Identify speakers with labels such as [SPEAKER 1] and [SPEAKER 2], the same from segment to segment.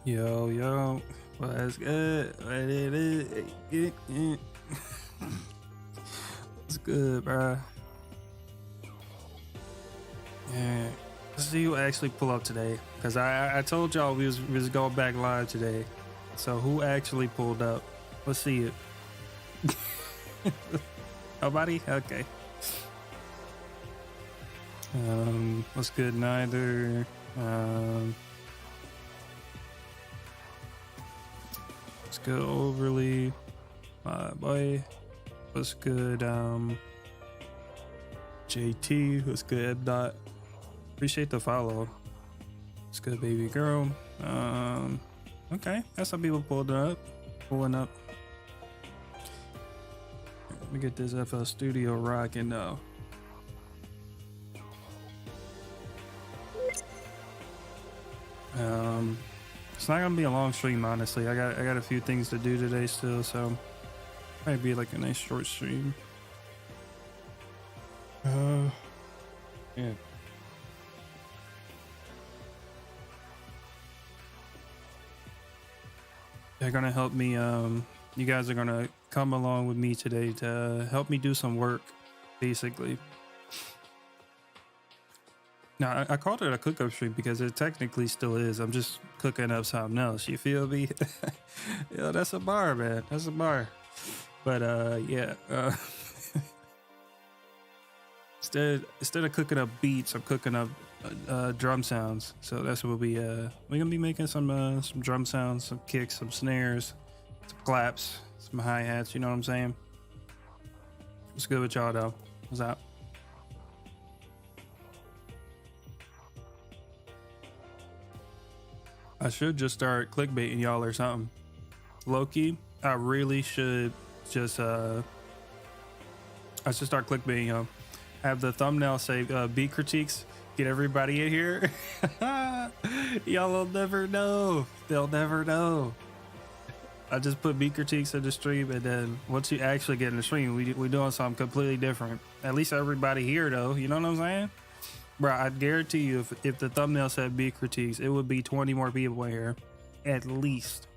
[SPEAKER 1] Yo, yo, what's good? What it is? What's good, bro? Yeah, let's see who actually pull up today. Cause I told y'all we was going back live today. So who actually pulled up? Let's see it. Nobody? Okay. What's good? Neither. What's good? Overly. Boy. What's good? JT. What's good? Dot. Appreciate the follow. What's good, baby girl? Okay. That's some people pulling up. Let me get this FL Studio rocking though. It's not gonna be a long stream, honestly. I got a few things to do today still, so might be like a nice short stream. Yeah. They're gonna help me. You guys are gonna come along with me today to help me do some work, basically. Now, I called it a cook-up stream because it technically still is. I'm just cooking up something else. You feel me? Yeah, that's a bar, man. That's a bar. But yeah. Instead of cooking up beats, I'm cooking up drum sounds. So that's what we're gonna be making some drum sounds, some kicks, some snares, some claps, some hi-hats. You know what I'm saying? What's good with y'all though? What's up? I should just start clickbaiting y'all or something. Loki, I really should just I should start clickbaiting y'all. Have the thumbnail say beat critiques, get everybody in here. Y'all will never know. They'll never know. I just put beat critiques in the stream, and then once you actually get in the stream, we doing something completely different. At least everybody here though, you know what I'm saying? Bro, I guarantee you, if the thumbnail said beat critiques, it would be 20 more people in here, at least.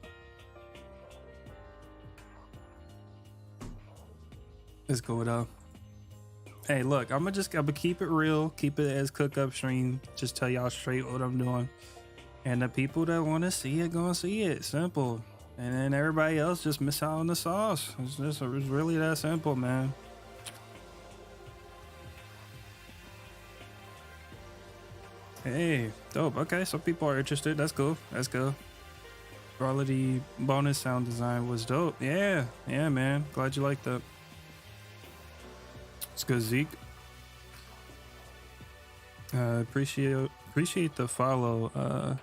[SPEAKER 1] Let's go though. Hey, look, I'm gonna keep it real, keep it as cook up stream. Just tell y'all straight what I'm doing, and the people that want to see it gonna see it. Simple. And then everybody else just miss out on the sauce. It's really that simple, man. Hey, dope. Okay, so people are interested. That's cool. That's cool. Quality bonus sound design was dope. Yeah, man. Glad you liked that. It's good, Zeke. Appreciate the follow.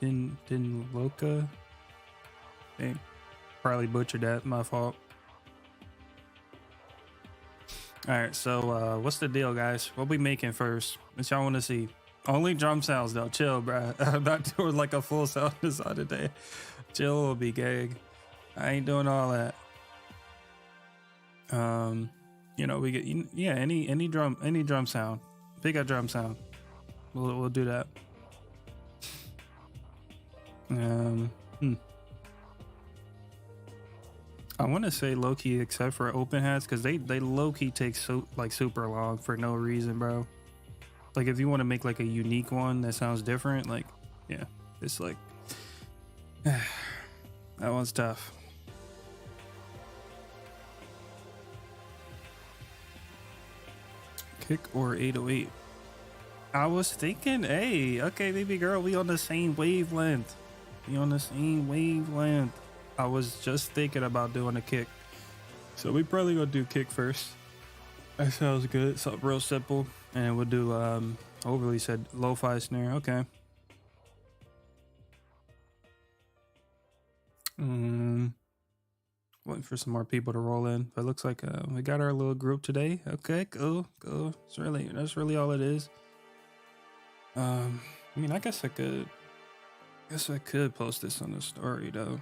[SPEAKER 1] Din Loca. Hey, probably butchered that. My fault. All right, so what's the deal, guys? What we making first? What y'all want to see? Only drum sounds though. Chill, bro. I'm not doing like a full sound design today. Chill will be gag. I ain't doing all that. You know, we get any drum sound. Pick a drum sound. We'll do that. I want to say low key, except for open hats, because they low key take super long for no reason, bro. Like if you want to make like a unique one that sounds different, like yeah, it's like that one's tough. Kick or 808? I was thinking, hey, okay, baby girl, we on the same wavelength. I was just thinking about doing a kick, so we probably gonna do kick first. That sounds good. So real simple, and we'll do overly said lo-fi snare. Okay. Waiting for some more people to roll in, but it looks like we got our little group today. Okay, cool. That's really all it is. I mean, I guess I could post this on the story though.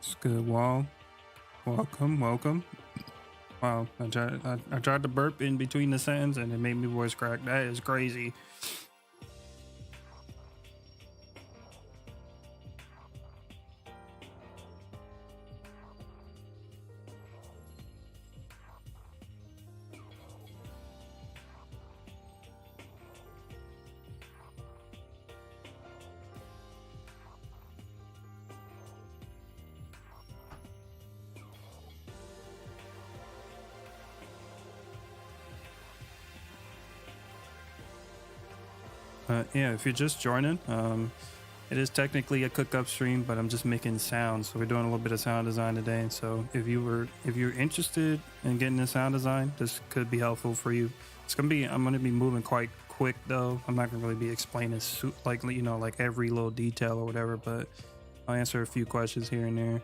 [SPEAKER 1] It's good. Wall. Welcome, welcome. Wow, I tried to burp in between the sentence and it made me voice crack. That is crazy. Yeah, if you're just joining, it is technically a cook-up stream, but I'm just making sounds. So we're doing a little bit of sound design today. And so if you're interested in getting the sound design, this could be helpful for you. I'm gonna be moving quite quick though. I'm not gonna really be explaining like like every little detail or whatever, but I'll answer a few questions here and there.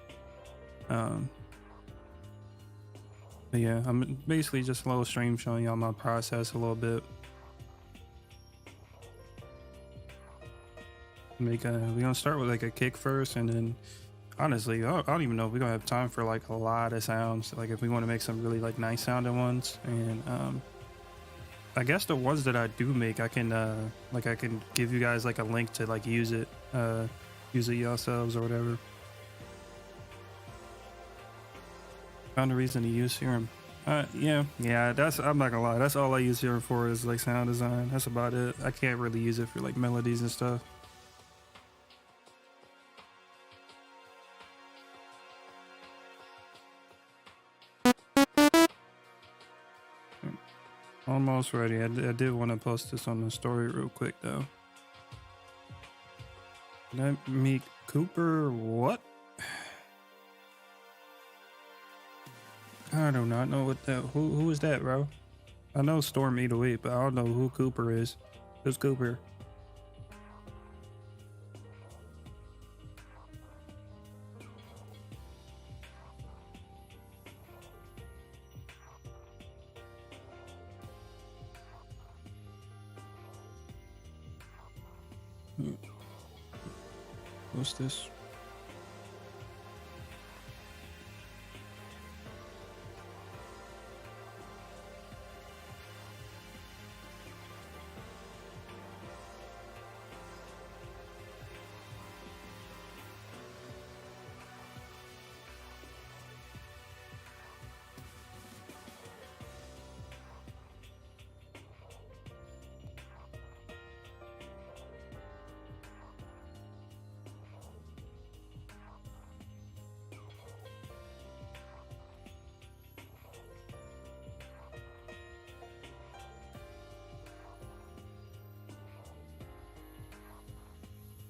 [SPEAKER 1] But yeah, I'm basically just a little stream showing y'all my process a little bit. We're gonna start with like a kick first, and then honestly I don't even know if we're gonna have time for like a lot of sounds, like if we want to make some really like nice sounding ones. And I guess the ones that I do make, I can give you guys like a link to like use it yourselves or whatever. Found a reason to use Serum. Yeah, I'm not gonna lie, that's all I use Serum for, is like sound design. That's about it. I can't really use it for like melodies and stuff. Almost ready. I did want to post this on the story real quick though. Let me Cooper what? I do not know what that. Who is that, bro? I know Storm 808, but I don't know who Cooper is. Who's Cooper? What's this?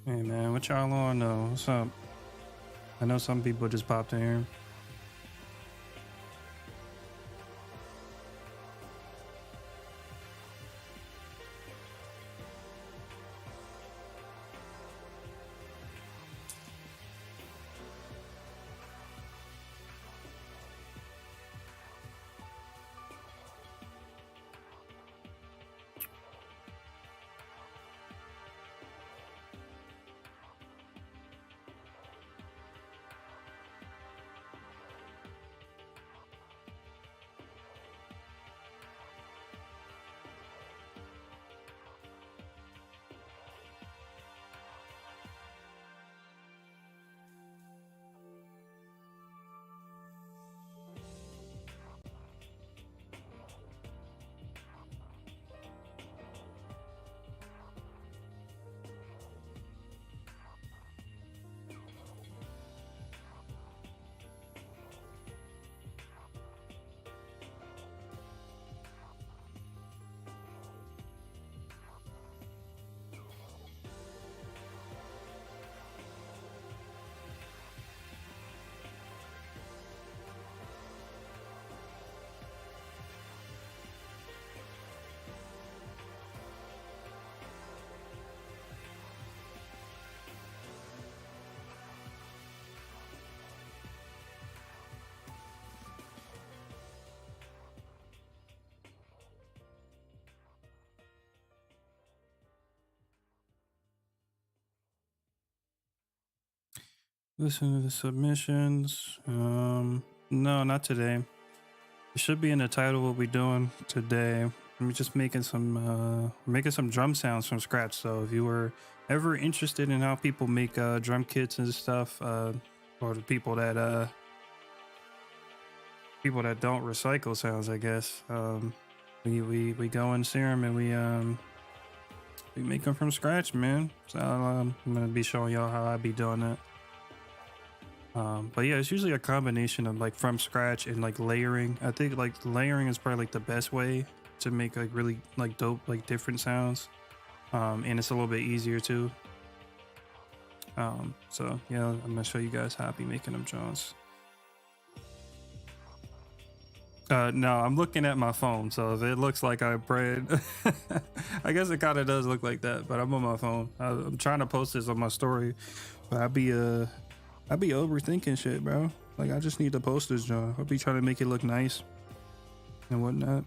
[SPEAKER 1] Hey man, what y'all on though? What's up? I know some people just popped in here. Listen to the submissions. No, not today. It should be in the title what we're doing today. I'm just making some drum sounds from scratch. So if you were ever interested in how people make drum kits and stuff, or the people that don't recycle sounds, I guess. We go in Serum and we make them from scratch, man. So I'm gonna be showing y'all how I be doing that. But yeah, it's usually a combination of like from scratch and like layering. I think like layering is probably like the best way to make like really like dope like different sounds. And it's a little bit easier too. So yeah, I'm gonna show you guys how I be making them Johns. No, I'm looking at my phone, so if it looks like I prayed, I guess it kind of does look like that. But I'm on my phone. I'm trying to post this on my story, but I be overthinking shit, bro. Like I just need to post this, John. I'll be trying to make it look nice and whatnot.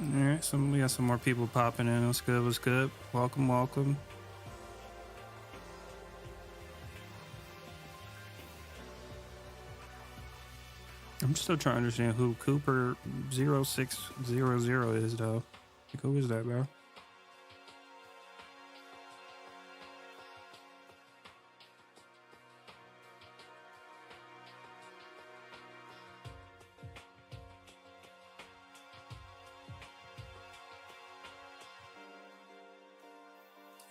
[SPEAKER 1] All right, we got some more people popping in. What's good? What's good? Welcome, welcome. I'm still trying to understand who Cooper0600 is, though. Like, who is that, bro?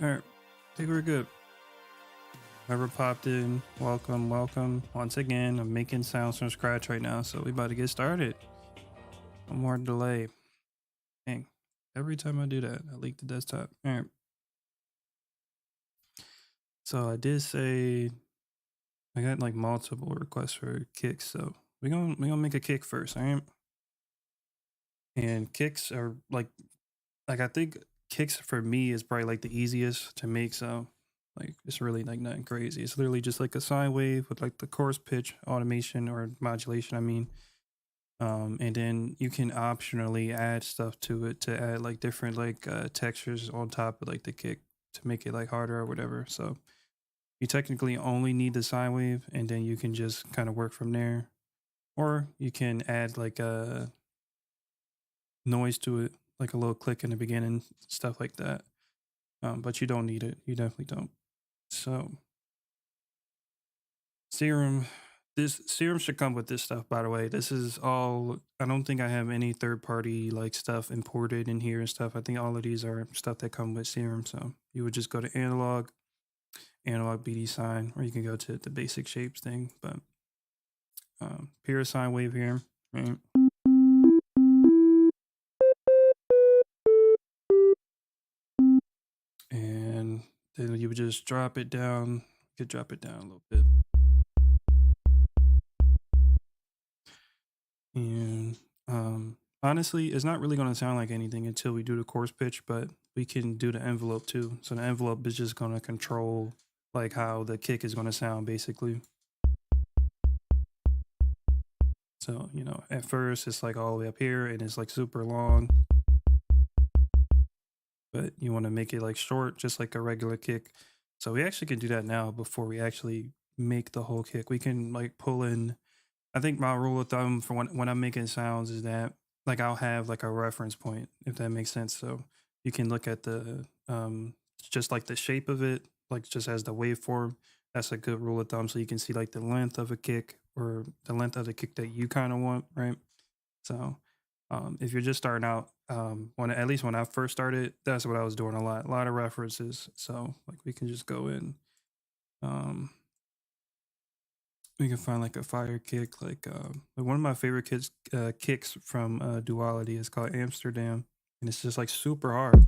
[SPEAKER 1] All right, I think we're good. Whoever popped in, welcome, welcome. Once again, I'm making sounds from scratch right now, so we about to get started. No more delay. Dang, every time I do that, I leak the desktop. All right. So I did say I got like multiple requests for kicks, so we gonna make a kick first, all right? And kicks are like I think kicks for me is probably like the easiest to make. So like it's really like nothing crazy. It's literally just like a sine wave with like the coarse pitch automation or modulation. I mean, and then you can optionally add stuff to it to add like different like textures on top of like the kick to make it like harder or whatever. So you technically only need the sine wave, and then you can just kind of work from there, or you can add like a noise to it, like a little click in the beginning, stuff like that. But you don't need it. You definitely don't. So Serum, this Serum should come with this stuff. By the way, this is all. I don't think I have any third party like stuff imported in here and stuff. I think all of these are stuff that come with Serum. So you would just go to analog BD sign, or you can go to the basic shapes thing. But pure sine wave here, right? And then you would just drop it down. You could drop it down a little bit. And honestly, it's not really going to sound like anything until we do the coarse pitch, but we can do the envelope too. So the envelope is just going to control like how the kick is going to sound basically. So, you know, at first it's like all the way up here and it's like super long, but you want to make it like short, just like a regular kick. So we actually can do that now before we actually make the whole kick. We can like pull in. I think my rule of thumb for when I'm making sounds is that like I'll have like a reference point, if that makes sense. So you can look at the just like the shape of it, like just as the waveform, That's a good rule of thumb, so you can see like the length of a kick or the length of the kick that you kind of want, right? So, if you're just starting out, when at least when I first started, that's what I was doing a lot of references. So, like, we can just go in, um, we can find like a fire kick, like one of my favorite kicks from Duality is called Amsterdam, and it's just like super hard.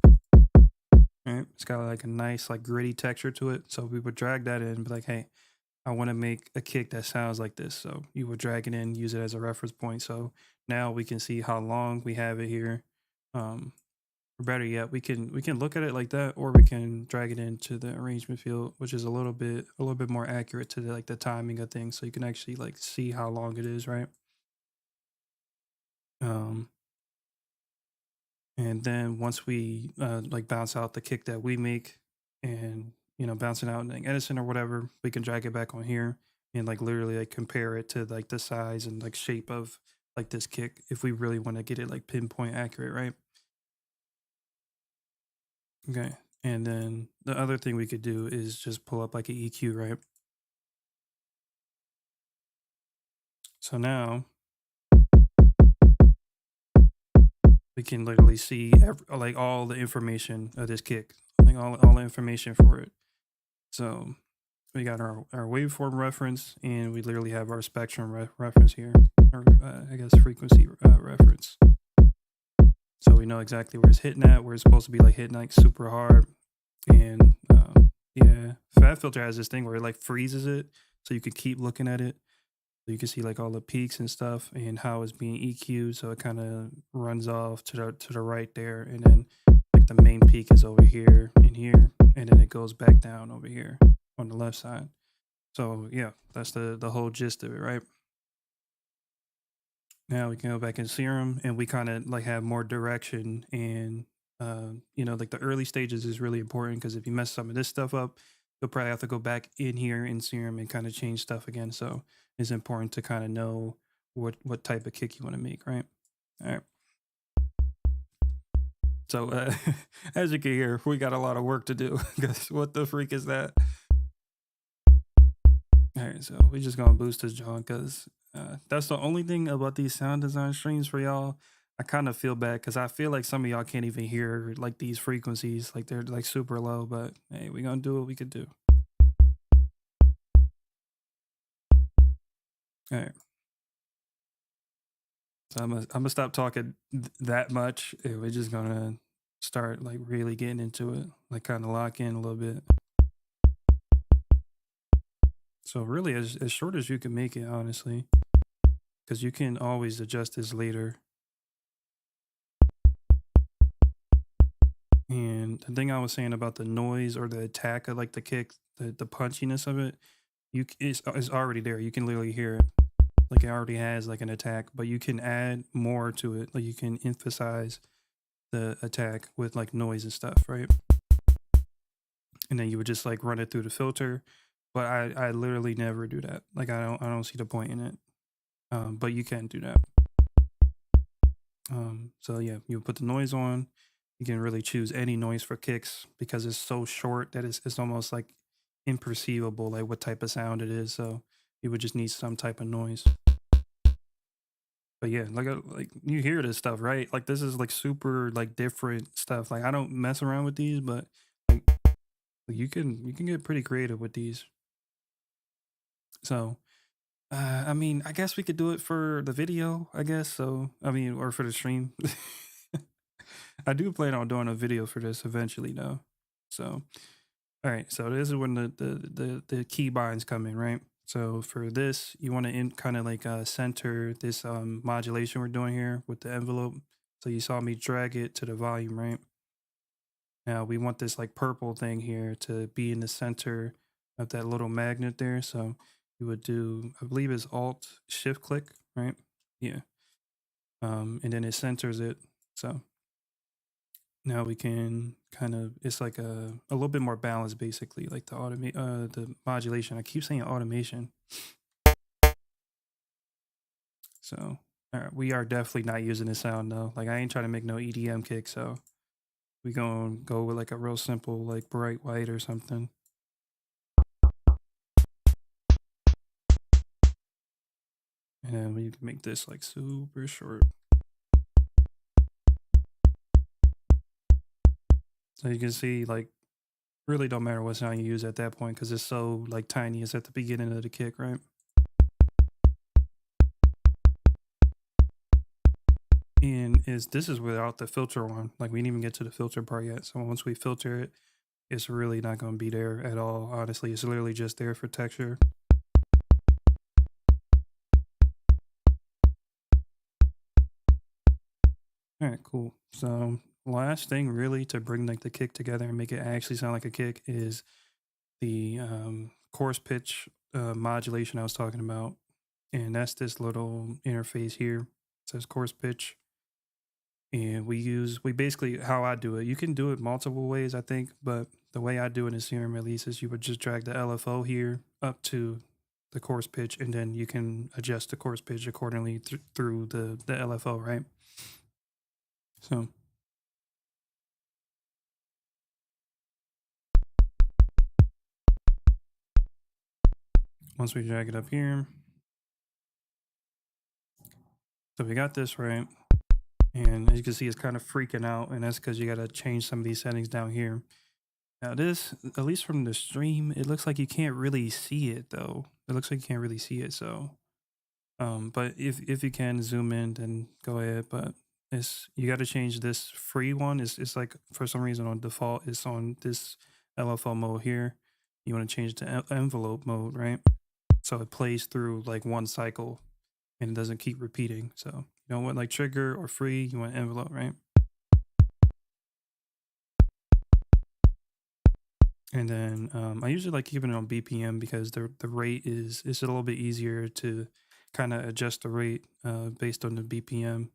[SPEAKER 1] Right? It's got like a nice like gritty texture to it. So we would drag that in and be like, hey, I want to make a kick that sounds like this. So you would drag it in, use it as a reference point. So now we can see how long we have it here. Or better yet, we can look at it like that, or we can drag it into the arrangement field, which is a little bit more accurate to the, like the timing of things. So you can actually like see how long it is, right? Um, and then once we like bounce out the kick that we make, and bouncing out in Edison or whatever, we can drag it back on here and like literally like compare it to like the size and like shape of like this kick if we really want to get it like pinpoint accurate, right? Okay. And then the other thing we could do is just pull up like an EQ, right? So now we can literally see like all the information of this kick, like all the information for it. So we got our waveform reference, and we literally have our spectrum reference here, or I guess frequency reference. So we know exactly where it's hitting at, where it's supposed to be like hitting like super hard. And yeah, FabFilter has this thing where it like freezes it, so you can keep looking at it. So you can see like all the peaks and stuff and how it's being EQ'd. So it kind of runs off to the right there, and then like the main peak is over here and here, and then it goes back down over here on the left side. So yeah, that's the whole gist of it, right? Now we can go back in Serum, and we kind of like have more direction, and like the early stages is really important, because if you mess some of this stuff up, you'll probably have to go back in here in Serum and kind of change stuff again. So it's important to kind of know what type of kick you want to make, right? All right. So as you can hear, we got a lot of work to do, because what the freak is that? All right, so we just gonna boost this John, because that's the only thing about these sound design streams for y'all. I kind of feel bad, because I feel like some of y'all can't even hear like these frequencies, like they're like super low. But hey, we gonna do what we could do. All right, so I'm gonna stop talking that much, and we're just gonna start like really getting into it, like kind of lock in a little bit. So really, as short as you can make it, honestly, because you can always adjust this later. And the thing I was saying about the noise or the attack of like the kick, the punchiness of it, it's already there. You can literally hear it. Like it already has like an attack, but you can add more to it. Like you can emphasize the attack with like noise and stuff, right? And then you would just like run it through the filter. But I literally never do that. Like I don't see the point in it. But you can do that. So yeah, you put the noise on. You can really choose any noise for kicks, because it's so short that it's almost like imperceivable, like what type of sound it is. So you would just need some type of noise. But yeah, like you hear this stuff, right? Like this is like super like different stuff. Like I don't mess around with these, but like you can get pretty creative with these. So I mean, I guess we could do it for the video, I guess. So I mean, or for the stream. I do plan on doing a video for this eventually, though. So, all right. So this is when the key binds come in, right? So for this, you want to kind of like center this modulation we're doing here with the envelope. So you saw me drag it to the volume, right? Now we want this like purple thing here to be in the center of that little magnet there. So you would do, I believe it's Alt Shift click, right? Yeah. And then it centers it. So now we can kind of, it's like a little bit more balanced, basically, like the modulation. I keep saying automation. So all right, we are definitely not using this sound though. Like I ain't trying to make no EDM kick, so we gonna go with like a real simple like bright white or something. And then we can make this like super short. So you can see like really don't matter what sound you use at that point because it's so like tiny. It's at the beginning of the kick, right? And this is without the filter on. Like we didn't even get to the filter part yet. So once we filter it, it's really not going to be there at all. Honestly, it's literally just there for texture. All right, cool. So last thing really to bring like the kick together and make it actually sound like a kick is the coarse pitch modulation I was talking about. And that's this little interface here. It says coarse pitch. And we basically, how I do it, you can do it multiple ways, I think, but the way I do it in Serum Release is you would just drag the LFO here up to the coarse pitch, and then you can adjust the coarse pitch accordingly through the LFO, right? So once we drag it up here, so we got this right, and as you can see, it's kind of freaking out, and that's because you got to change some of these settings down here. Now this, at least from the stream, it looks like you can't really see it though. It looks like you can't really see it, so but if you can zoom in, then go ahead. But it's you got to change this free one. It's like for some reason on default it's on this LFO mode here. You want to change to envelope mode, right? So it plays through like one cycle and it doesn't keep repeating. So you don't want like trigger or free. You want envelope, right? And then I usually like keeping it on BPM because the rate is it's a little bit easier to kind of adjust the rate based on the BPM.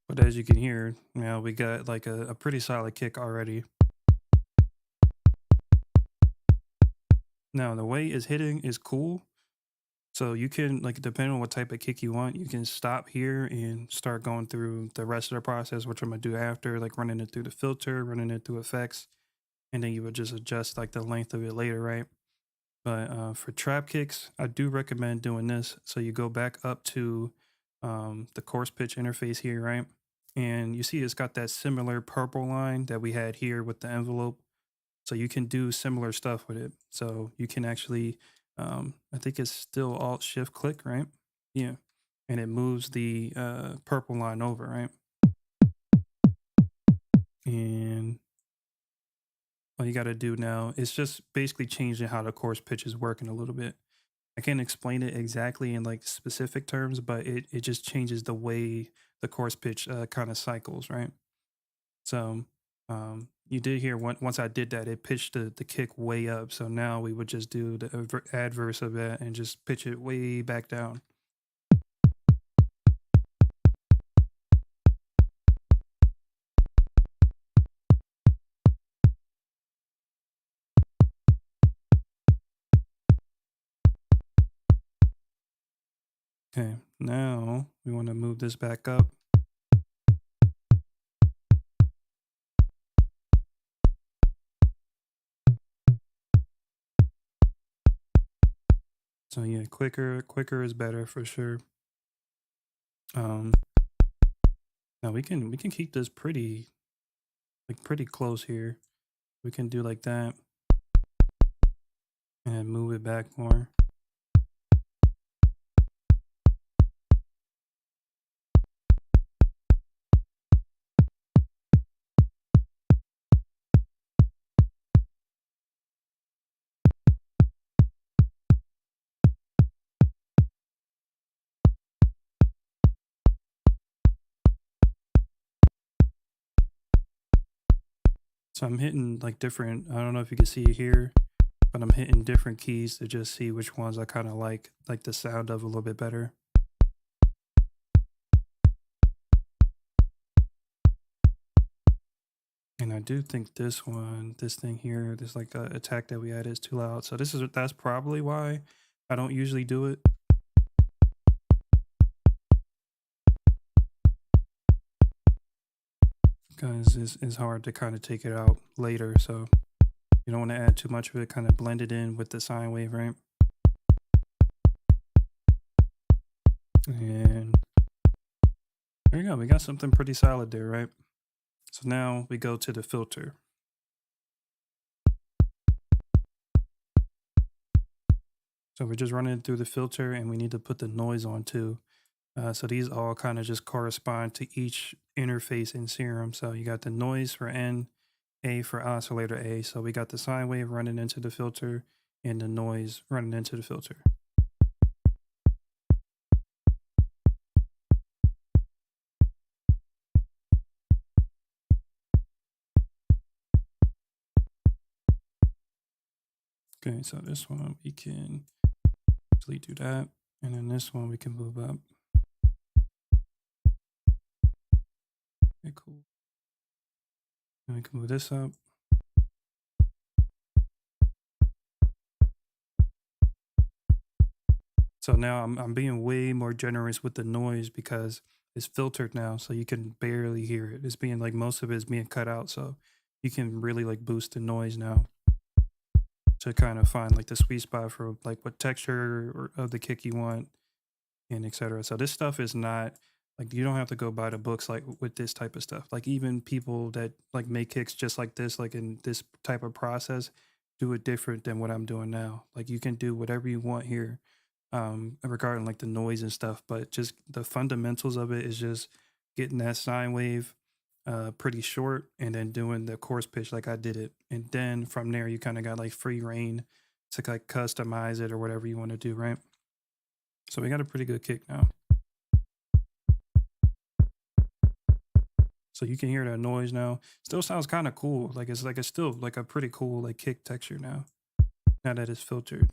[SPEAKER 1] But as you can hear, now we got like a pretty solid kick already. Now the way it's hitting is cool. So you can like depending on what type of kick you want, you can stop here and start going through the rest of the process, which I'm gonna do after, like running it through the filter, running it through effects, and then you would just adjust like the length of it later, right? But for trap kicks, I do recommend doing this. So you go back up to the coarse pitch interface here, right? And you see it's got that similar purple line that we had here with the envelope. So you can do similar stuff with it. So you can actually, I think it's still Alt Shift click, right? Yeah. And it moves the purple line over, right? And all you got to do now is just basically changing how the coarse pitch is working a little bit. I can't explain it exactly in like specific terms, but it just changes the way the course pitch kind of cycles, right? So you did hear once I did that, it pitched the kick way up. So now we would just do the adverse of that and just pitch it way back down. Okay, now we want to move this back up. So yeah, quicker is better for sure. Um, now we can keep this pretty close here. We can do like that and move it back more. So I'm hitting like different, I don't know if you can see it here, but I'm hitting different keys to just see which ones I kind of like the sound of a little bit better. And I do think this thing here, this like attack that we added is too loud. So that's probably why I don't usually do it. Because it's hard to kind of take it out later. So you don't want to add too much of it, kind of blend it in with the sine wave, right? And there you go. We got something pretty solid there, right? So now we go to the filter. So we're just running it through the filter and we need to put the noise on too. So these all kind of just correspond to each interface in Serum. So you got the noise for N, A for oscillator A. So we got the sine wave running into the filter and the noise running into the filter. Okay, so this one we can easily do that. And then this one we can move up. Okay, cool. And we can move this up. So now I'm being way more generous with the noise because it's filtered now, so you can barely hear it. It's being like most of it is being cut out, so you can really like boost the noise now to kind of find like the sweet spot for like what texture of the kick you want and etc. So this stuff is not like you don't have to go buy the books like with this type of stuff. Like even people that like make kicks just like this, like in this type of process, do it different than what I'm doing now. Like you can do whatever you want here, regarding like the noise and stuff, but just the fundamentals of it is just getting that sine wave pretty short and then doing the course pitch like I did it. And then from there you kind of got like free reign to like customize it or whatever you want to do, right? So we got a pretty good kick now. So you can hear that noise now. Still sounds kind of cool. Like it's still like a pretty cool like kick texture now. Now that it's filtered.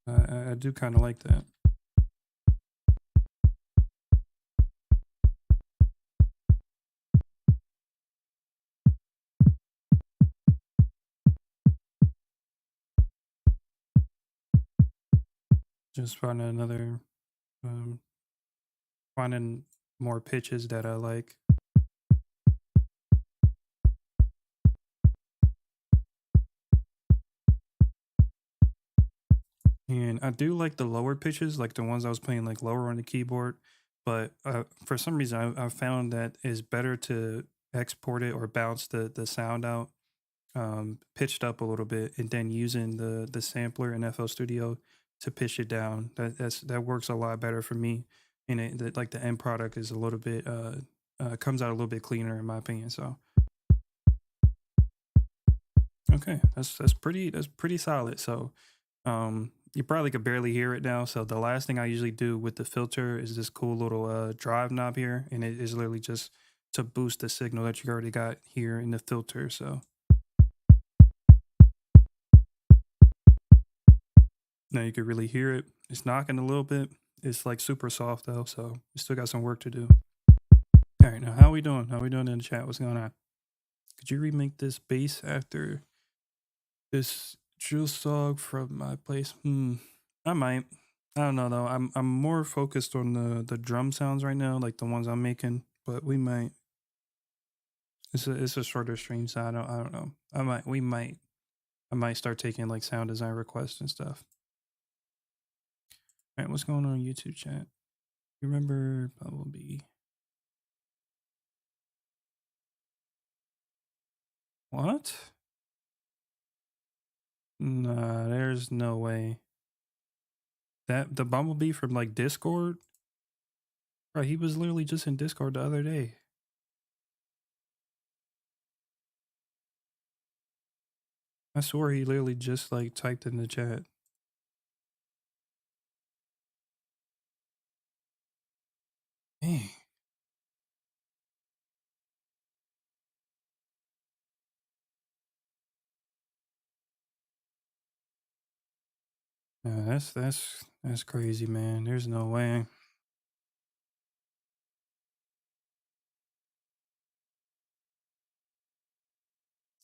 [SPEAKER 1] I do kind of like that. Just finding another um finding more pitches that I like. And I do like the lower pitches, like the ones I was playing like lower on the keyboard. But for some reason, I found that it's better to export it or bounce the sound out pitched up a little bit, and then using the sampler in FL Studio to pitch it down. That works a lot better for me, and like the end product is a little bit comes out a little bit cleaner in my opinion. So okay, that's pretty solid. So you probably could barely hear it now. So the last thing I usually do with the filter is this cool little drive knob here, and it is literally just to boost the signal that you already got here in the filter. So now you can really hear it. It's knocking a little bit. It's like super soft though, so we still got some work to do. All right, now how we doing? How we doing in the chat? What's going on? Could you remake this bass after this drill song from my place? I might. I don't know though. I'm more focused on the drum sounds right now, like the ones I'm making. But we might. It's a shorter stream, so I don't know. I might start taking like sound design requests and stuff. All right, what's going on YouTube chat? You remember Bumblebee? What? Nah, there's no way. That the Bumblebee from like Discord? Bro, he was literally just in Discord the other day. I swore he literally just like typed in the chat. Dang. Yeah, that's crazy, man. There's no way.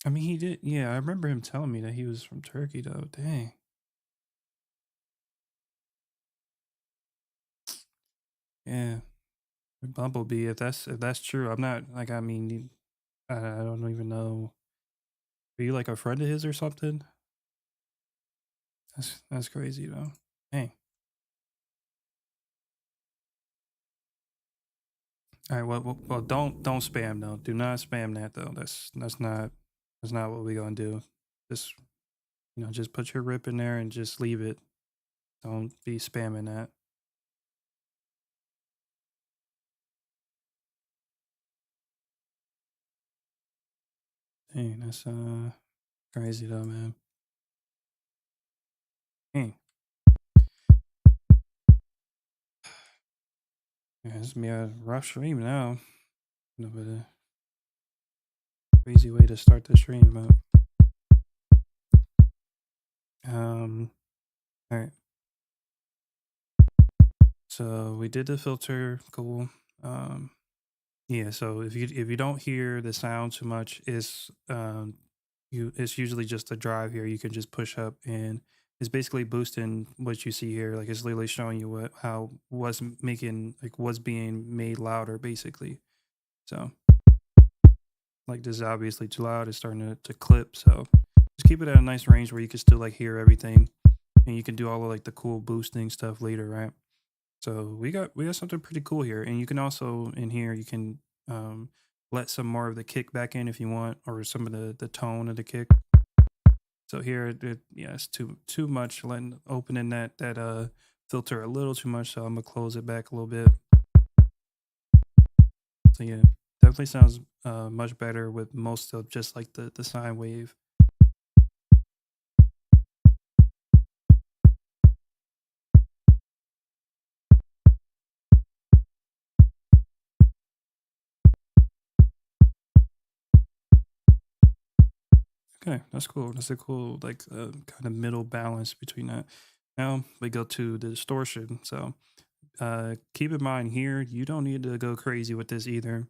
[SPEAKER 1] I mean, he did. Yeah, I remember him telling me that he was from Turkey, though. Dang. Yeah, Bumblebee. If that's true, I'm not like. I mean, I don't even know. Are you like a friend of his or something? That's crazy though. Dang. All right. Well, don't spam though. Do not spam that though. That's not what we gonna do. Just just put your rip in there and just leave it. Don't be spamming that. Dang, that's crazy though, man. Dang. Yeah, it's me a rough stream now. But crazy way to start the stream, but all right. So we did the filter, cool. Yeah, so if you don't hear the sound too much, it's usually just a drive here. You can just push up and it's basically boosting what you see here. Like it's literally showing you how what's being made louder basically. So like this is obviously too loud, it's starting to clip. So just keep it at a nice range where you can still like hear everything and you can do all of like the cool boosting stuff later, right? So we got something pretty cool here, and you can also in here you can let some more of the kick back in if you want, or some of the tone of the kick. So here, yeah, it's too much, letting opening that filter a little too much. So I'm gonna close it back a little bit. So yeah, definitely sounds much better with most of just like the sine wave. Okay, that's cool. That's a cool like kind of middle balance between that. Now we go to the distortion. So keep in mind here, you don't need to go crazy with this either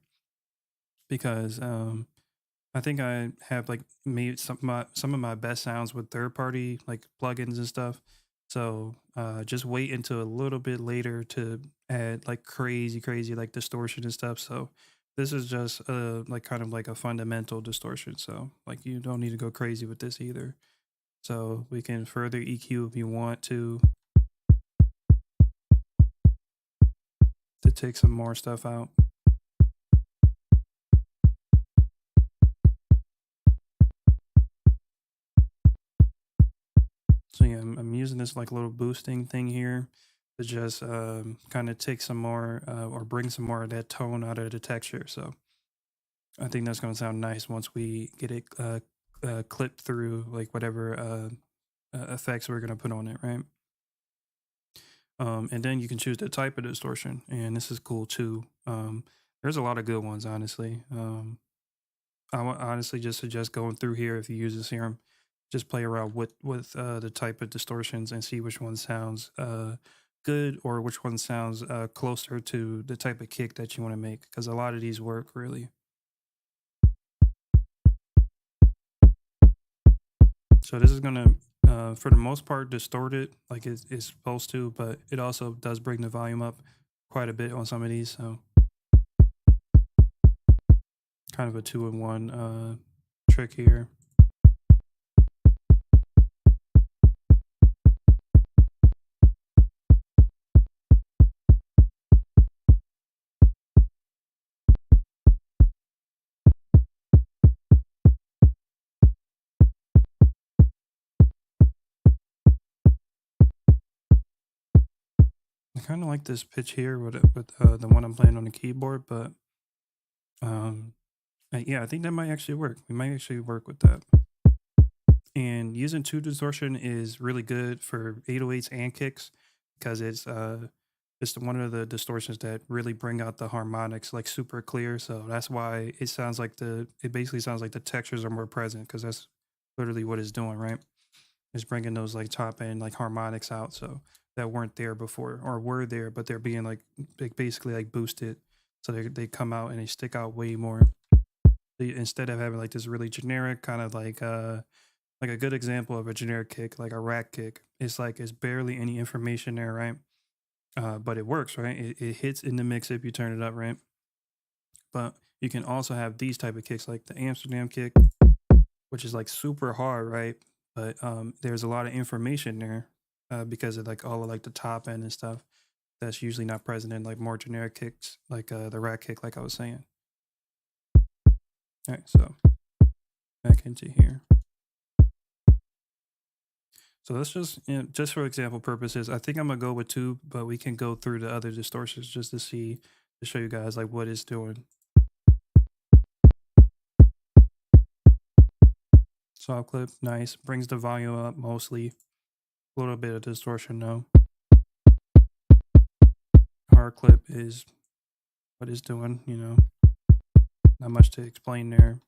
[SPEAKER 1] because I think I have like made some of my best sounds with third party like plugins and stuff. So just wait until a little bit later to add like crazy like distortion and stuff. So this is just like kind of like a fundamental distortion. So like you don't need to go crazy with this either. So we can further EQ if you want to take some more stuff out. So yeah, I'm using this like little boosting thing here to just kind of take some more or bring some more of that tone out of the texture. So I think that's going to sound nice once we get it clipped through like whatever effects we're going to put on it, right? And then you can choose the type of distortion, and this is cool too. There's a lot of good ones, honestly. I would honestly just suggest going through here if you use the serum. Just play around with the type of distortions and see which one sounds good or which one sounds closer to the type of kick that you want to make. Because a lot of these work really. So this is gonna, for the most part, distort it like it's supposed to, but it also does bring the volume up quite a bit on some of these. So kind of a 2-in-1 trick here. I kind of like this pitch here with the one I'm playing on the keyboard, but um, yeah, I think that might actually work. We might actually work with that. And using two distortion is really good for 808s and kicks because it's one of the distortions that really bring out the harmonics like super clear. So that's why it basically sounds like the textures are more present because that's literally what it's doing, right? It's bringing those like top end like harmonics out so that weren't there before or were there, but they're being like basically like boosted. So they come out and they stick out way more. Instead of having like this really generic kind of like a good example of a generic kick, like a rack kick, it's barely any information there, right? But it works, right? It hits in the mix if you turn it up, right? But you can also have these type of kicks, like the Amsterdam kick, which is like super hard, right? But there's a lot of information there because of like all of like the top end and stuff. that's usually not present in like more generic kicks, like the rat kick, like I was saying. All right, so back into here. So let's just, just for example purposes, I think I'm gonna go with two, but we can go through the other distortions just to see, to show you guys like what it's doing. Soft clip, nice, brings the volume up mostly. A little bit of distortion though. Hard clip is what it's doing, you know, not much to explain there.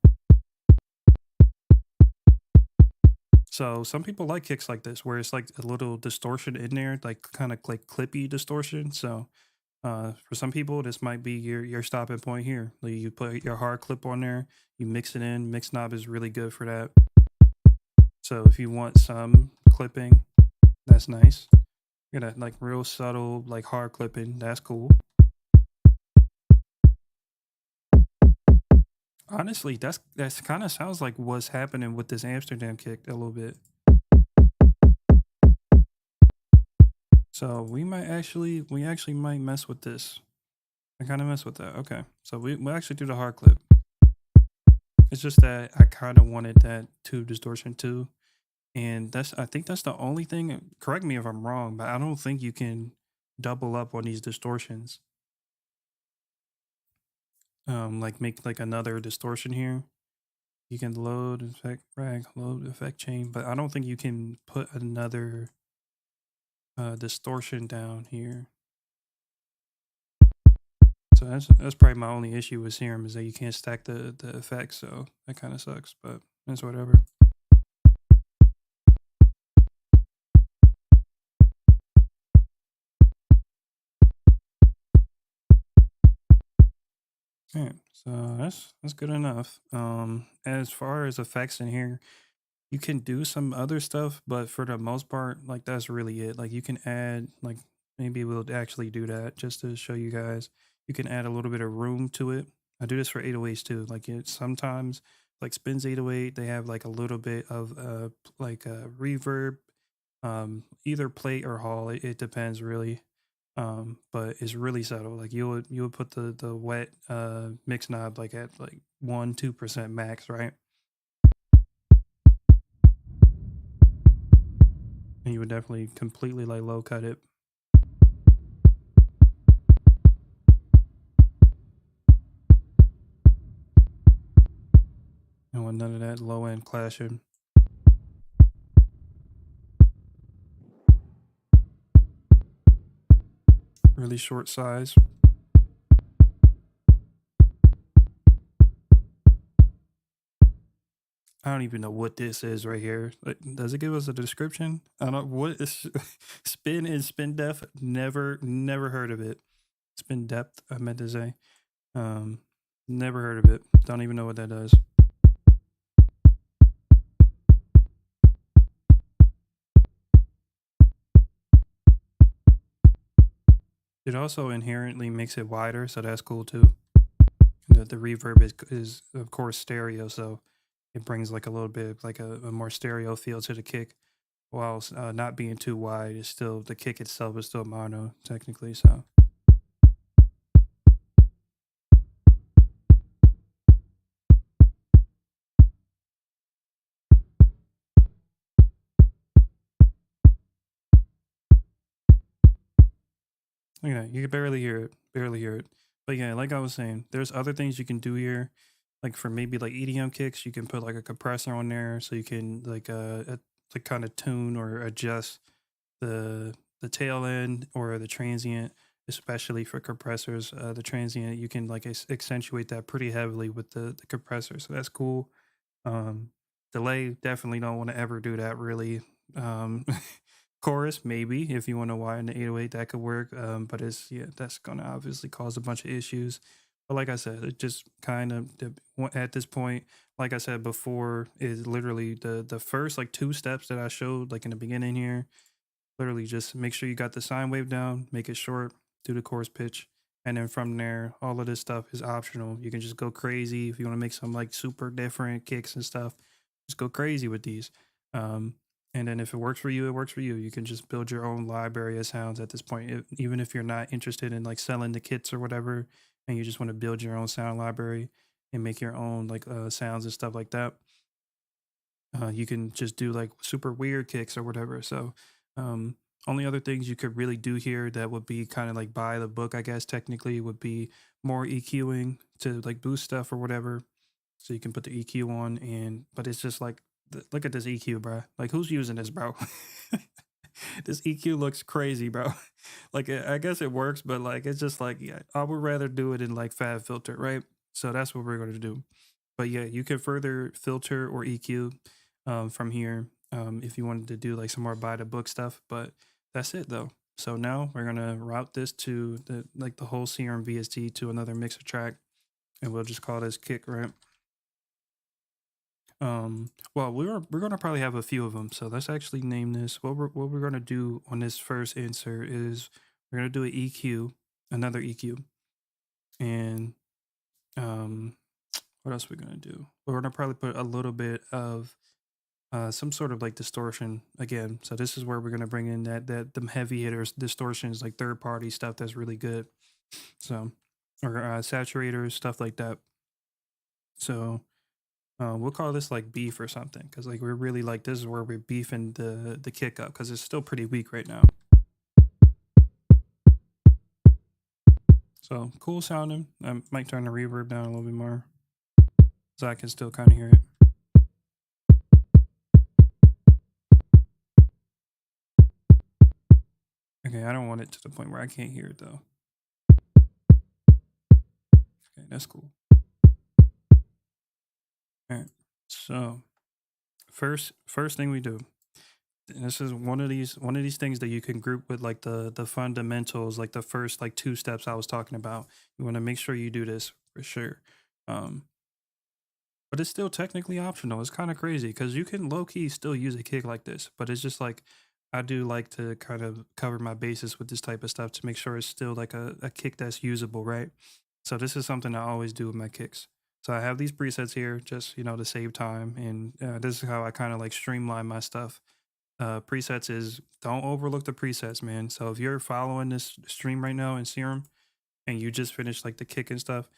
[SPEAKER 1] So some people like kicks like this, where it's like a little distortion in there, like kind of like clippy distortion. So for some people, this might be your stopping point here. Like you put your hard clip on there, you mix it in. Mix knob is really good for that. So if you want some clipping, that's nice. You got like real subtle, like hard clipping. That's cool. Honestly, that's kind of sounds like what's happening with this Amsterdam kick a little bit. So we actually might mess with this. I kind of mess with that. Okay, so we'll actually do the hard clip. It's just that I kind of wanted that tube distortion too, and I think that's the only thing. Correct me if I'm wrong, but I don't think you can double up on these distortions. Like make like another distortion here. You can load effect rag, load effect chain, but I don't think you can put another distortion down here. So that's probably my only issue with Serum is that you can't stack the effects. So that kind of sucks, but it's whatever. Alright, so that's good enough. As far as effects in here, you can do some other stuff, but for the most part, like that's really it. Like you can add like maybe we'll actually do that just to show you guys. You can add a little bit of room to it. I do this for 808s too. Like it sometimes like Spins 808, they have like a little bit of like a reverb, either plate or hall. It depends really. But it's really subtle. Like you would put the wet mix knob like at like 1-2% max, right? And you would definitely completely like low cut it. I don't want none of that low end clashing. Really short size. I don't even know what this is right here. Like, does it give us a description? I don't what is spin and spin depth. Never heard of it. Spin depth, I meant to say. Um Never heard of it. Don't even know what that does. It also inherently makes it wider, so that's cool too. The reverb is of course stereo, so it brings like a little bit of like a more stereo feel to the kick, while not being too wide. It's still the kick itself is still mono technically. So yeah, you can barely hear it, barely hear it. But yeah, like I was saying, there's other things you can do here. Like for maybe like EDM kicks, you can put like a compressor on there, so you can like kind of tune or adjust the tail end or the transient, especially for compressors. The transient you can like accentuate that pretty heavily with the compressor, so that's cool. Um, Delay, definitely don't want to ever do that really. Um, Chorus maybe if you want to widen the 808 that could work. But it's yeah, that's gonna obviously cause a bunch of issues. But like I said, it just kind of at this point, like I said before, is literally the first like two steps that I showed like in the beginning here. Literally just make sure you got the sine wave down, make it short, do the chorus pitch, and then from there, all of this stuff is optional. You can just go crazy if you want to make some like super different kicks and stuff. Just go crazy with these. Um, And then if it works for you, it works for you. You can just build your own library of sounds at this point. Even if you're not interested in like selling the kits or whatever, and you just want to build your own sound library and make your own like sounds and stuff like that, you can just do like super weird kicks or whatever. So, um, only other things you could really do here that would be kind of like by the book, I guess, technically would be more EQing to like boost stuff or whatever. So you can put the EQ on, and but it's just like, look at this EQ, bro. Like, who's using this, bro? This EQ looks crazy, bro. Like, I guess it works, but like, it's just like, yeah, I would rather do it in like FabFilter, right? So that's what we're going to do. But yeah, you can further filter or EQ from here if you wanted to do like some more by the book stuff. But that's it though. So now we're gonna route this to the whole Serum VST to another mixer track, and we'll just call this kick, right? Well, we're gonna probably have a few of them, so let's actually name this. What we're gonna do on this first insert is we're gonna do an EQ, another EQ, and um, what else we're gonna do? We're gonna probably put a little bit of some sort of like distortion again. So this is where we're gonna bring in that them heavy hitters distortions, like third party stuff that's really good. So or saturators, stuff like that. So we'll call this like beef or something, because like we're really like this is where we're beefing the kick up because it's still pretty weak right now. So cool sounding. I might turn the reverb down a little bit more so I can still kind of hear it. Okay, I don't want it to the point where I can't hear it though. Okay, that's cool. All right. So first thing we do, and this is one of these things that you can group with like the fundamentals, like the first like two steps I was talking about. You want to make sure you do this for sure. Um, but it's still technically optional. It's kind of crazy because you can low key still use a kick like this, but it's just like I do like to kind of cover my bases with this type of stuff to make sure it's still like a kick that's usable, right? So this is something I always do with my kicks. So I have these presets here just, to save time. And this is how I kind of like streamline my stuff. Presets is don't overlook the presets, man. So if you're following this stream right now in Serum and you just finished like the kick and stuff,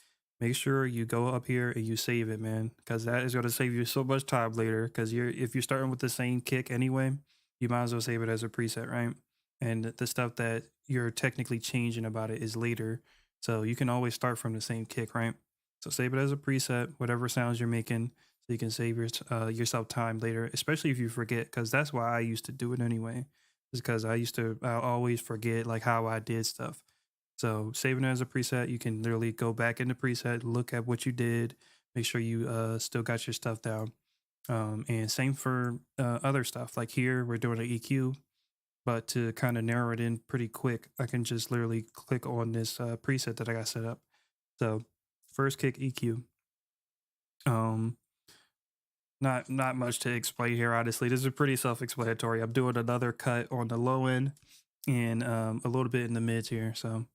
[SPEAKER 1] make sure you go up here and you save it, man, because that is going to save you so much time later. Because if you're starting with the same kick anyway, you might as well save it as a preset, right? And the stuff that you're technically changing about it is later, so you can always start from the same kick, right? So save it as a preset, whatever sounds you're making, so you can save yourself time later, especially if you forget, because that's why I used to do it anyway. Is because I always forget like how I did stuff. So saving it as a preset, you can literally go back in the preset, look at what you did, make sure you still got your stuff down. And same for other stuff. Like here, we're doing an EQ, but to kind of narrow it in pretty quick, I can just literally click on this preset that I got set up. So first kick EQ. Um, not much to explain here. Honestly, this is pretty self-explanatory. I'm doing another cut on the low end and a little bit in the mids here. So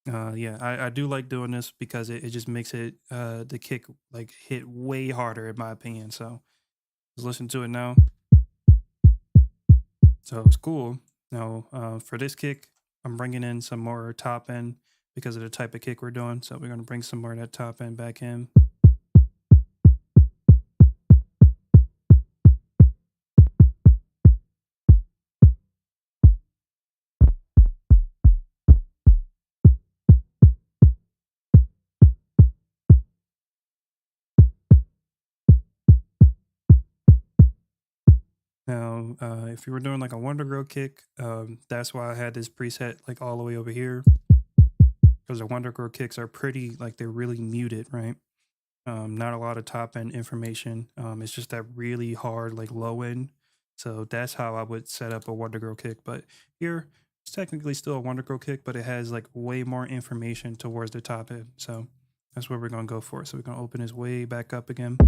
[SPEAKER 1] yeah, I do like doing this because it just makes it the kick like hit way harder in my opinion. So let's listen to it now. So it's cool. Now for this kick, I'm bringing in some more top end because of the type of kick we're doing. So we're going to bring some more of that top end back in. Now, if you were doing like a Wonder Girl kick, that's why I had this preset like all the way over here, because the Wonder Girl kicks are pretty, like they're really muted, right? Not a lot of top end information. It's just that really hard, like low end. So that's how I would set up a Wonder Girl kick. But here, it's technically still a Wonder Girl kick, but it has like way more information towards the top end. So that's what we're going to go for. So we're going to open this way back up again.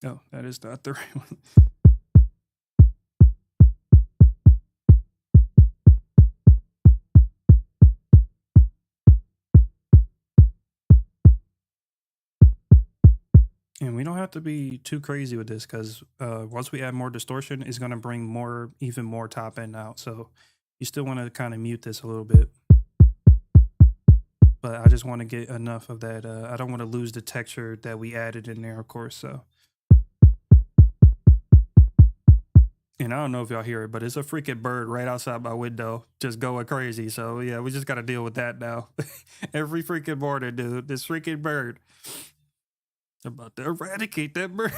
[SPEAKER 1] Oh, that is not the right one. And we don't have to be too crazy with this because once we add more distortion, it's going to bring even more top end out. So you still want to kind of mute this a little bit. But I just want to get enough of that. I don't want to lose the texture that we added in there, of course. So, and I don't know if y'all hear it, but it's a freaking bird right outside my window just going crazy. So, yeah, we just got to deal with that now. Every freaking morning, dude, this freaking bird. I'm about to eradicate that bird.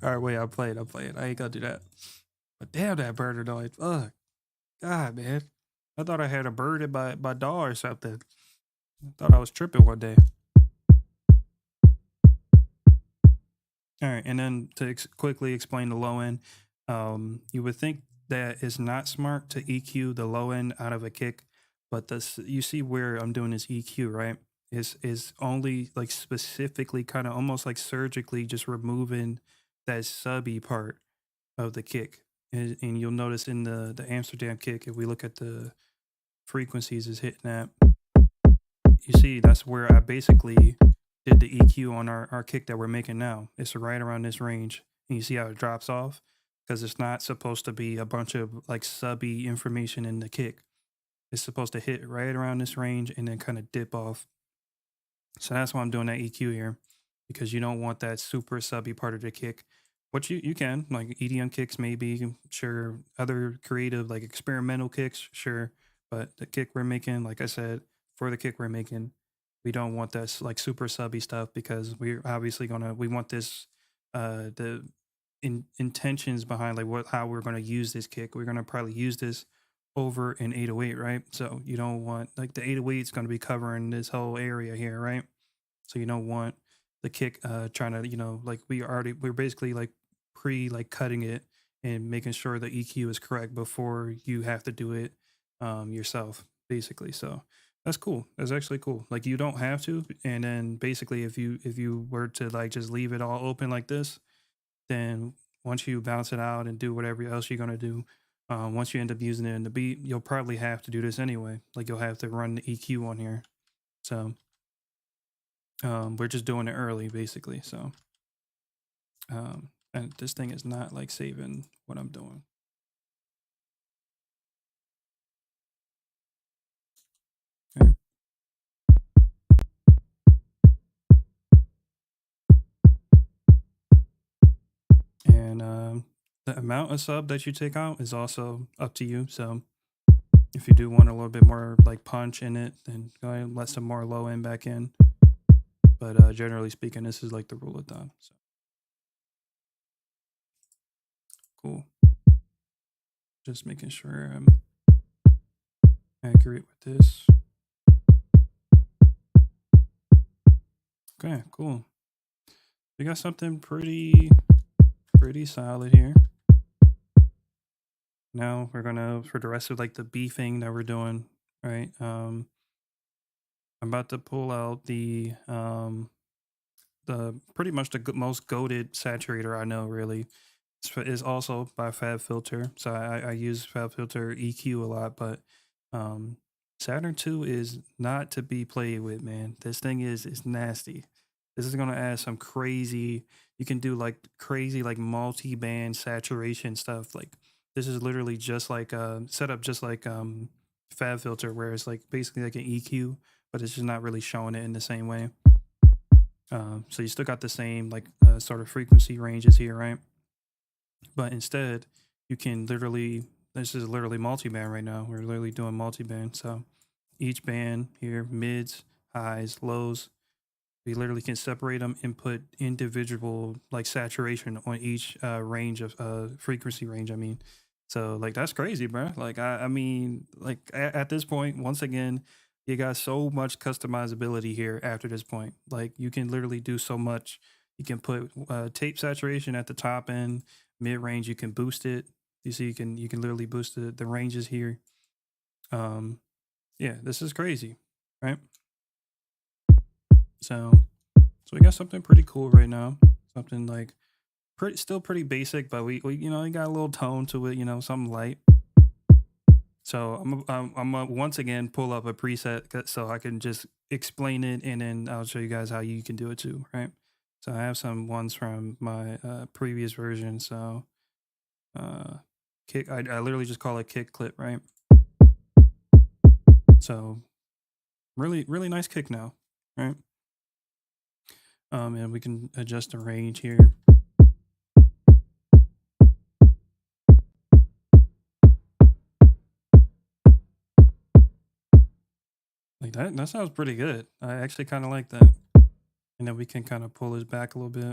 [SPEAKER 1] All right, wait, I'm playing. I ain't gonna do that. But damn, that bird annoyed. Fuck. God, man. I thought I had a bird in my door or something. I thought I was tripping one day. All right, and then to quickly explain the low end, you would think that it's not smart to EQ the low end out of a kick, but this you see where I'm doing this EQ, right? Is only like specifically kind of almost like surgically just removing that subby part of the kick. And you'll notice in the Amsterdam kick, if we look at the frequencies is hitting at, you see that's where I basically did the EQ on our kick that we're making now. It's right around this range. And you see how it drops off? Because it's not supposed to be a bunch of like subby information in the kick. It's supposed to hit right around this range and then kind of dip off. So that's why I'm doing that EQ here, because you don't want that super subby part of the kick. What you can, like EDM kicks maybe, sure. Other creative like experimental kicks, sure. But the kick we're making, like I said, for the kick we're making, we don't want this like super subby stuff because we're obviously we want this the intentions behind like how we're gonna use this kick. We're gonna probably use this over an 808, right? So you don't want like the 808 is gonna be covering this whole area here, right? So you don't want the kick trying to, like we're basically like like cutting it and making sure the EQ is correct before you have to do it yourself, basically. So that's cool. That's actually cool. Like you don't have to. And then basically if you were to like just leave it all open like this, then once you bounce it out and do whatever else you're gonna do, once you end up using it in the beat, you'll probably have to do this anyway. Like you'll have to run the EQ on here. So we're just doing it early basically. So and this thing is not like saving what I'm doing. Okay. And the amount of sub that you take out is also up to you. So if you do want a little bit more like punch in it, then go ahead and let some more low end back in. But generally speaking, this is like the rule of thumb. So cool. Just making sure I'm accurate with this. Okay, cool. We got something pretty solid here. Now we're gonna, for the rest of like the beefing that we're doing, right? I'm about to pull out the pretty much the most goated saturator I know, really. Is also by FabFilter. So I use FabFilter EQ a lot, but Saturn 2 is not to be played with, man. This thing is nasty. This is gonna add some crazy. You can do like crazy like multi-band saturation stuff. Like this is literally just like set up just like FabFilter, where it's like basically like an EQ, but it's just not really showing it in the same way. So you still got the same like sort of frequency ranges here, right? But instead, you can literally, this is literally multi-band right now. We're literally doing multi-band. So each band here, mids, highs, lows, we literally can separate them and put individual like saturation on each range of frequency range. I mean, so like that's crazy, bro. Like I mean, like at this point, once again, you got so much customizability here. After this point, like you can literally do so much. You can put tape saturation at the top end, mid range. You can boost it. You see, you can literally boost the ranges here. Yeah, this is crazy, right? So we got something pretty cool right now. Something like still pretty basic, but we we got a little tone to it. Something light. So I'm once again pull up a preset so I can just explain it, and then I'll show you guys how you can do it too, right? So I have some ones from my previous version. So kick, I literally just call it kick clip, right? So really nice kick now, right? And we can adjust the range here. Like that sounds pretty good. I actually kind of like that. And then we can kind of pull this back a little bit.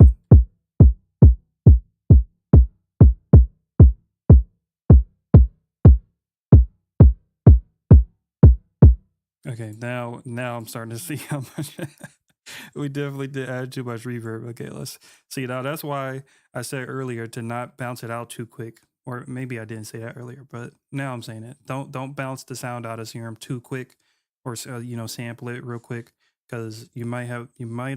[SPEAKER 1] Okay, now I'm starting to see how much we definitely did add too much reverb. Okay, let's see. Now that's why I said earlier to not bounce it out too quick. Or maybe I didn't say that earlier, but now I'm saying it. Don't bounce the sound out of Serum too quick, or sample it real quick, because you might have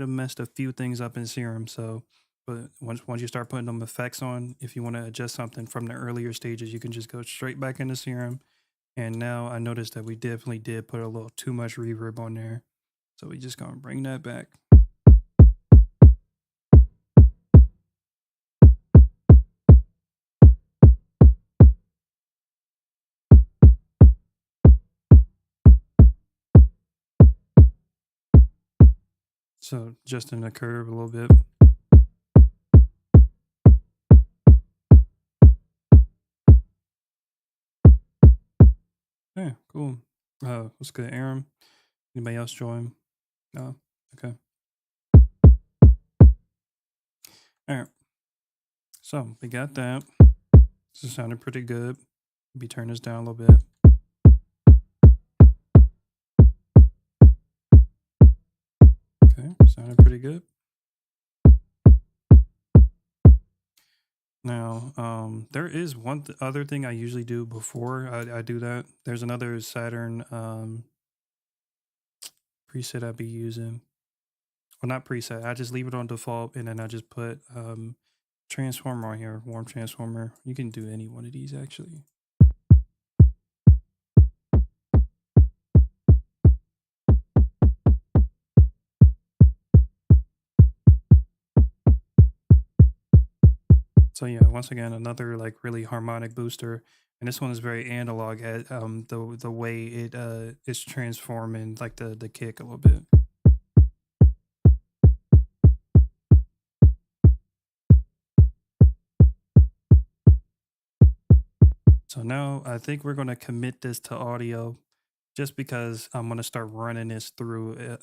[SPEAKER 1] messed a few things up in Serum. So, but once you start putting them effects on, if you want to adjust something from the earlier stages, you can just go straight back into Serum. And now I noticed that we definitely did put a little too much reverb on there. So we just gonna bring that back. So just in the curve a little bit. Yeah, cool. What's good, Aaron? Anybody else join? No. Okay. All right. So we got that. This is sounding pretty good. Maybe turn this down a little bit. Okay, sounding pretty good. Now, there is one other thing I usually do before I do that. There's another Saturn preset I'd be using. Well, not preset. I just leave it on default, and then I just put transformer on here, warm transformer. You can do any one of these actually. So yeah, once again, another like really harmonic booster, and this one is very analog at the way it is transforming like the kick a little bit. So now I think we're gonna commit this to audio, just because I'm gonna start running this through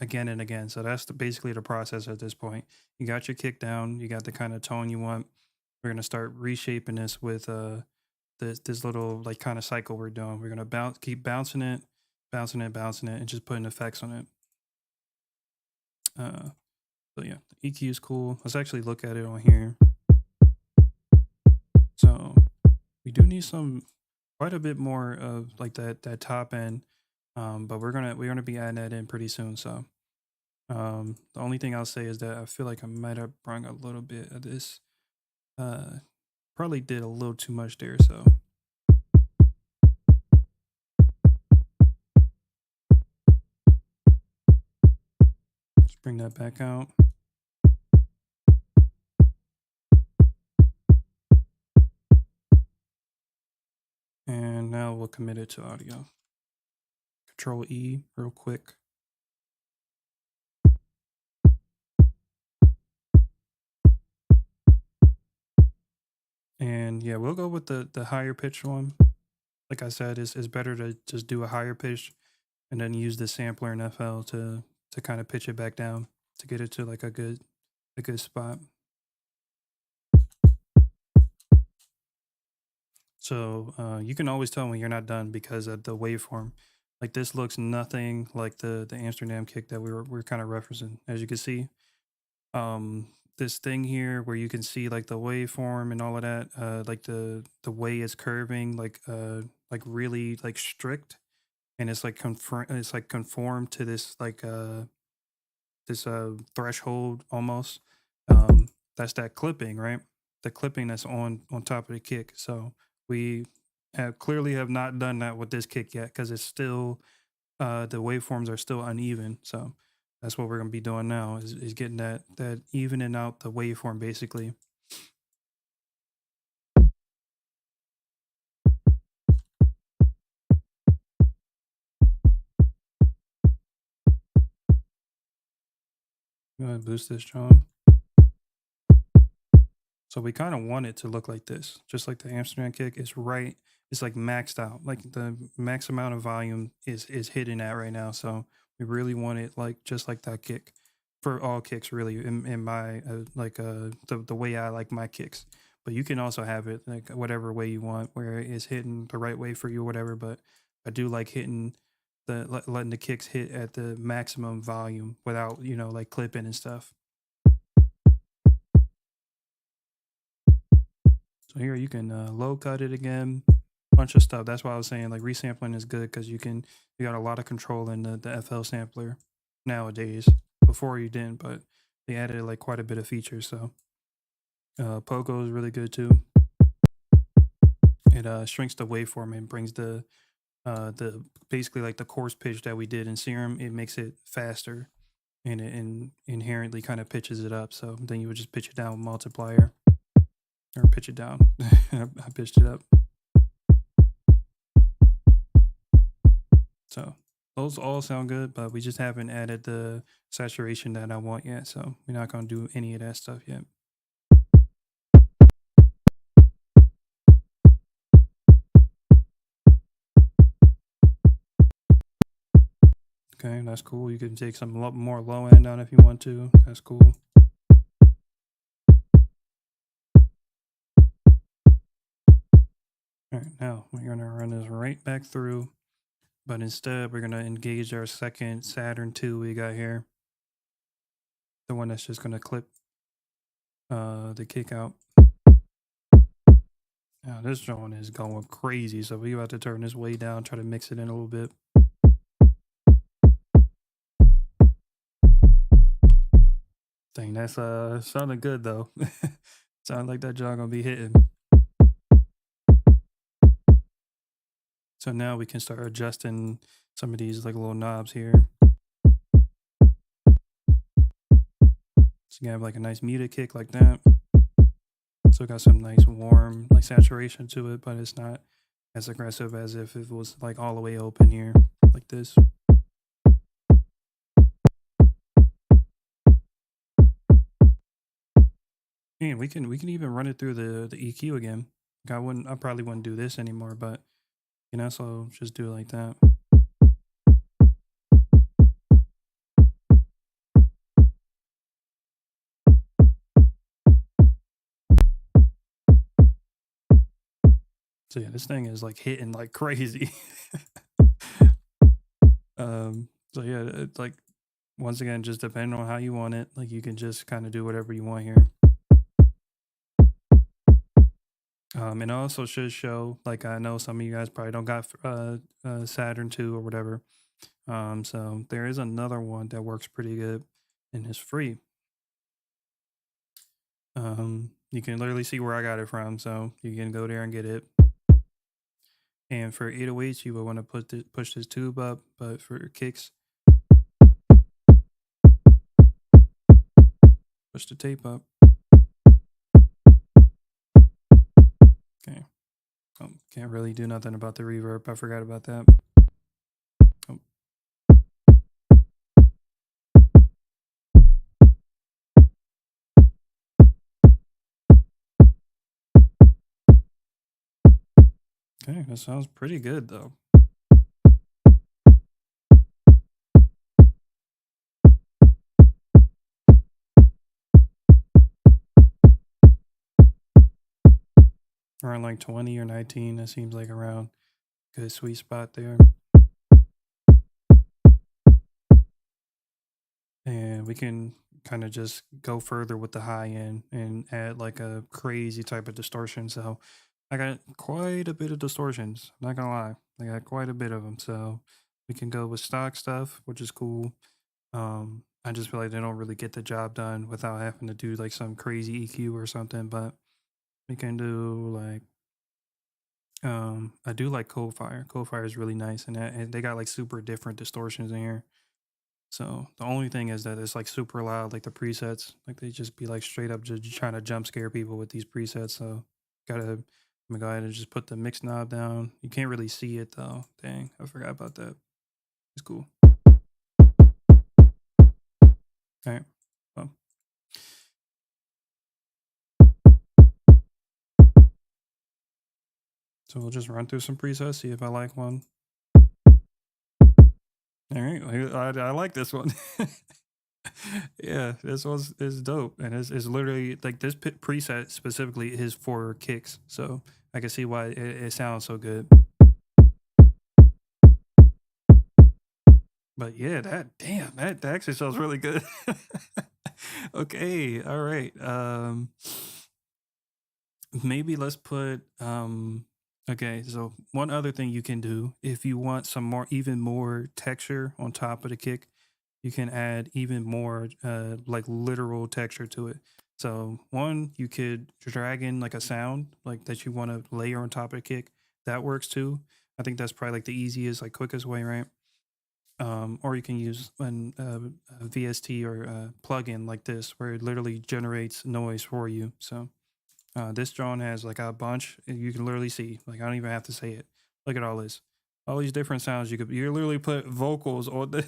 [SPEAKER 1] again and again. So that's basically the process at this point. You got your kick down, you got the kind of tone you want. We're gonna start reshaping this with this little like kind of cycle we're doing. We're gonna keep bouncing it, bouncing it, and just putting effects on it. So yeah, the EQ is cool. Let's actually look at it on here. So we do need quite a bit more of like that top end, but we're gonna be adding that in pretty soon. So the only thing I'll say is that I feel like I might have brought a little bit of this. Probably did a little too much there. So let's bring that back out. And now we'll commit it to audio. Control E real quick. And yeah, we'll go with the higher pitch one. Like I said, it's better to just do a higher pitch and then use the sampler in FL to kind of pitch it back down to get it to like a good spot. So you can always tell when you're not done because of the waveform. Like this looks nothing like the Amsterdam kick that we're kind of referencing. As you can see, this thing here where you can see like the waveform and all of that, like the way it's curving, like really like strict, and it's like conformed to this like this threshold almost. That's that clipping, right? The clipping that's on top of the kick. So we clearly have not done that with this kick yet because it's still the waveforms are still uneven. So that's what we're gonna be doing now is getting that evening out the waveform basically. Go ahead and boost this drum. So we kind of want it to look like this, just like the Amsterdam kick is right. It's like maxed out, like the max amount of volume is hidden at right now. So we really want it like just like that kick for all kicks, really. In my the way I like my kicks, but you can also have it like whatever way you want, where it's hitting the right way for you, or whatever. But I do like hitting letting the kicks hit at the maximum volume without like clipping and stuff. So here you can low cut it again, bunch of stuff. That's why I was saying like resampling is good because you got a lot of control in the FL sampler nowadays. Before you didn't, but they added like quite a bit of features. So Pogo is really good too. It shrinks the waveform and brings the basically like the coarse pitch that we did in Serum. It makes it faster and it inherently kind of pitches it up. So then you would just pitch it down with multiplier or pitch it down. I pitched it up. So those all sound good, but we just haven't added the saturation that I want yet. So we're not going to do any of that stuff yet. Okay, that's cool. You can take some more low end on if you want to. That's cool. All right, now we're going to run this right back through, but instead we're going to engage our second Saturn II we got here. The one that's just going to clip the kick out. Now this joint is going crazy, so we about to turn this way down, try to mix it in a little bit. Dang, that's sounding good though. Sound like that joint gonna be hitting. So now we can start adjusting some of these like little knobs here. So you have like a nice muted kick like that. So got some nice warm like saturation to it, but it's not as aggressive as if it was like all the way open here like this. And we can even run it through the EQ again. Like I probably wouldn't do this anymore, but so just do it like that. So yeah, this thing is like hitting like crazy. So yeah, it's like once again, just depending on how you want it, like you can just kind of do whatever you want here. And it also should show, like I know some of you guys probably don't got Saturn II or whatever. So there is another one that works pretty good and is free. You can literally see where I got it from, so you can go there and get it. And for 808s, you would want to push this tube up, but for kicks, push the tape up. Okay. Oh, can't really do nothing about the reverb. I forgot about that. Oh. Okay, that sounds pretty good though. Around like 20 or 19, that seems like around good sweet spot there. And we can kind of just go further with the high end and add like a crazy type of distortion. So I got quite a bit of distortions, not gonna lie. I got quite a bit of them. So we can go with stock stuff, which is cool. I just feel like they don't really get the job done without having to do like some crazy EQ or something. But we can do like I do like Coldfire. Coldfire is really nice, and they got like super different distortions in here. So the only thing is that it's like super loud, like the presets, like they just be like straight up just trying to jump scare people with these presets. So gotta, I'm gonna go ahead and just put the mix knob down. You can't really see it though. Dang, I forgot about that. It's cool. All right. Well, so we'll just run through some presets, see if I like one. All right, I like this one. Yeah, this was is dope, and it's literally like this preset specifically is for kicks, so I can see why it sounds so good. But yeah, that damn that actually sounds really good. Okay, all right. Maybe let's put okay, so one other thing you can do if you want some more even more texture on top of the kick, you can add even more like literal texture to it. So one, you could drag in like a sound like that you want to layer on top of the kick. That works too. I think that's probably like the easiest, like quickest way, right? Or you can use a VST or a plugin like this where it literally generates noise for you. So this drone has like a bunch. You can literally see. Like I don't even have to say it. Look at all this. All these different sounds you literally put vocals on the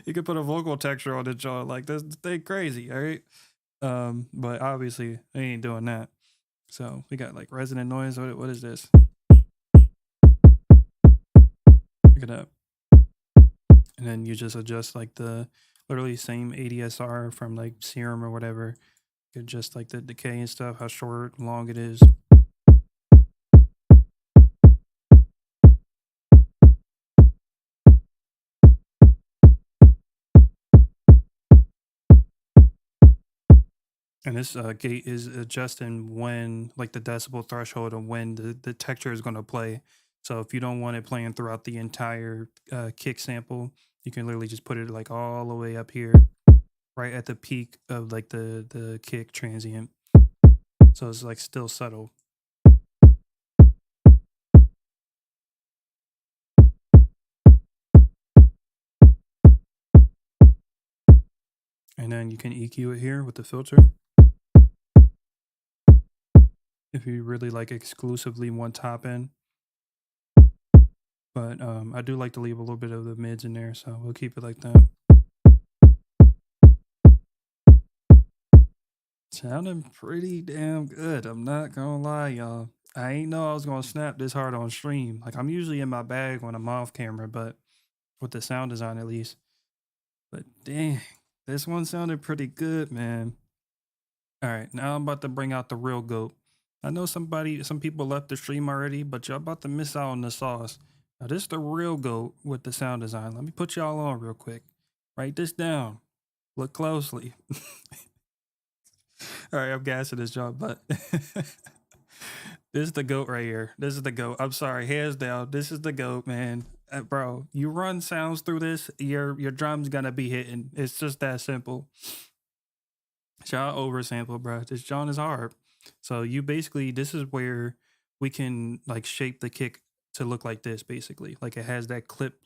[SPEAKER 1] you could put a vocal texture on the drone. Like this thing crazy, all right? But obviously they ain't doing that. So we got like resonant noise. What is this? Look at that. And then you just adjust like the literally same ADSR from like Serum or whatever. You adjust like the decay and stuff, how short, long it is. And this gate is adjusting when, like, the decibel threshold of when the texture is going to play. So if you don't want it playing throughout the entire kick sample, you can literally just put it like all the way up here, right at the peak of like the kick transient. So it's like still subtle. And then you can EQ it here with the filter. If you really like exclusively one top end. But I do like to leave a little bit of the mids in there, so we'll keep it like that. Sounding pretty damn good. I'm not gonna lie, y'all. I ain't know I was gonna snap this hard on stream. Like I'm usually in my bag when I'm off camera, but with the sound design at least. But dang, this one sounded pretty good, man. All right, now I'm about to bring out the real goat. I know some people left the stream already, but y'all about to miss out on the sauce. Now this is the real goat with the sound design. Let me put y'all on real quick. Write this down. Look closely. All right, I'm gassing this job, but this is the goat right here. This is the goat. I'm sorry, hands down. This is the goat, man. Bro, you run sounds through this, your drum's gonna be hitting. It's just that simple. Shout out oversample, bro. This John is hard. So you basically, this is where we can like shape the kick to look like this. Basically, like it has that clip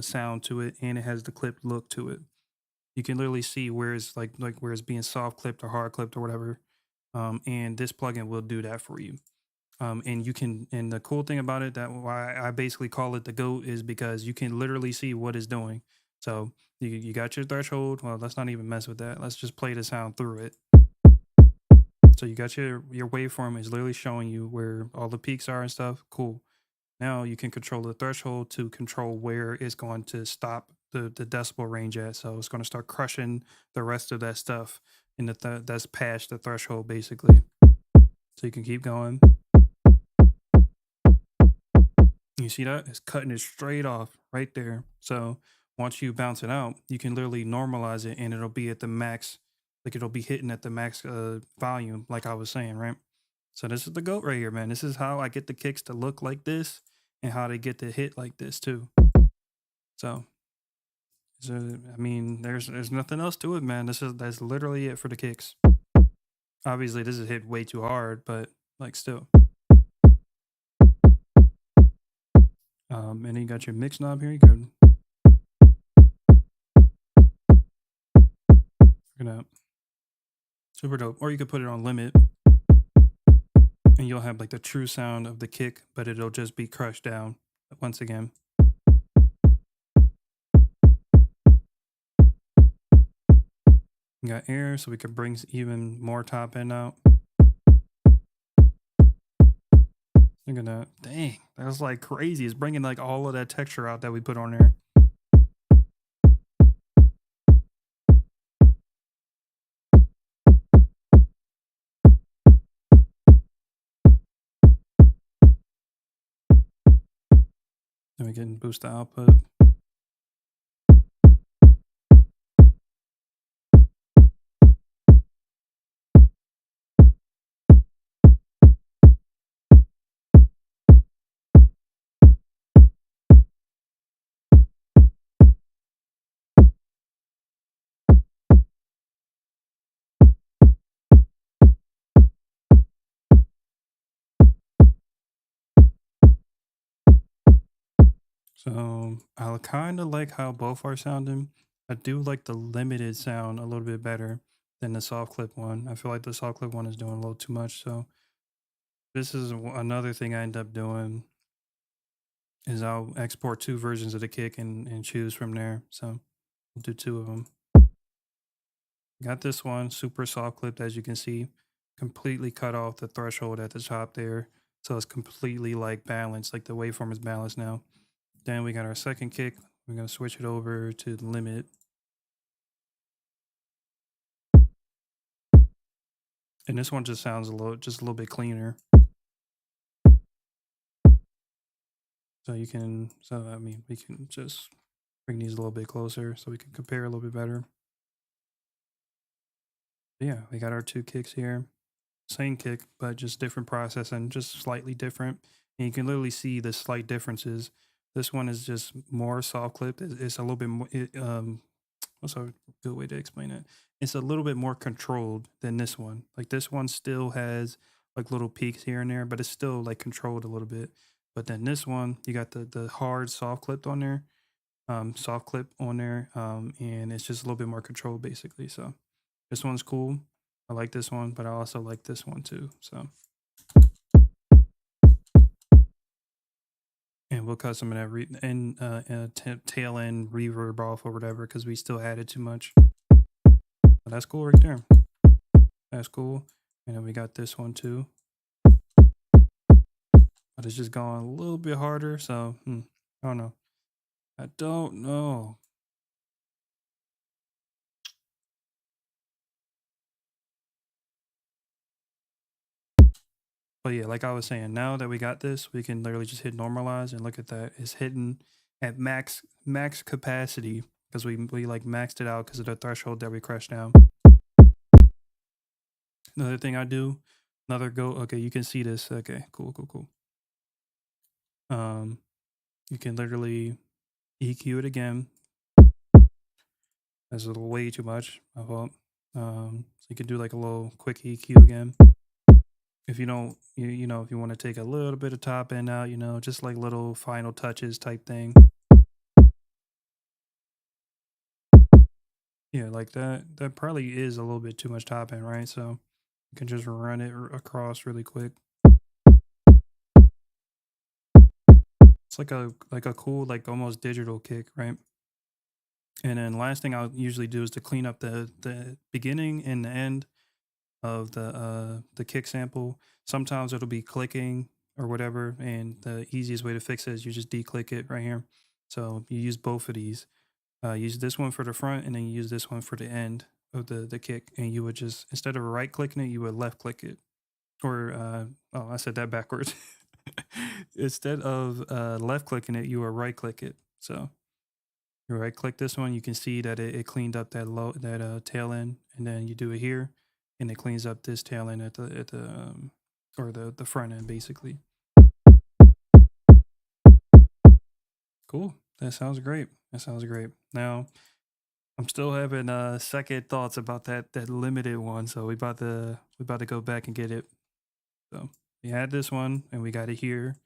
[SPEAKER 1] sound to it, and it has the clipped look to it. You can literally see where it's like where it's being soft clipped or hard clipped or whatever. And this plugin will do that for you. And you can, and the cool thing about it, that why I basically call it the GOAT, is because you can literally see what it's doing. So you got your threshold. Well, let's not even mess with that. Let's just play the sound through it. So you got your waveform is literally showing you where all the peaks are and stuff. Cool. Now you can control the threshold to control where it's going to stop the decibel range at. So it's going to start crushing the rest of that stuff in the that's past the threshold basically. So you can keep going. You see that? It's cutting it straight off right there. So once you bounce it out, you can literally normalize it and it'll be at the max, like it'll be hitting at the max volume, like I was saying, right? So this is the GOAT right here, man. This is how I get the kicks to look like this and how they get to hit like this too. So, I mean, there's nothing else to it, man. That's literally it for the kicks. Obviously, this is hit way too hard, but like still. And then you got your mix knob here. You can Check it out. Super dope. Or you could put it on limit and you'll have like the true sound of the kick, but it'll just be crushed down once again. We got air, so we can bring even more top end out. Look at that. Dang, that was like crazy. It's bringing like all of that texture out that we put on there. Then we can boost the output. So I kind of like how both are sounding. I do like the limited sound a little bit better than the soft clip one. I feel like the soft clip one is doing a little too much. So this is another thing I end up doing is I'll export 2 versions of the kick and choose from there. So we'll do 2 of them. Got this one super soft clipped, as you can see, completely cut off the threshold at the top there. So it's completely like balanced, like the waveform is balanced now. Then we got our second kick. We're going to switch it over to the limit. And this one just sounds a little bit cleaner. So you can, I mean, we can just bring these a little bit closer so we can compare a little bit better. Yeah, we got our 2 kicks here. Same kick, but just different process and just slightly different. And you can literally see the slight differences. This one is just more soft clipped. It's a little bit more, what's a good way to explain it? It's a little bit more controlled than this one. Like this one still has like little peaks here and there, but it's still like controlled a little bit. But then this one, you got the hard soft clipped on there, soft clip on there, and it's just a little bit more controlled basically. So this one's cool. I like this one, but I also like this one too. So, and we'll cut some of that tail end reverb off or whatever because we still added too much. But that's cool right there. That's cool. And then we got this one too. But it's just going a little bit harder. So, I don't know. I don't know. But yeah, like I was saying, now that we got this, we can literally just hit normalize and look at that. It's hitting at max capacity because we like maxed it out because of the threshold that we crushed down. Another thing I do, okay, you can see this. Okay, cool. You can literally EQ it again. That's a little way too much. I thought. So you can do like a little quick EQ again. If you don't, you know, if you want to take a little bit of top end out, you know, just like little final touches type thing. Yeah, like that probably is a little bit too much top end, right? So you can just run it across really quick. It's like a cool, like almost digital kick, right? And then last thing I'll usually do is to clean up the beginning and the end of the kick sample. Sometimes it'll be clicking or whatever, and the easiest way to fix it is you just declick it right here. So you use both of these. Use this one for the front, and then you use this one for the end of the kick. And you would just, instead of right clicking it, you would left click it. Or I said that backwards. Instead of left clicking it, you would right click it. So you right click this one, you can see that it cleaned up that tail end, and then you do it here, and it cleans up this tail end at the front end basically. Cool. That sounds great. Now I'm still having second thoughts about that limited one, so we about to go back and get it. So we had this one and we got it here,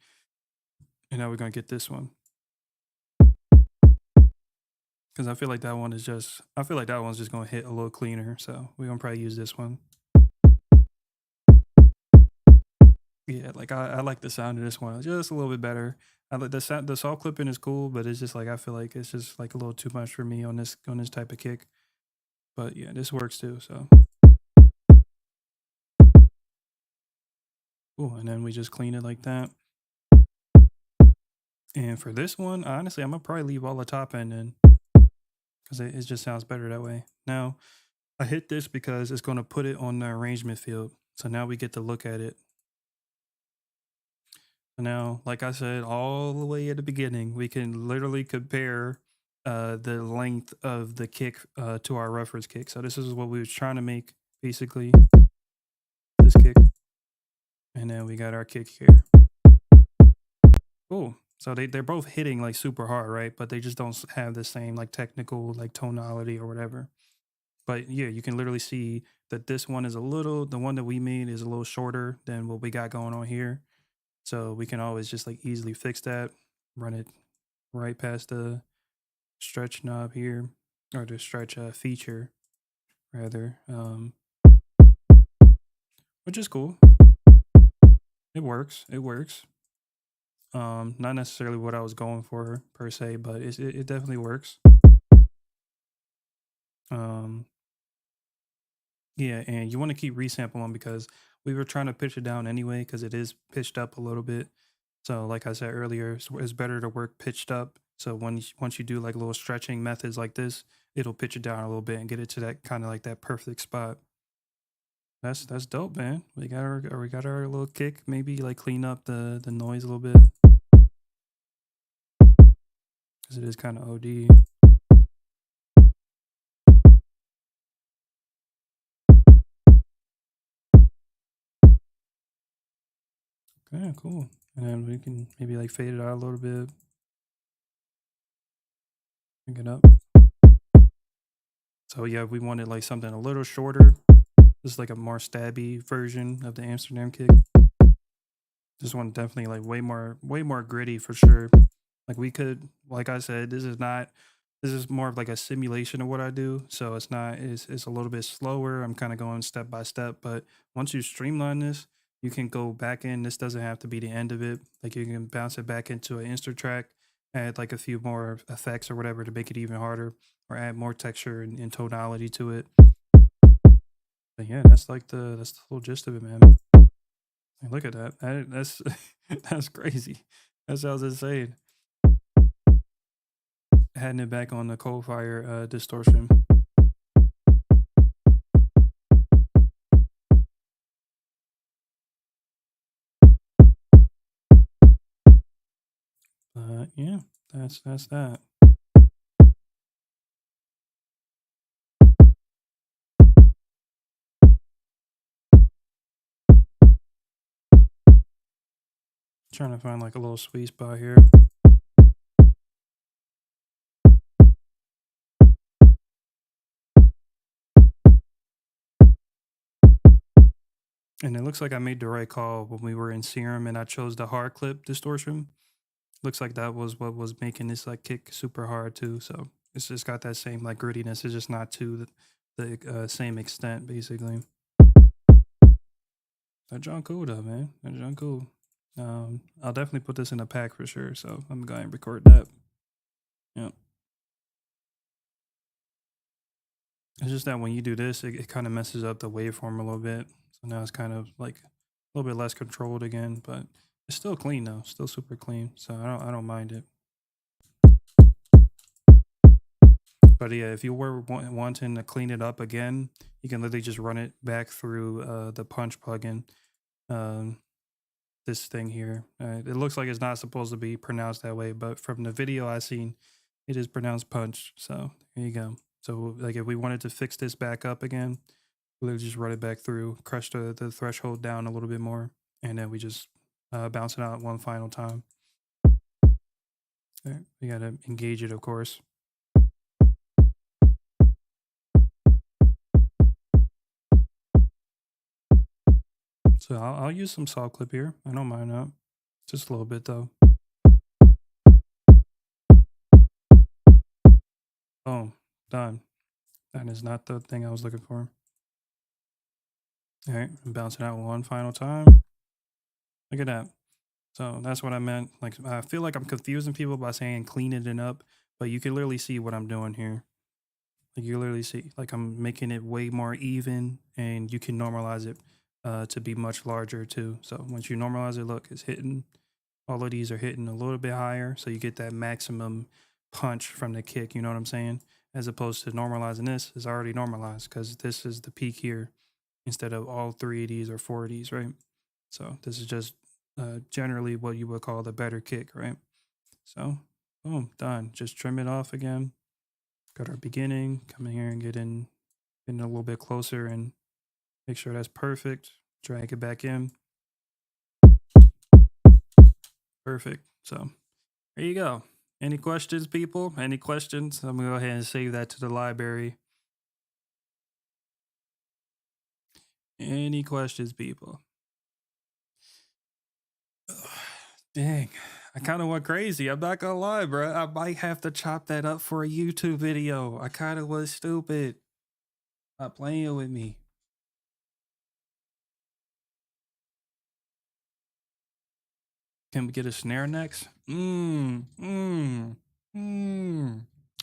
[SPEAKER 1] and now we're gonna get this one. because I feel like that one is just, I feel like that one's just gonna hit a little cleaner. So we're gonna probably use this one. Yeah, like I like the sound of this one just a little bit better. I like the sound. The saw clipping is cool, but it's just like I feel like it's just like a little too much for me on this type of kick. But yeah, this works too. So cool. And then we just clean it like that. And for this one, honestly, I'm gonna probably leave all the top end in because it just sounds better that way. Now I hit this because it's gonna put it on the arrangement field. So now we get to look at it. Now, like I said, all the way at the beginning, we can literally compare the length of the kick to our reference kick. So this is what we was trying to make, basically, this kick. And then we got our kick here. Cool. So they're both hitting like super hard, right? But they just don't have the same like technical like tonality or whatever. But yeah, you can literally see that this one is a little, the one that we made is a little shorter than what we got going on here. So we can always just like easily fix that, run it right past the stretch knob here, or the stretch feature rather, which is cool. It works. It works. Not necessarily what I was going for per se, but it definitely works. Um, yeah, and you want to keep resampling because we were trying to pitch it down anyway because it is pitched up a little bit. So, like I said earlier, it's better to work pitched up. So once you do like little stretching methods like this, it'll pitch it down a little bit and get it to that kind of like that perfect spot. That's dope, man. We got our little kick. Maybe like clean up the noise a little bit because it is kind of OD. Okay, cool. And then we can maybe like fade it out a little bit. Bring it up. So yeah, we wanted like something a little shorter. This is like a more stabby version of the Amsterdam kick. This one definitely like way more gritty for sure. Like we could, like I said, this is more of like a simulation of what I do. So it's not, it's a little bit slower. I'm kind of going step by step, but once you streamline this, you can go back in. This doesn't have to be the end of it. Like you can bounce it back into an Instatrack, add like a few more effects or whatever to make it even harder, or add more texture and tonality to it. But yeah, that's the whole gist of it, man. Look at that. That's that's crazy. That sounds insane. Adding it back on the coal fire distortion. Yeah, that's that. Trying to find like a little sweet spot here. And it looks like I made the right call when we were in Serum and I chose the hard clip distortion. Looks like that was what was making this like kick super hard too. So it's just got that same like grittiness. It's just not to the same extent basically. That John cool though, man. That John cool. I'll definitely put this in a pack for sure. So I'm going to record that. Yep. It's just that when you do this, it kind of messes up the waveform a little bit. So now it's kind of like a little bit less controlled again, but it's still clean though. Still super clean. So I don't mind it. But yeah, if you were wanting to clean it up again, you can literally just run it back through the Punch plugin. Um, this thing here. It looks like it's not supposed to be pronounced that way, but from the video I seen, it is pronounced Punch. So there you go. So like if we wanted to fix this back up again, we'll just run it back through, crush the threshold down a little bit more, and then we just bounce it out one final time. There, we gotta engage it, of course. So I'll use some saw clip here. I don't mind that. Just a little bit though. Boom, done. That is not the thing I was looking for. All right, I'm bouncing out one final time. Look at that. So that's what I meant. Like, I feel like I'm confusing people by saying cleaning it up, but you can literally see what I'm doing here. Like, you literally see, like, I'm making it way more even, and you can normalize it to be much larger too. So once you normalize it, look, it's hitting. All of these are hitting a little bit higher, so you get that maximum punch from the kick. You know what I'm saying? As opposed to normalizing this is already normalized because this is the peak here instead of all three of these or four of these, right? So this is just generally what you would call the better kick, right? So boom, done. Just trim it off again. Got our beginning. Come in here and getting a little bit closer and make sure that's perfect. Drag it back in. Perfect. So there you go. Any questions, people? Any questions? I'm gonna go ahead and save that to the library. Any questions, people? Dang, I kind of went crazy. I'm not gonna lie, bro. I might have to chop that up for a YouTube video. I kind of was stupid. Not playing with me. Can we get a snare next? I mean,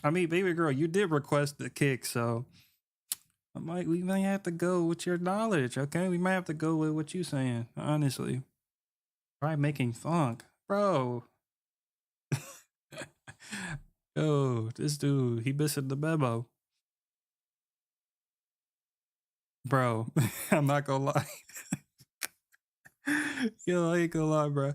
[SPEAKER 1] baby girl, you did request the kick, so we might have to go with your knowledge, okay? We might have to go with what you saying, honestly. Try making funk, bro. Yo, this dude, he missing the memo, bro. I'm not gonna lie. Yo, I ain't gonna lie, bro.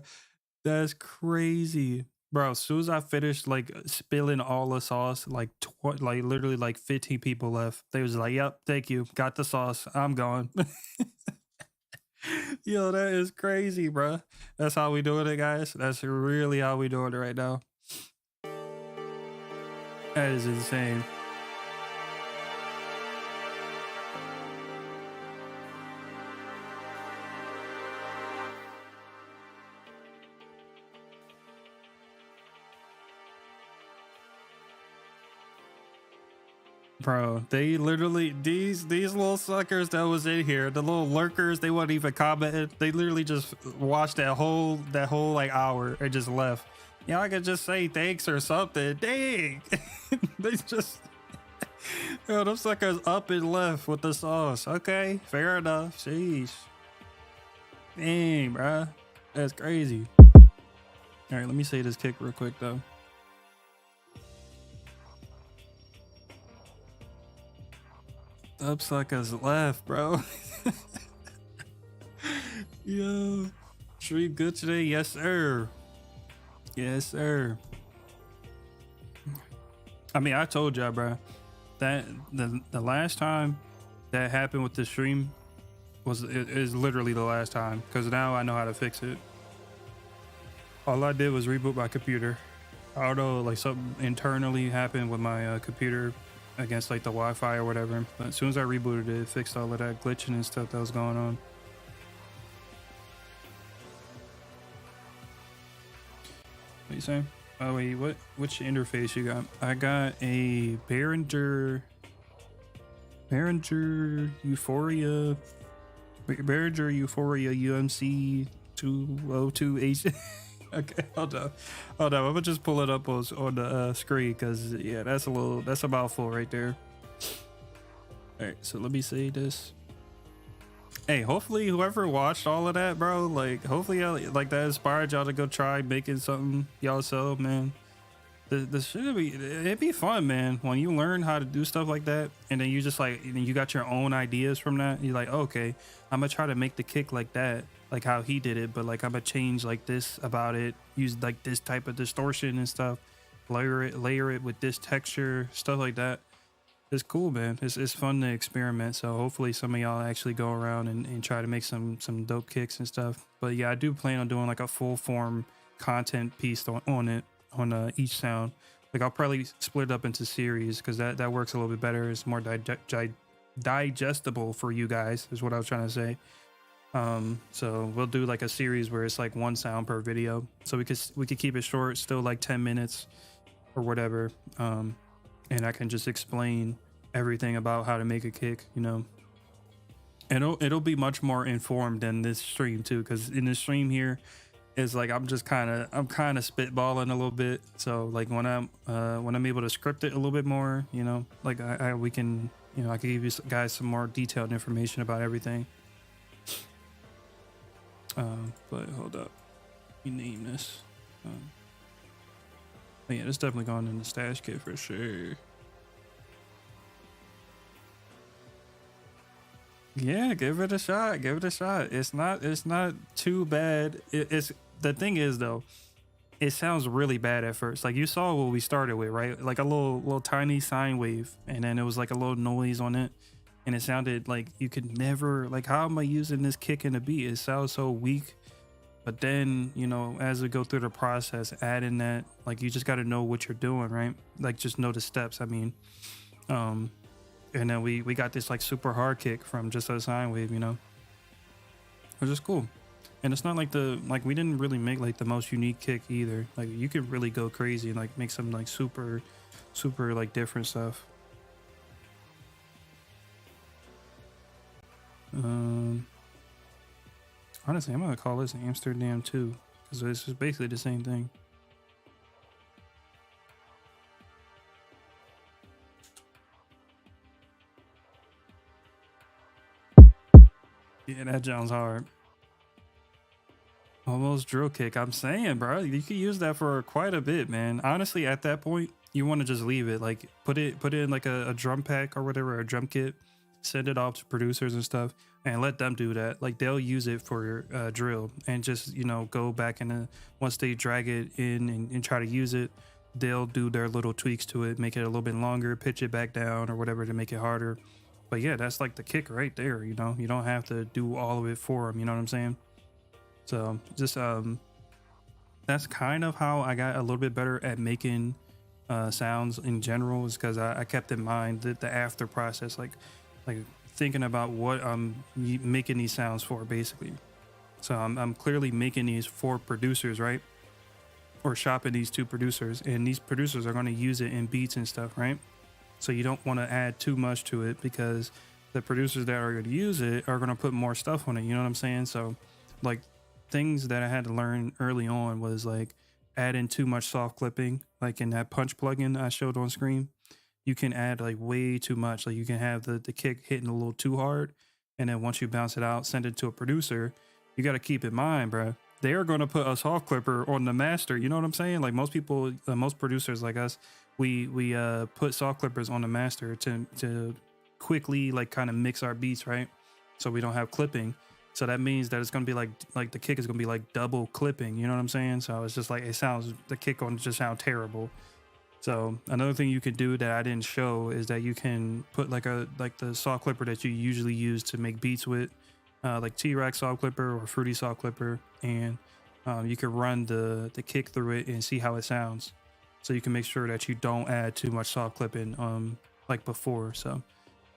[SPEAKER 1] That's crazy, bro. As soon as I finished like spilling all the sauce, like like literally like 15 people left. They was like, "Yep, thank you, got the sauce. I'm gone." Yo, that is crazy, bro. That's how we doing it, guys. That's really how we doing it right now. That is insane. Bro, they literally these little suckers that was in here, the little lurkers, they wasn't even commenting. They literally just watched that whole like hour and just left. Yeah, I could just say thanks or something. Dang. They just yo, them suckers up and left with the sauce. Okay, fair enough. Sheesh. Dang, bro. That's crazy. All right, let me say this kick real quick though. Up suckers left, bro. Yo, stream good today? Yes, sir. Yes, sir. I mean, I told y'all, bro, that the last time that happened with the stream is literally the last time because now I know how to fix it. All I did was reboot my computer. I don't know, like something internally happened with my computer against like the Wi-Fi or whatever. But as soon as I rebooted it, it fixed all of that glitching and stuff that was going on. What you saying? Oh wait, which interface you got? I got a Behringer Euphoria UMC 202H. Okay, hold on. I'm gonna just pull it up on the screen because yeah, that's a mouthful right there. All right, so let me say this. Hey, hopefully whoever watched all of that, bro, like hopefully like that inspired y'all to go try making something y'all self, man. This it'd be fun, man, when you learn how to do stuff like that and then you just like you got your own ideas from that. You're like, okay, I'm gonna try to make the kick like that, like how he did it, but like I'm gonna change like this about it, use like this type of distortion and stuff, layer it with this texture, stuff like that. It's cool, man. It's fun to experiment. So hopefully some of y'all actually go around and try to make some dope kicks and stuff. But yeah, I do plan on doing like a full form content piece on each sound. Like I'll probably split it up into series because that works a little bit better. It's more digestible for you guys is what I was trying to say. So we'll do like a series where it's like one sound per video. So we could keep it short, still like 10 minutes or whatever. and I can just explain everything about how to make a kick, you know. And it'll be much more informed than this stream too, because in this stream here is like I'm kind of spitballing a little bit. So like when I'm able to script it a little bit more, you know, like we can, you know, I can give you guys some more detailed information about everything. But hold up, let me name this. But yeah, it's definitely going in the stash kit for sure. Yeah, give it a shot. Give it a shot. It's not too bad. It's the thing is though, it sounds really bad at first. Like you saw what we started with, right? Like a little tiny sine wave, and then it was like a little noise on it, and it sounded like you could never, like, how am I using this kick in the beat? It sounds so weak. But then, you know, as we go through the process, adding that, like, you just got to know what you're doing, right? Like, just know the steps. I mean, and then we got this like super hard kick from just a sine wave, you know, which is cool. And it's not like we didn't really make like the most unique kick either. Like you could really go crazy and like make some like super like different stuff. Honestly, I'm gonna call this Amsterdam too, because it's just basically the same thing. Yeah, that sounds hard. Almost drill kick. I'm saying, bro, you could use that for quite a bit, man. Honestly, at that point, you want to just leave it. Like put it in like a drum pack or whatever, a drum kit. Send it off to producers and stuff, and let them do that. Like they'll use it for drill, and just, you know, go back and once they drag it in and try to use it, they'll do their little tweaks to it, make it a little bit longer, pitch it back down or whatever to make it harder. But yeah, that's like the kick right there. You know, you don't have to do all of it for them. You know what I'm saying? So just that's kind of how I got a little bit better at making sounds in general, is because I kept in mind the after process, like thinking about what I'm making these sounds for, basically. So I'm clearly making these for producers, right? Or shopping these to producers, and these producers are going to use it in beats and stuff, right? So you don't want to add too much to it, because the producers that are going to use it are going to put more stuff on it. You know what I'm saying? So like things that I had to learn early on was like adding too much soft clipping, like in that punch plugin I showed on screen. You can add like way too much. Like you can have the kick hitting a little too hard, and then once you bounce it out, send it to a producer. You got to keep in mind, bro, they are going to put a soft clipper on the master. You know what I'm saying? Like most people, most producers like us, we put soft clippers on the master to quickly like kind of mix our beats, right? So we don't have clipping. So that means that it's going to be like the kick is going to be like double clipping. You know what I'm saying? So it's just like, it sounds, the kick on just sound terrible. So another thing you could do that I didn't show is that you can put like the saw clipper that you usually use to make beats with, like T-Rex saw clipper or Fruity saw clipper, and you can run the kick through it and see how it sounds. So you can make sure that you don't add too much saw clipping like before. So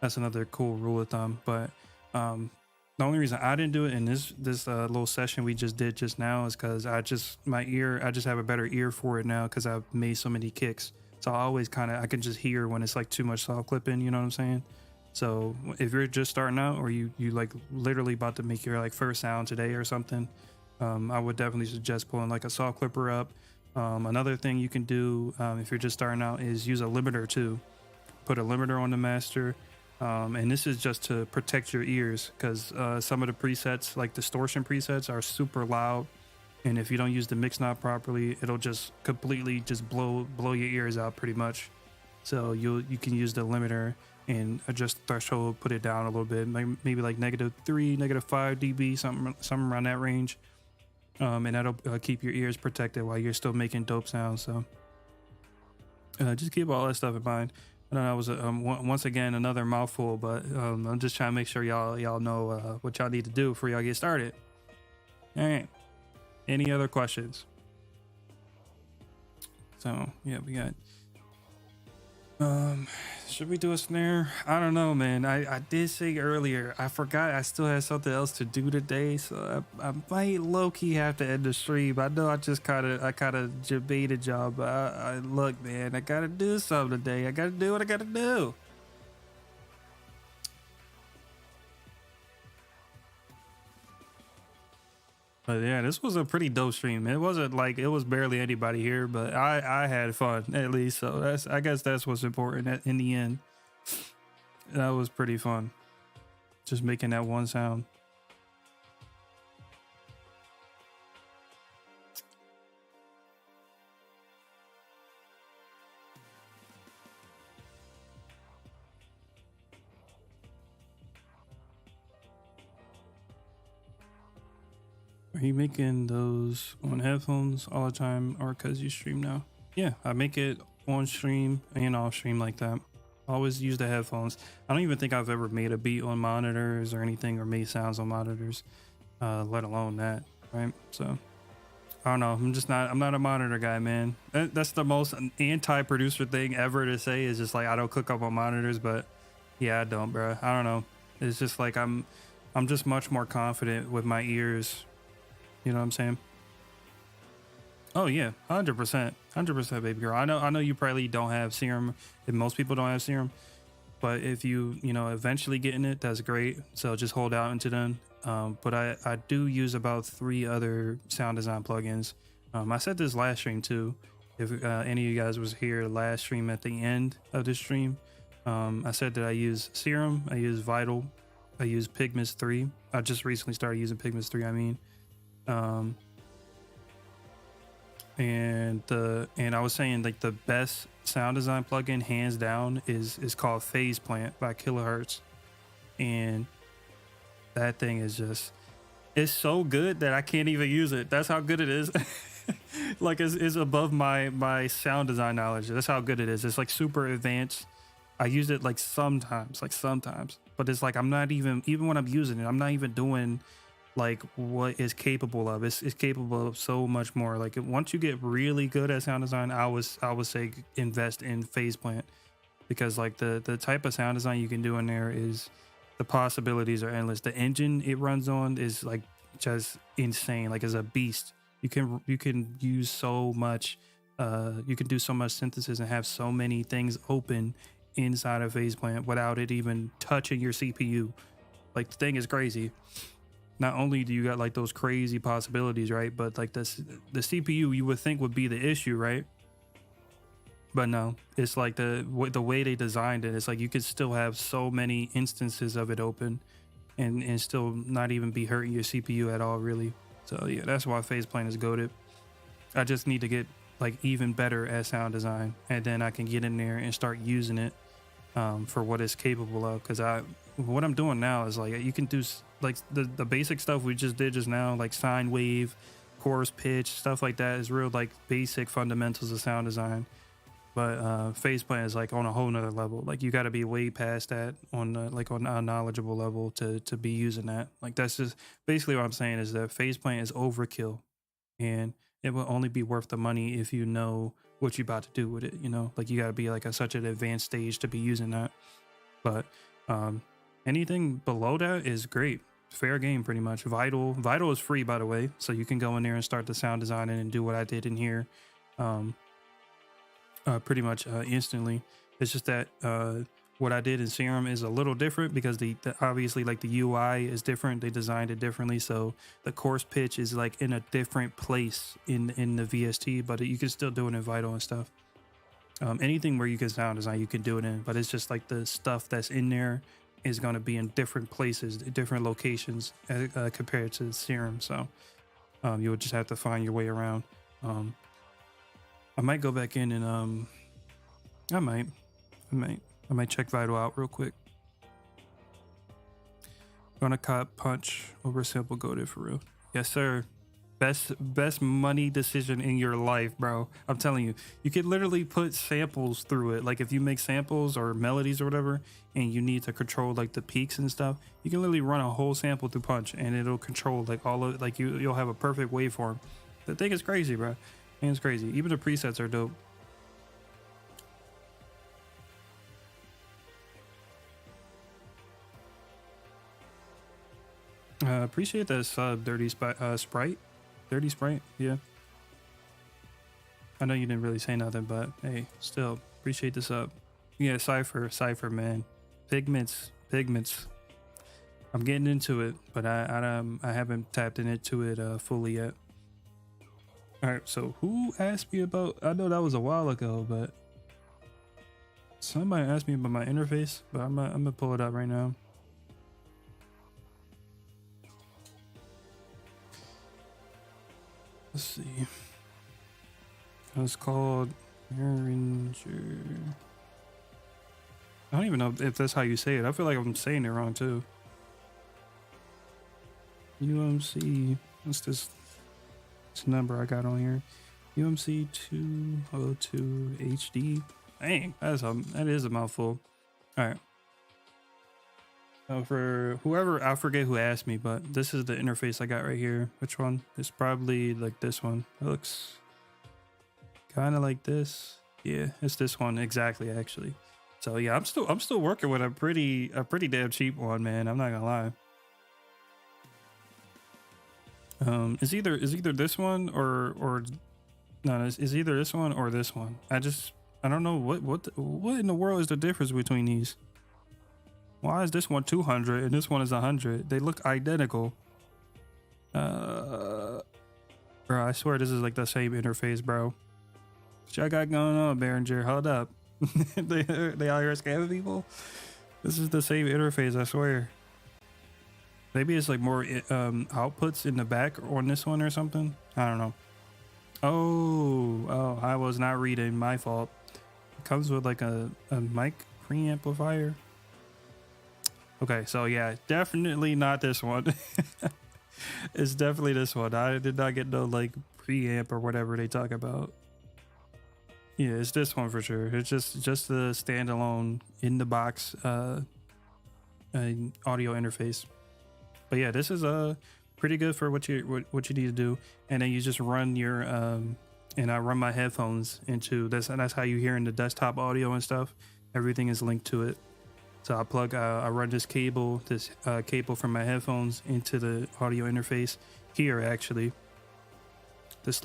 [SPEAKER 1] that's another cool rule of thumb. But the only reason I didn't do it in this little session we just did just now is because I just have a better ear for it now, because I've made so many kicks. So I always I can just hear when it's like too much soft clipping, you know what I'm saying? So if you're just starting out, or you like literally about to make your like first sound today or something, I would definitely suggest pulling like a soft clipper up. Another thing you can do if you're just starting out is use a limiter too. Put a limiter on the master. And this is just to protect your ears, because some of the presets, like distortion presets, are super loud, and if you don't use the mix knob properly, it'll just completely just blow your ears out pretty much. So you can use the limiter and adjust the threshold, put it down a little bit, maybe like -3, -5 dB, something around that range, and that'll keep your ears protected while you're still making dope sounds. So just keep all that stuff in mind. I know that was once again another mouthful, but I'm just trying to make sure y'all know what y'all need to do before y'all get started. All right. Any other questions? So yeah, we got Um, should we do a snare? I don't know, man. I did say earlier, I forgot I still had something else to do today, so I might low key have to end the stream. I know I kind of debated y'all, but look, man, I gotta do something today. I gotta do what I gotta do. But yeah, this was a pretty dope stream. It wasn't like it was barely anybody here, but I had fun at least. So I guess that's what's important in the end. That was pretty fun. Just making that one sound. Are you making those on headphones all the time or because you stream now? Yeah, I make it on stream and off stream like that. Always use the headphones. I don't even think I've ever made a beat on monitors or anything or made sounds on monitors, let alone that, right? So I don't know. I'm not a monitor guy, man. That's the most anti-producer thing ever to say is just like, I don't cook up on monitors, but yeah, I don't, bro. I don't know. It's just like, I'm just much more confident with my ears. You know what I'm saying? Oh yeah, 100%, 100%, baby girl. I know you probably don't have serum, and most people don't have serum, but if you eventually getting it, that's great. So just hold out until then. But I do use about 3 other sound design plugins. I said this last stream too. If any of you guys was here last stream at the end of this stream, I said that I use Serum, I use Vital, I use Pigments 3. I just recently started using Pigments 3. I mean. And I was saying like the best sound design plugin hands down is called Phase Plant by Kilohertz, and that thing is just, it's so good that I can't even use it. That's how good it is. Like it's above my sound design knowledge. That's how good it is. It's like super advanced. I use it like sometimes, but it's like I'm not even when I'm using it, I'm not even doing like what is capable of. It's capable of so much more. Like once you get really good at sound design, I would say invest in Phase Plant, because like the type of sound design you can do in there is, the possibilities are endless. The engine it runs on is like just insane. Like it's a beast. You can use so much, you can do so much synthesis and have so many things open inside of Phase Plant without it even touching your CPU. Like the thing is crazy. Not only do you got like those crazy possibilities, right? But like the CPU you would think would be the issue, right? But no, it's like the way they designed it. It's like you could still have so many instances of it open, and still not even be hurting your CPU at all, really. So yeah, that's why Phase Plant is goated. I just need to get like even better at sound design, and then I can get in there and start using it for what it's capable of. Because what I'm doing now is like you can do like the basic stuff we just did just now, like sine wave, chorus pitch, stuff like that is real like basic fundamentals of sound design. But Phase Plant is like on a whole nother level. Like you got to be way past that on a knowledgeable level to be using that. Like that's just basically what I'm saying, is that Phase Plant is overkill, and it will only be worth the money if you know what you're about to do with it. You know, like you got to be like such an advanced stage to be using that. But anything below that is great. Fair game, pretty much. Vital is free, by the way, so you can go in there and start the sound designing and do what I did in here. Pretty much instantly. It's just that what I did in Serum is a little different because the obviously like the UI is different. They designed it differently, so the course pitch is like in a different place in the VST, but you can still do it in Vital and stuff. Anything where you can sound design, you can do it in, but it's just like the stuff that's in there is going to be in different places, different locations compared to Serum. So you would just have to find your way around. I might go back in and I might check Vital out real quick. Gonna cut Punch over Sample Goated for real. Yes, sir. Best money decision in your life, bro. I'm telling you, you could literally put samples through it. Like if you make samples or melodies or whatever, and you need to control like the peaks and stuff, you can literally run a whole sample through Punch, and it'll control like all of like you'll have a perfect waveform. The thing is crazy, bro. It's crazy. Even the presets are dope. Appreciate that sub, Sprite. Dirty Sprite, yeah. I know you didn't really say nothing, but hey, still appreciate the sub. Yeah, Cypher, man. Pigments. I'm getting into it, but I haven't tapped into it fully yet. All right, so who asked me about? I know that was a while ago, but somebody asked me about my interface. But I'm gonna pull it up right now. Let's see. It's called Behringer. I don't even know if that's how you say it. I feel like I'm saying it wrong too. UMC. What's this number I got on here? UMC 202 HD. Dang, that is a mouthful. All right. So for whoever, I forget who asked me, but this is the interface I got right here. Which one? It's probably like this one. It looks kind of like this. Yeah, it's this one exactly, actually. So yeah, I'm still working with a pretty damn cheap one, man. I'm not gonna lie. Is either this one or no, is either this one or this one. I don't know what in the world is the difference between these. Why is this one 200 and this one is 100? They look identical. Bro, I swear this is like the same interface, bro. What y'all got going on, Behringer? Hold up. they out here scamming people? This is the same interface, I swear. Maybe it's like more outputs in the back on this one or something. I don't know. Oh, I was not reading. My fault. It comes with like a mic preamplifier. Okay, so yeah, definitely not this one. It's definitely this one. I did not get no like preamp or whatever they talk about. Yeah, it's this one for sure. It's just the standalone in the box audio interface. But yeah, this is pretty good for what you need to do. And then you just run your and I run my headphones into this, and that's how you hear in the desktop audio and stuff. Everything is linked to it. So I run this cable from my headphones into the audio interface here. Actually, it's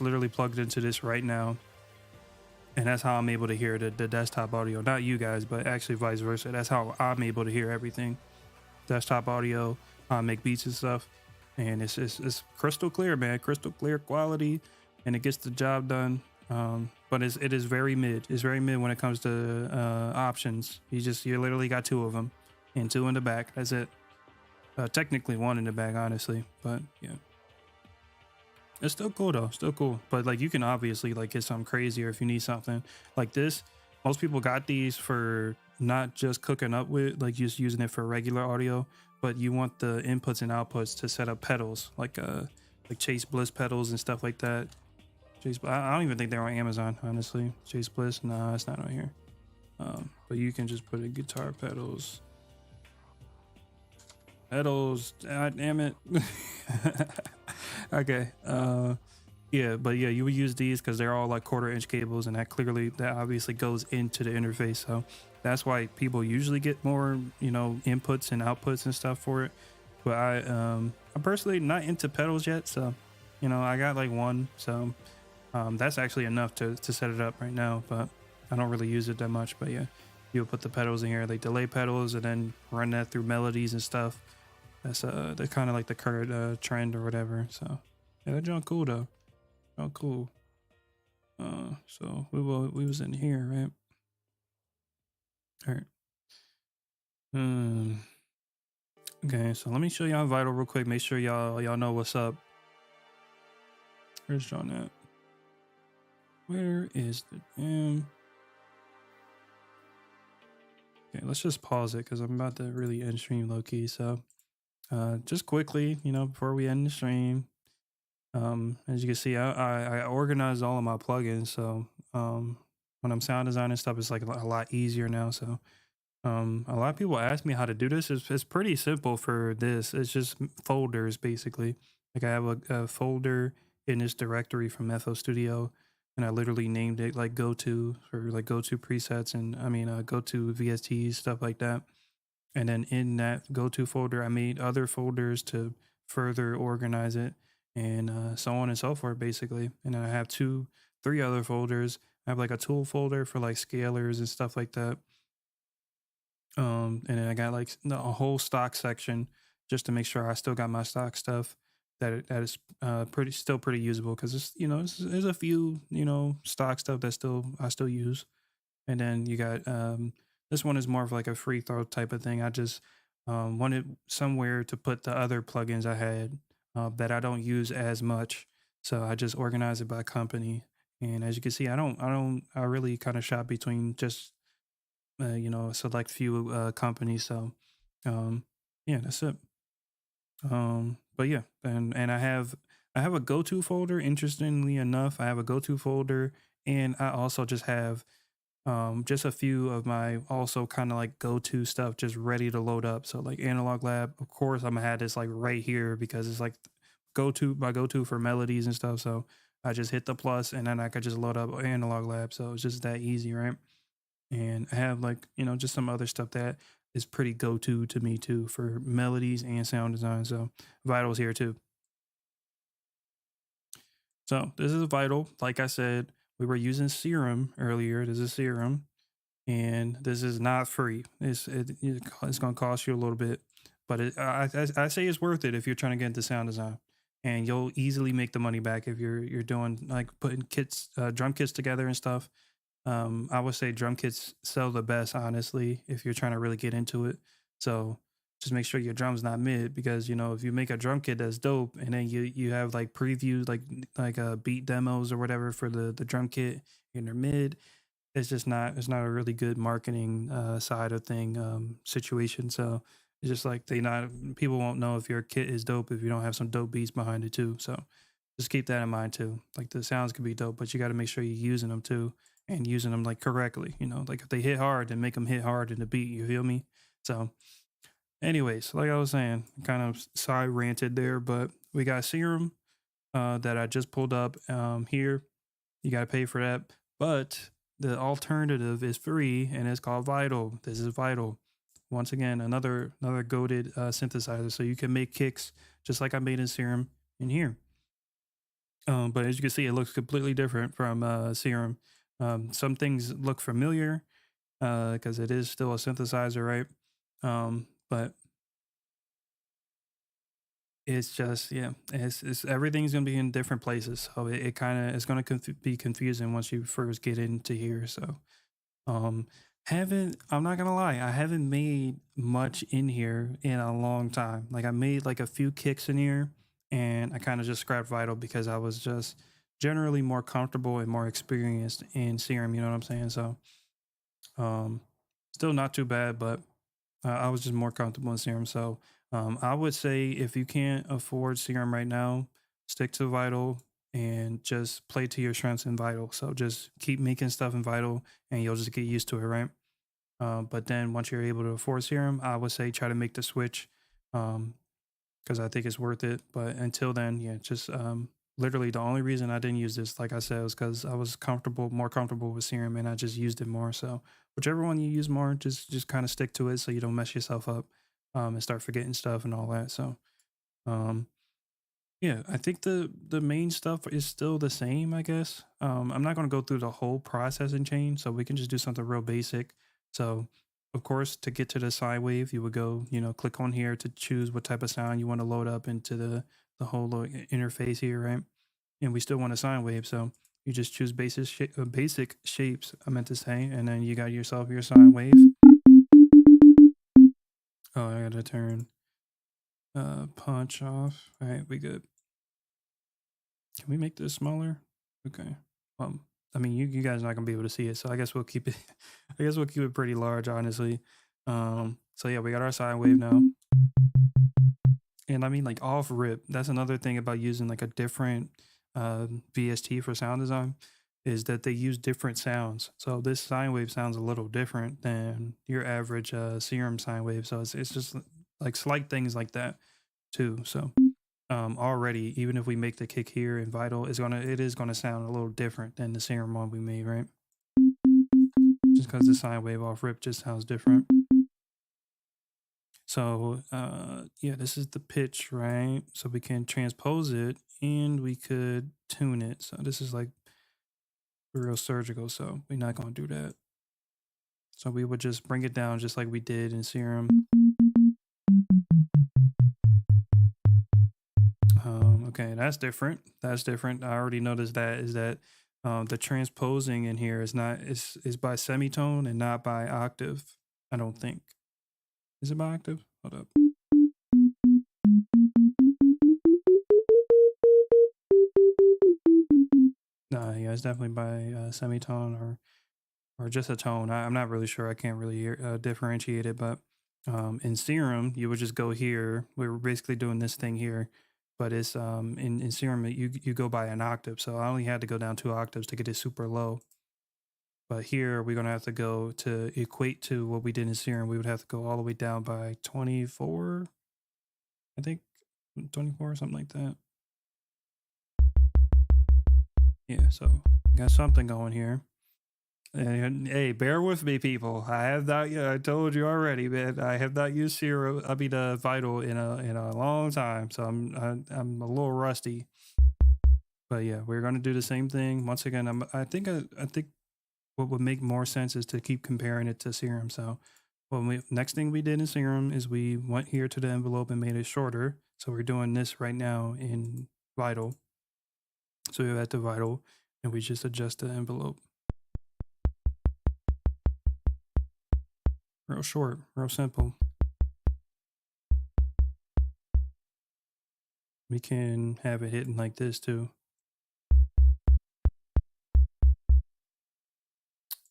[SPEAKER 1] literally plugged into this right now, and that's how I'm able to hear the desktop audio. Not you guys, but actually vice versa. That's how I'm able to hear everything. Desktop audio, make beats and stuff, and it's crystal clear, man. Crystal clear quality, and it gets the job done. But it is very mid. It's very mid when it comes to options. You literally got two of them, and two in the back. That's it. Technically one in the back, honestly, but yeah, it's still cool though. Still cool. But like you can obviously like get something crazier if you need something like this. Most people got these for not just cooking up with, like just using it for regular audio, but you want the inputs and outputs to set up pedals like Chase Bliss pedals and stuff like that. I don't even think they're on Amazon, honestly. Chase Bliss, nah, it's not on here. But you can just put in guitar pedals. God damn it. Okay. Yeah, but yeah, you would use these because they're all like 1/4-inch cables, and that obviously goes into the interface. So that's why people usually get more, inputs and outputs and stuff for it. But I'm personally not into pedals yet, so I got like one, so that's actually enough to set it up right now, but I don't really use it that much. But yeah, you'll put the pedals in here, like delay pedals, and then run that through melodies and stuff. That's they're kind of like the current trend or whatever. So yeah, that junk cool though. Oh, cool. So we was in here, right? All right. Okay, so let me show y'all Vital real quick. Make sure y'all know what's up. Where's John at? Where is the damn? Okay, let's just pause it because I'm about to really end stream low key. So, just quickly, before we end the stream, as you can see, I organized all of my plugins. So, when I'm sound designing stuff, it's like a lot easier now. So, a lot of people ask me how to do this. It's pretty simple for this. It's just folders basically. Like I have a folder in this directory from FL Studio, and I literally named it like go to presets, and go to VSTs, stuff like that. And then in that go-to folder, I made other folders to further organize it, and so on and so forth, basically. And then I have three other folders. I have like a tool folder for like scalers and stuff like that. And then I got like a whole stock section just to make sure I still got my stock stuff that is still pretty usable, because it's, there's a few, stock stuff that I still use. And then you got this one is more of like a free throw type of thing. I just wanted somewhere to put the other plugins I had that I don't use as much, so I just organize it by company. And as you can see, I really kind of shop between just a select few companies. So um, yeah, that's it. But yeah, and I have a go-to folder. Interestingly enough, I have a go-to folder, and I also just a few of my also kind of like go-to stuff just ready to load up. So like Analog Lab, of course, I'm gonna have this like right here because it's like go-to for melodies and stuff. So I just hit the plus, and then I could just load up Analog Lab. So it's just that easy, right? And I have like, just some other stuff that is pretty go-to to me too for melodies and sound design. So Vital's here too. So this is Vital. Like I said, we were using Serum earlier. This is Serum, and this is not free. It's going to cost you a little bit, but I say it's worth it if you're trying to get into sound design, and you'll easily make the money back if you're doing like putting drum kits together and stuff. I would say drum kits sell the best, honestly, if you're trying to really get into it. So just make sure your drum's not mid, because if you make a drum kit that's dope, and then you have like previews like beat demos or whatever for the drum kit, and they're mid, it's not a really good marketing side of thing situation. So it's just like people won't know if your kit is dope if you don't have some dope beats behind it too. So just keep that in mind too. Like the sounds could be dope, but you got to make sure you're using them too, and using them like correctly. Like if they hit hard, then make them hit hard in the beat. You feel me? So, anyways, like I was saying, kind of side ranted there, but we got Serum that I just pulled up here. You got to pay for that, but the alternative is free, and it's called Vital. This is Vital. Once again, another goated synthesizer, so you can make kicks just like I made in Serum in here. But as you can see, it looks completely different from Serum. Some things look familiar because it is still a synthesizer, right? But it's just, yeah, it's everything's gonna be in different places, so it kind of it's gonna be confusing once you first get into here. So um, haven't I'm not gonna lie, I haven't made much in here in a long time. Like I made like a few kicks in here, and I kind of just scrapped Vital because I was just generally more comfortable and more experienced in Serum. You know what I'm saying? So um, still not too bad, but I was just more comfortable in Serum. So I would say if you can't afford Serum right now, stick to Vital and just play to your strengths in Vital. So just keep making stuff in Vital, and you'll just get used to it, right? But then once you're able to afford Serum, I would say try to make the switch, because I think it's worth it. But until then, yeah, just literally the only reason I didn't use this, like I said, was because I was more comfortable with Serum, and I just used it more. So whichever one you use more, just kind of stick to it so you don't mess yourself up and start forgetting stuff and all that. So um, yeah, I think the main stuff is still the same, I guess. I'm not going to go through the whole processing chain, so we can just do something real basic. So, of course, to get to the sine wave, you would go, click on here to choose what type of sound you want to load up into the whole little interface here, right? And we still want a sine wave, so you just choose basic shapes, I meant to say, and then you got yourself your sine wave. Oh, I gotta turn punch off. All right, we good. Can we make this smaller? Okay. I mean, you guys are not gonna be able to see it, so I guess we'll keep it. I guess we'll keep it pretty large, honestly. So yeah, we got our sine wave now, and I mean, like off rip. That's another thing about using like a different VST for sound design, is that they use different sounds. So this sine wave sounds a little different than your average Serum sine wave. So it's just like slight things like that too. So already, even if we make the kick here in Vital, it is gonna sound a little different than the Serum one we made, right? Just because the sine wave off rip just sounds different. So yeah, this is the pitch, right? So we can transpose it and we could tune it. So this is like real surgical, so we're not gonna do that. So we would just bring it down just like we did in Serum. Okay, that's different. That's different. I already noticed that is that the transposing in here is not is by semitone and not by octave. I don't think. Is it by octave? Hold up. Nah, yeah, it's definitely by semitone or just a tone. I'm not really sure. I can't really differentiate it, but in Serum, you would just go here. We were basically doing this thing here, but it's in Serum you go by an octave. So I only had to go down 2 octaves to get it super low. But here we're gonna have to go to equate to what we did in Serum. We would have to go all the way down by 24, I think 24 something like that. Yeah, so got something going here. And hey, bear with me, people. I have not. I told you already, man. I have not used Serum. I mean, Vital in a long time, so I'm a little rusty. But yeah, we're gonna do the same thing once again. I think what would make more sense is to keep comparing it to Serum. So, next thing we did in Serum is we went here to the envelope and made it shorter. So we're doing this right now in Vital. So we go back to Vital, and we just adjust the envelope. Real short, real simple. We can have it hitting like this too.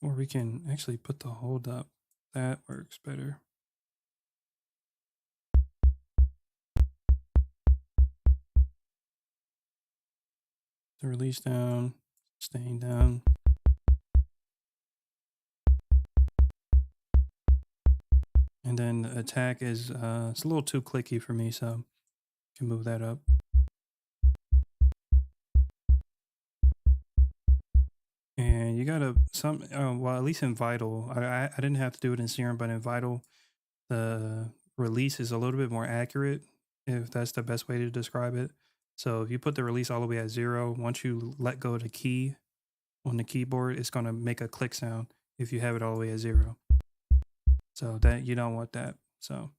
[SPEAKER 1] Or we can actually put the hold up. That works better. The release down, staying down. And then the attack is it's a little too clicky for me, so I can move that up. And you gotta well, at least in Vital, I didn't have to do it in Serum, but in Vital, the release is a little bit more accurate, if that's the best way to describe it. So if you put the release all the way at 0, once you let go of the key on the keyboard, it's gonna make a click sound if you have it all the way at 0. So that you don't want that. So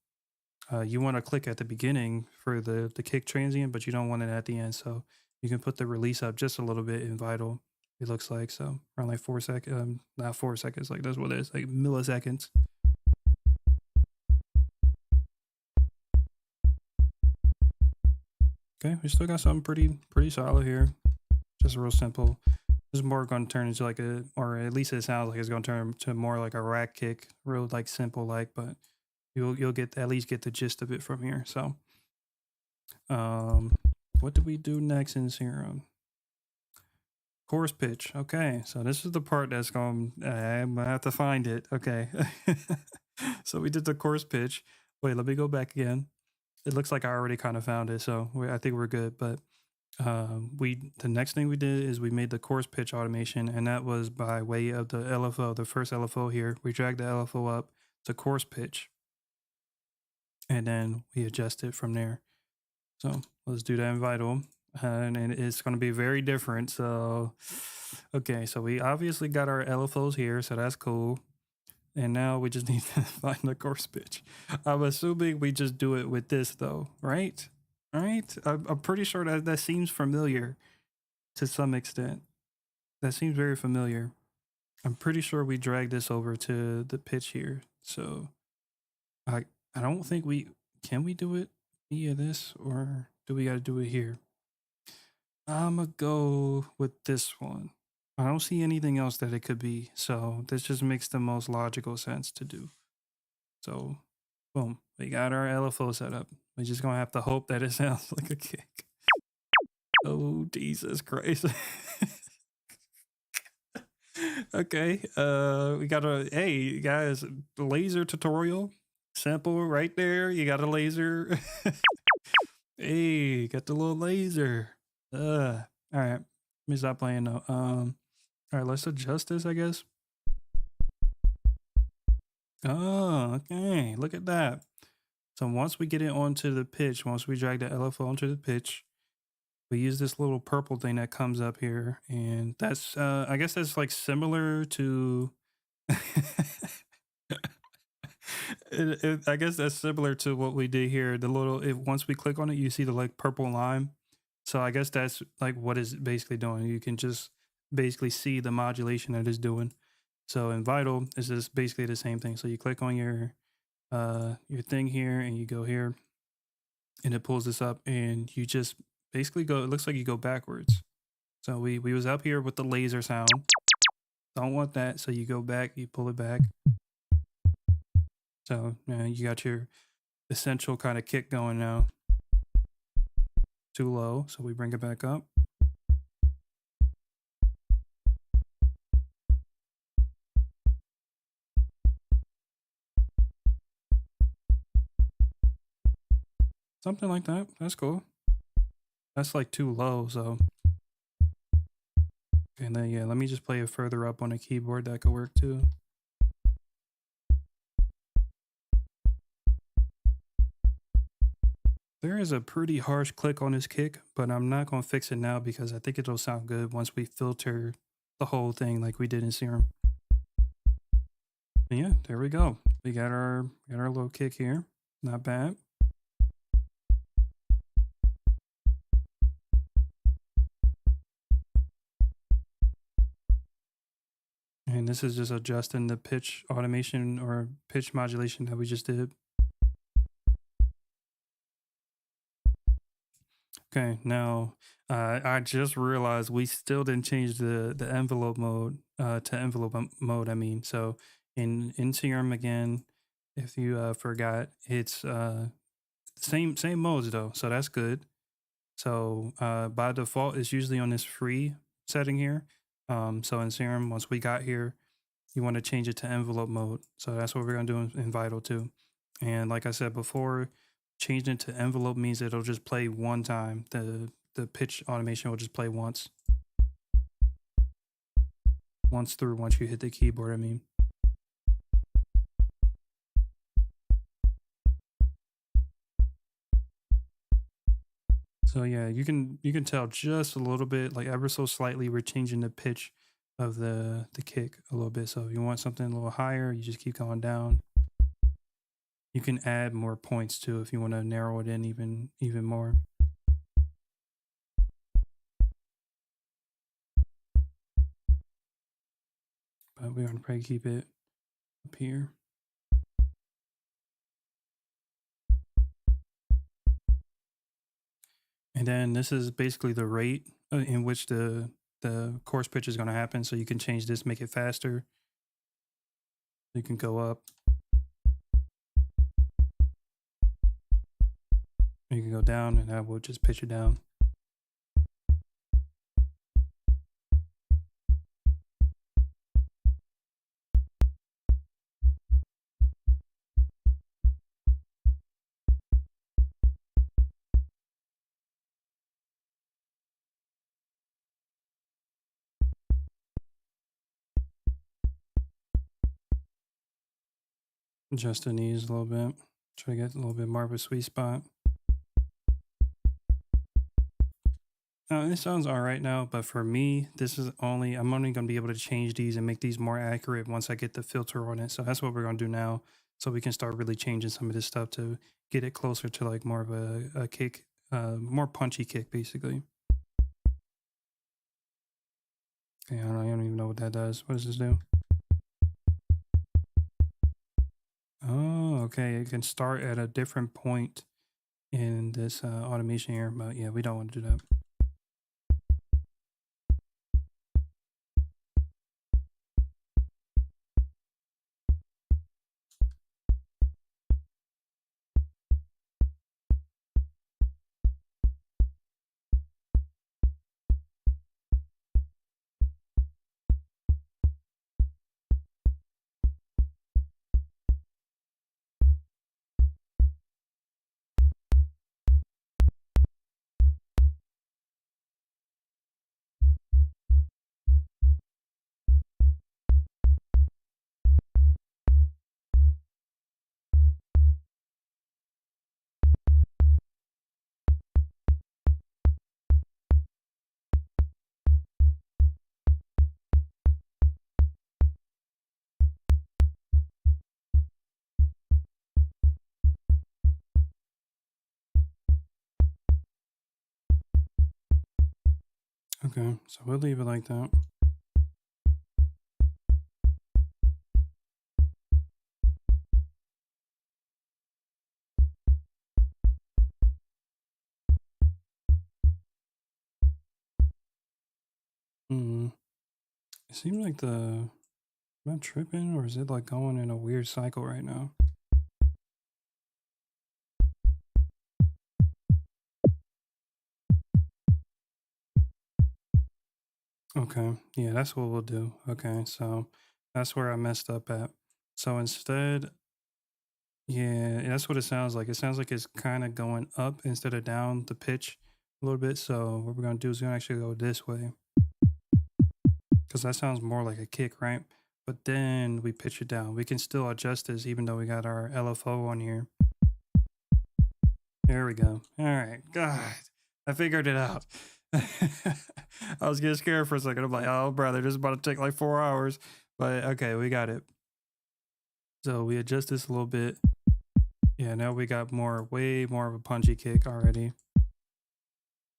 [SPEAKER 1] you want to click at the beginning for the kick transient, but you don't want it at the end. So you can put the release up just a little bit in Vital. It looks like so around like 4 seconds, not 4 seconds. Like that's what it is, like milliseconds. Okay, we still got something pretty solid here. Just real simple. This is more going to turn into like or at least it sounds like it's going to turn to more like a rack kick, real like simple like, but you'll get at least get the gist of it from here. So, what do we do next in Serum? Chorus pitch. Okay, so this is the part that's going. I'm gonna have to find it. Okay, so we did the chorus pitch. Wait, let me go back again. It looks like I already kind of found it, so I think we're good. But the next thing we did is we made the chorus pitch automation, and that was by way of the LFO, the first LFO here. We dragged the LFO up to chorus pitch, and then we adjust it from there. So let's do that in Vital, and it's going to be very different. So, okay, so we obviously got our LFOs here, so that's cool. And now we just need to find the chorus pitch. I'm assuming we just do it with this though, right? Right? I'm pretty sure that seems familiar to some extent. That seems very familiar. I'm pretty sure we drag this over to the pitch here. So I don't think can we do it via this, or do we got to do it here? I'm gonna go with this one. I don't see anything else that it could be. So this just makes the most logical sense to do. So boom, we got our LFO set up. We're just gonna have to hope that it sounds like a kick. Oh, Jesus Christ. Okay, we got hey guys, laser tutorial. Simple right there. You got a laser. Hey, got the little laser. All right. Let me stop playing though. All right, let's adjust this, I guess. Oh, okay. Look at that. So once we get it onto the pitch, once we drag the LFO onto the pitch, we use this little purple thing that comes up here, and that's I guess that's like similar to I guess that's similar to what we did here. The little if once we click on it, you see the like purple line. So I guess that's like what it's basically doing. You can just basically see the modulation that it's doing. So in Vital, it's just basically the same thing. So you click on your thing here and you go here and it pulls this up and you just basically go, it looks like you go backwards. So we was up here with the laser sound. Don't want that. So you go back, you pull it back. So you got your essential kind of kick going now. Too low, so we bring it back up. Something like that. That's cool. That's like too low, so. And then yeah, let me just play it further up on the keyboard. That could work too. There is a pretty harsh click on this kick, but I'm not going to fix it now because I think it'll sound good once we filter the whole thing like we did in Serum. And yeah, there we go. We got our little kick here. Not bad. And this is just adjusting the pitch automation or pitch modulation that we just did. Okay, now I just realized we still didn't change the envelope mode to envelope mode. I mean, so in Serum again, if you forgot, it's same modes though, so that's good. So by default, it's usually on this free setting here. So in Serum, once we got here, you want to change it to envelope mode. So that's what we're gonna do in Vital too. And like I said before, changing it to envelope means it'll just play one time. The pitch automation will just play once through once you hit the keyboard. I mean. So yeah, you can tell just a little bit, like ever so slightly, we're changing the pitch of the kick a little bit. So if you want something a little higher, you just keep going down. You can add more points too if you want to narrow it in even more. But we're gonna probably keep it up here. And then this is basically the rate in which the course pitch is going to happen. So you can change this, make it faster. You can go up. You can go down, and I will just pitch it down. Adjust the knees a little bit. Try to get a little bit more of a sweet spot. It sounds all right now, but for me, I'm only going to be able to change these and make these more accurate once I get the filter on it. So that's what we're going to do now. So we can start really changing some of this stuff to get it closer to like more of a kick, more punchy kick, basically. Okay, I don't even know what that does. What does this do? Oh, okay. It can start at a different point in this automation here, but yeah, we don't want to do that. Okay, so we'll leave it like that. Hmm. It seems like am I tripping or is it like going in a weird cycle right now? Okay, yeah, that's what we'll do. Okay, so that's where I messed up at. So instead, yeah, that's what it sounds like. It sounds like it's kind of going up instead of down the pitch a little bit. So what we're gonna do is we're gonna actually go this way because that sounds more like a kick, right? But then we pitch it down. We can still adjust this even though we got our LFO on here. There we go. All right. God, I figured it out. I was getting scared for a second. I'm like, oh, brother, this is about to take like 4 hours. But okay, we got it. So we adjust this a little bit. Yeah, now we got way more of a punchy kick already.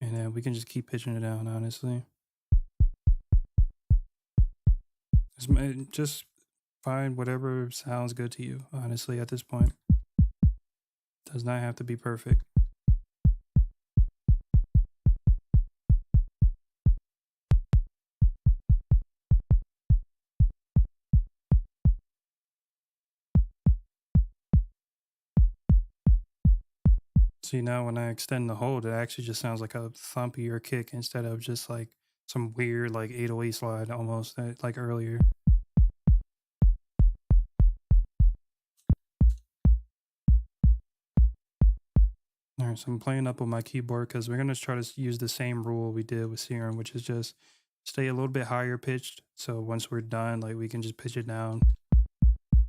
[SPEAKER 1] And then we can just keep pitching it down, honestly. Just find whatever sounds good to you, honestly, at this point. Does not have to be perfect. See, now when I extend the hold, it actually just sounds like a thumpier kick instead of just like some weird like 808 slide almost like earlier. All right, so I'm playing up on my keyboard because we're gonna try to use the same rule we did with Serum, which is just stay a little bit higher pitched. So once we're done, like we can just pitch it down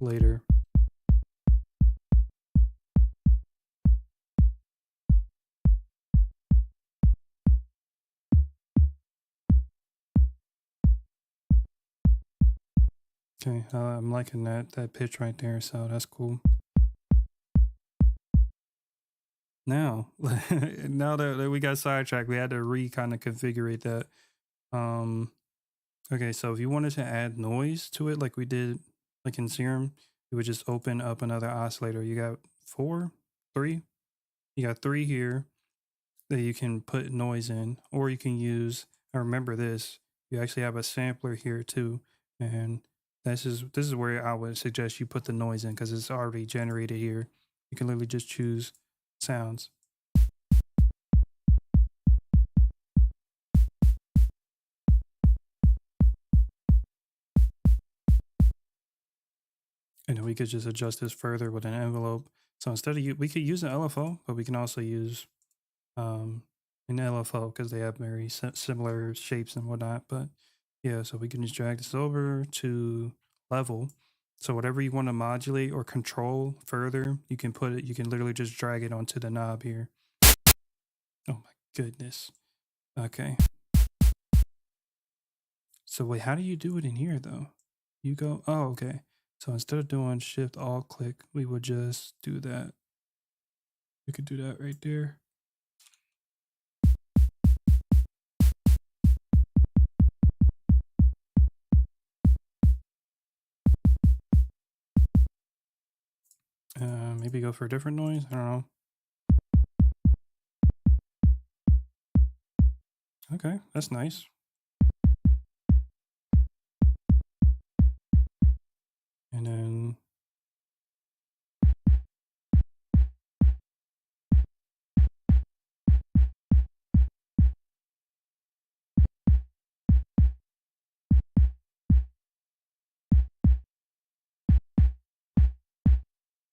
[SPEAKER 1] later. Okay, I'm liking that pitch right there, so that's cool. Now, now that we got sidetracked, we had to kind of configure that. Um, okay, so if you wanted to add noise to it, like we did, like in Serum, you would just open up another oscillator. You got three. You got three here that you can put noise in, or you can use. I remember this. You actually have a sampler here too, and this is where I would suggest you put the noise in because it's already generated here. You can literally just choose sounds. And then we could just adjust this further with an envelope. So instead of we could use an LFO, but we can also use um, an LFO because they have very similar shapes and whatnot. But yeah, so we can just drag this over to level. So whatever you want to modulate or control further, you can put it. You can literally just drag it onto the knob here. Oh my goodness. Okay. So wait, how do you do it in here though? You go. Oh, okay. So instead of doing Shift Alt click, we would just do that. We could do that right there. Maybe go for a different noise. I don't know. Okay, that's nice. And then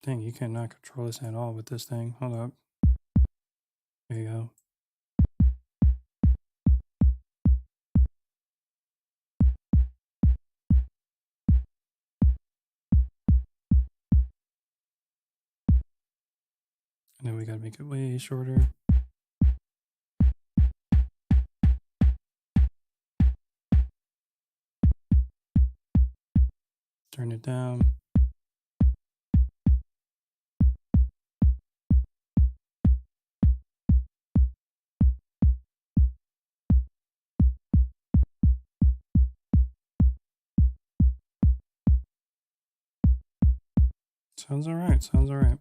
[SPEAKER 1] dang, you cannot control this at all with this thing. Hold up. There you go. And then we gotta make it way shorter. Turn it down. Sounds all right. Sounds all right.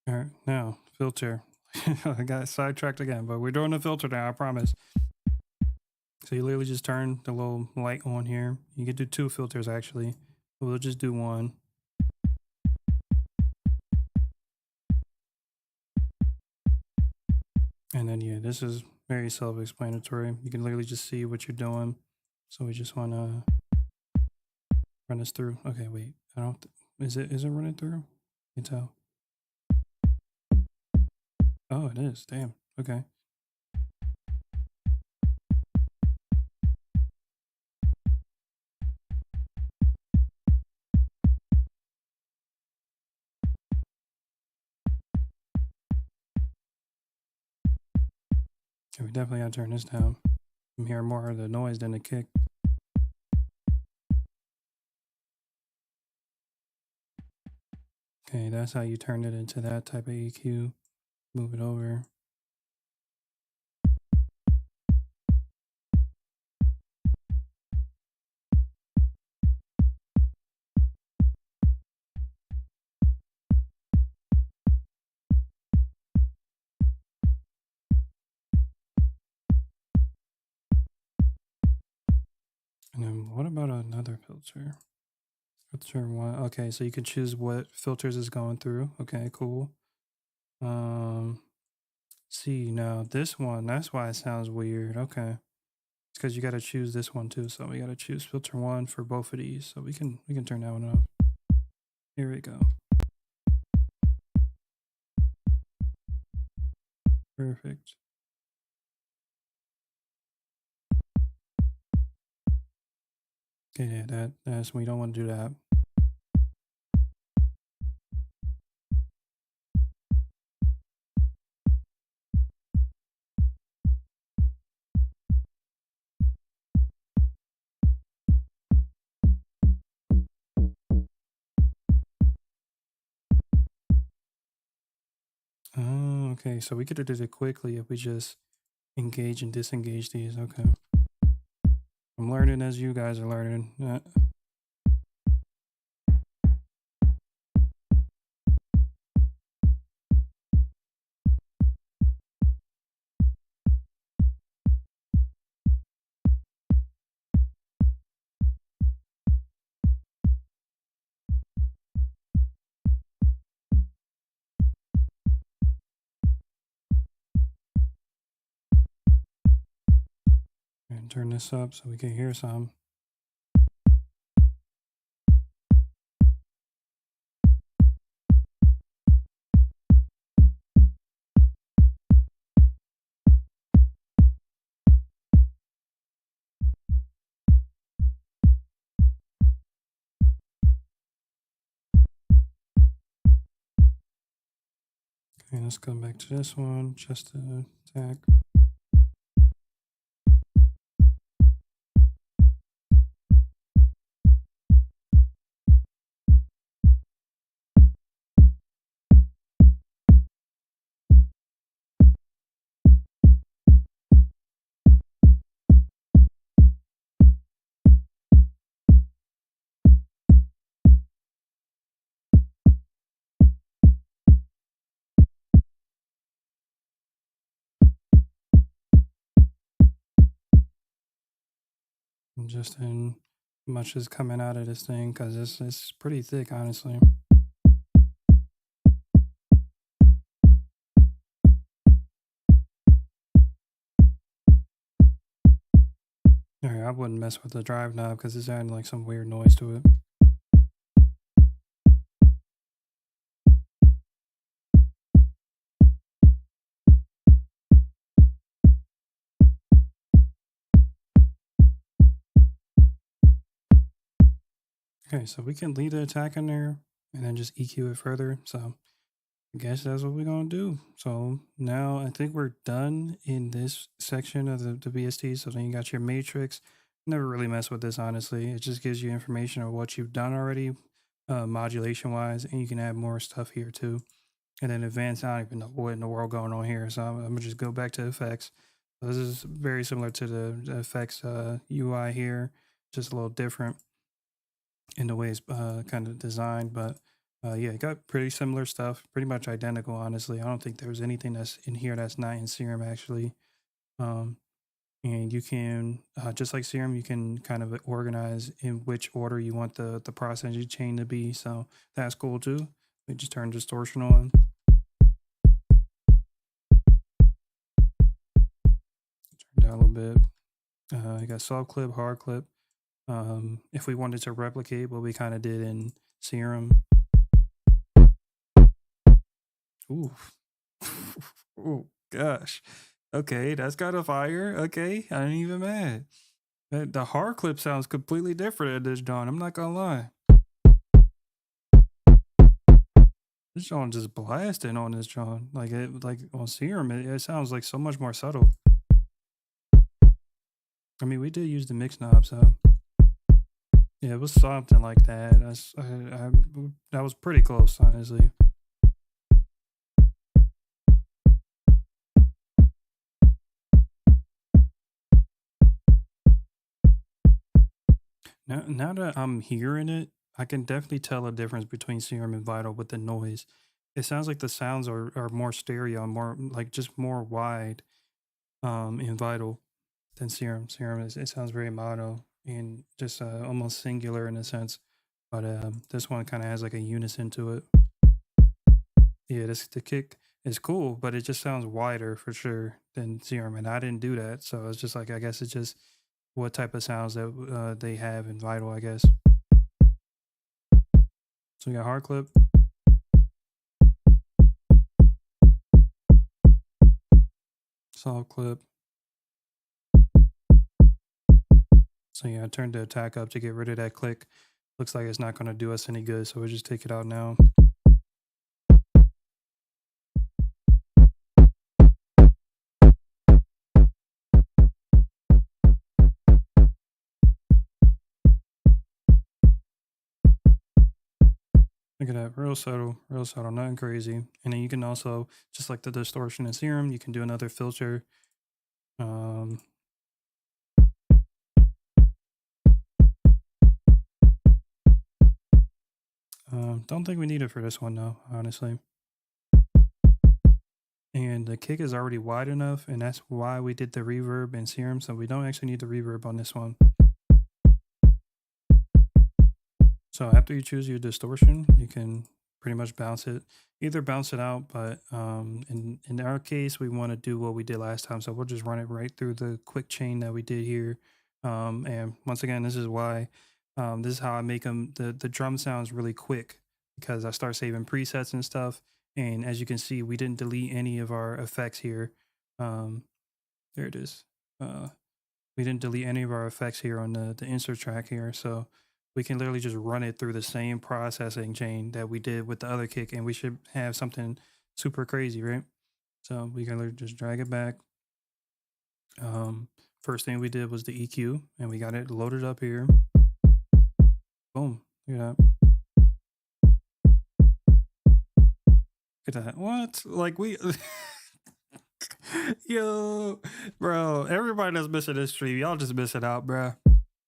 [SPEAKER 1] All right, now filter. I got sidetracked again, but we're doing the filter now, I promise. So you literally just turn the little light on here. You can do 2 filters actually, but we'll just do 1. And then yeah, this is very self-explanatory. You can literally just see what you're doing. So we just want to run this through. Okay, wait. I don't. Is it running through? You can tell. Oh, it is. Damn. Okay. Okay, we definitely gotta turn this down. I'm hearing more of the noise than the kick. Okay, that's how you turn it into that type of EQ. Move it over. And then what about another filter? Filter 1. Okay, so you can choose what filters is going through. Okay, cool. See, now this one, that's why it sounds weird. Okay. It's because you got to choose this one too. So we got to choose filter 1 for both of these. So we can turn that one off. Here we go. Perfect. Okay, yeah, that's we don't want to do that. Oh, okay. So we could have did it quickly if we just engage and disengage these. Okay. I'm learning as you guys are learning. And turn this up so we can hear some. Okay, let's come back to this one. Just to attack. And just in much is coming out of this thing because it's pretty thick, honestly. Alright, I wouldn't mess with the drive knob because it's adding like some weird noise to it. Okay, so we can leave the attack in there and then just EQ it further. So I guess that's what we're gonna do. So now I think we're done in this section of the VST. So then you got your matrix. Never really mess with this, honestly. It just gives you information of what you've done already, modulation wise, and you can add more stuff here too. And then advanced, I don't even know what in the world going on here. So I'm gonna just go back to effects. So this is very similar to the effects UI here, just a little different in the way it's kind of designed. But yeah, it got pretty similar stuff, pretty much identical, honestly. I don't think there's anything that's in here that's not in Serum actually. Um, and you can, just like Serum, you can kind of organize in which order you want the processing chain to be. So that's cool too. We just turn distortion on. Turn down a little bit. You got soft clip, hard clip. If we wanted to replicate what we kind of did in Serum. Ooh. Oh gosh. Okay, that's got a fire. Okay, I ain't even mad. The hard clip sounds completely different at this John. I'm not gonna lie. This John just blasting on this John. Like like on Serum, it sounds like so much more subtle. I mean, we did use the mix knob, so yeah, it was something like that. That was pretty close, honestly. Now that I'm hearing it, I can definitely tell a difference between Serum and Vital with the noise. It sounds like the sounds are more stereo, more like just more wide in Vital than Serum. Serum is, it sounds very mono and just almost singular in a sense. But this one kind of has like a unison to it. Yeah, this the kick is cool, but it just sounds wider for sure than Serum, and I didn't do that, so it's just like I guess it's just what type of sounds that they have in Vital, I guess. So we got hard clip, soft clip. So yeah, I turned the attack up to get rid of that click. Looks like it's not going to do us any good, so we'll just take it out now. Look at that, real subtle, nothing crazy. And then you can also, just like the distortion in Serum, you can do another filter. Um, don't think we need it for this one though, honestly. And the kick is already wide enough, and that's why we did the reverb in Serum, so we don't actually need the reverb on this one. So after you choose your distortion, you can pretty much bounce it, either bounce it out, but in our case, we want to do what we did last time, so we'll just run it right through the quick chain that we did here. And once again, this is why, this is how I make them, the drum sounds really quick, because I start saving presets and stuff. And as you can see, we didn't delete any of our effects here. Um, there it is. We didn't delete any of our effects here on the insert track here, so we can literally just run it through the same processing chain that we did with the other kick, and we should have something super crazy, right? So we can literally just drag it back. First thing we did was the EQ, and we got it loaded up here. Boom. Look at that. Look at that. What? Like we yo, bro, everybody that's missing this stream, y'all just missing out, bro.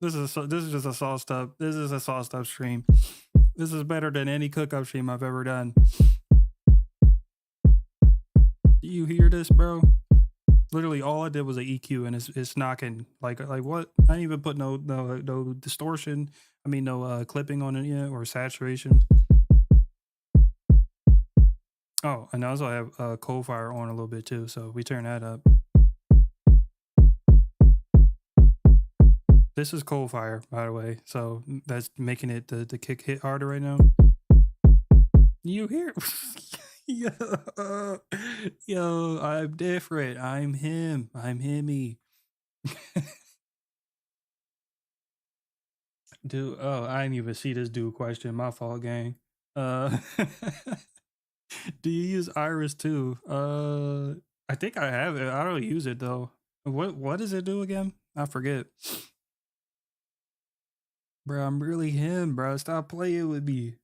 [SPEAKER 1] This is just a sauced up. This is a sauced up stream. This is better than any cook up stream I've ever done. Do you hear this, bro? Literally, all I did was an EQ, and it's knocking like what? I didn't even put no distortion. I mean, no clipping on it yet or saturation. Oh, and also I have Coldfire on a little bit too, so we turn that up. This is Coldfire, by the way, so that's making it the kick hit harder right now. You hear? yo, yo, I'm different. I'm him. I'm himmy. Dude, oh, I didn't even see this dude question. My fault, gang. Uh, do you use Iris too? I think I have it. I don't use it though. What does it do again? I forget. Bro, I'm really him, bro. Stop playing with me.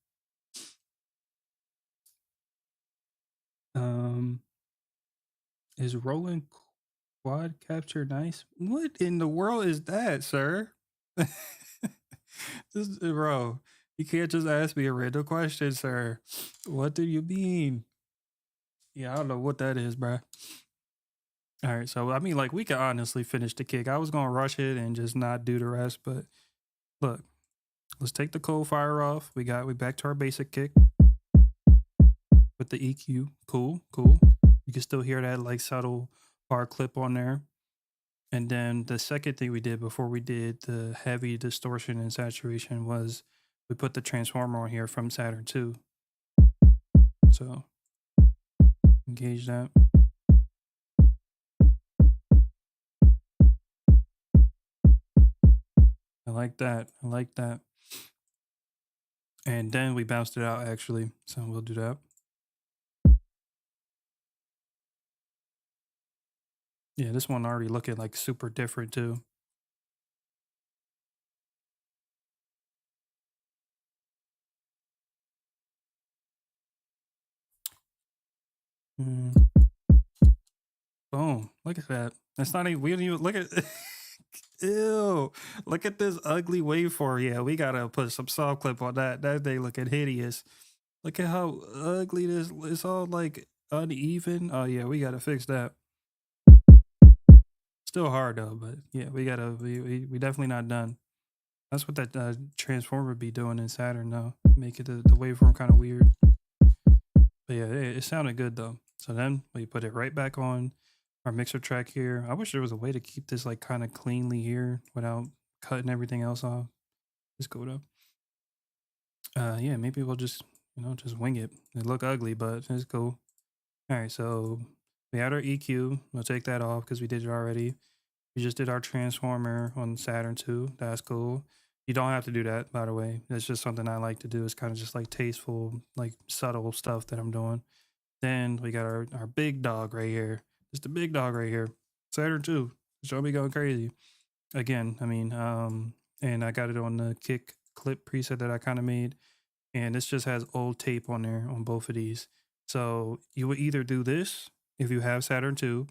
[SPEAKER 1] Um, is rolling quad capture nice? What in the world is that, sir? This bro, you can't just ask me a random question, sir. What do you mean? Yeah, I don't know what that is, bruh. All right, so I mean, like, we could honestly finish the kick. I was gonna rush it and just not do the rest, but look, let's take the cold fire off. We back to our basic kick with the EQ. Cool, cool. You can still hear that like subtle bar clip on there. And then the second thing we did before we did the heavy distortion and saturation was we put the transformer on here from Saturn 2. So engage that. I like that. I like that. And then we bounced it out actually. So we'll do that. Yeah, this one already looking like super different too. Mm. Boom. Look at that. That's not even, we don't even look at, ew. Look at this ugly waveform. Yeah, we gotta put some soft clip on that. That thing looking hideous. Look at how ugly this, it's all like uneven. Oh yeah, we gotta fix that. Still hard though, but yeah, we definitely not done. That's what that transformer be doing in Saturn though. Make it the waveform kind of weird. But yeah, it sounded good though. So then we put it right back on our mixer track here. I wish there was a way to keep this like kind of cleanly here without cutting everything else off. It's cool though. Yeah, maybe we'll just, just wing it. It look ugly, but it's cool. All right, so we had our EQ. We'll take that off because we did it already. We just did our transformer on Saturn 2. That's cool. You don't have to do that, by the way. That's just something I like to do. It's kind of just like tasteful, like subtle stuff that I'm doing. Then we got our big dog right here. Just the big dog right here. Saturn 2. Show me going crazy. Again, I mean, and I got it on the kick clip preset that I kind of made. And this just has old tape on there on both of these. So you would either do this if you have Saturn 2,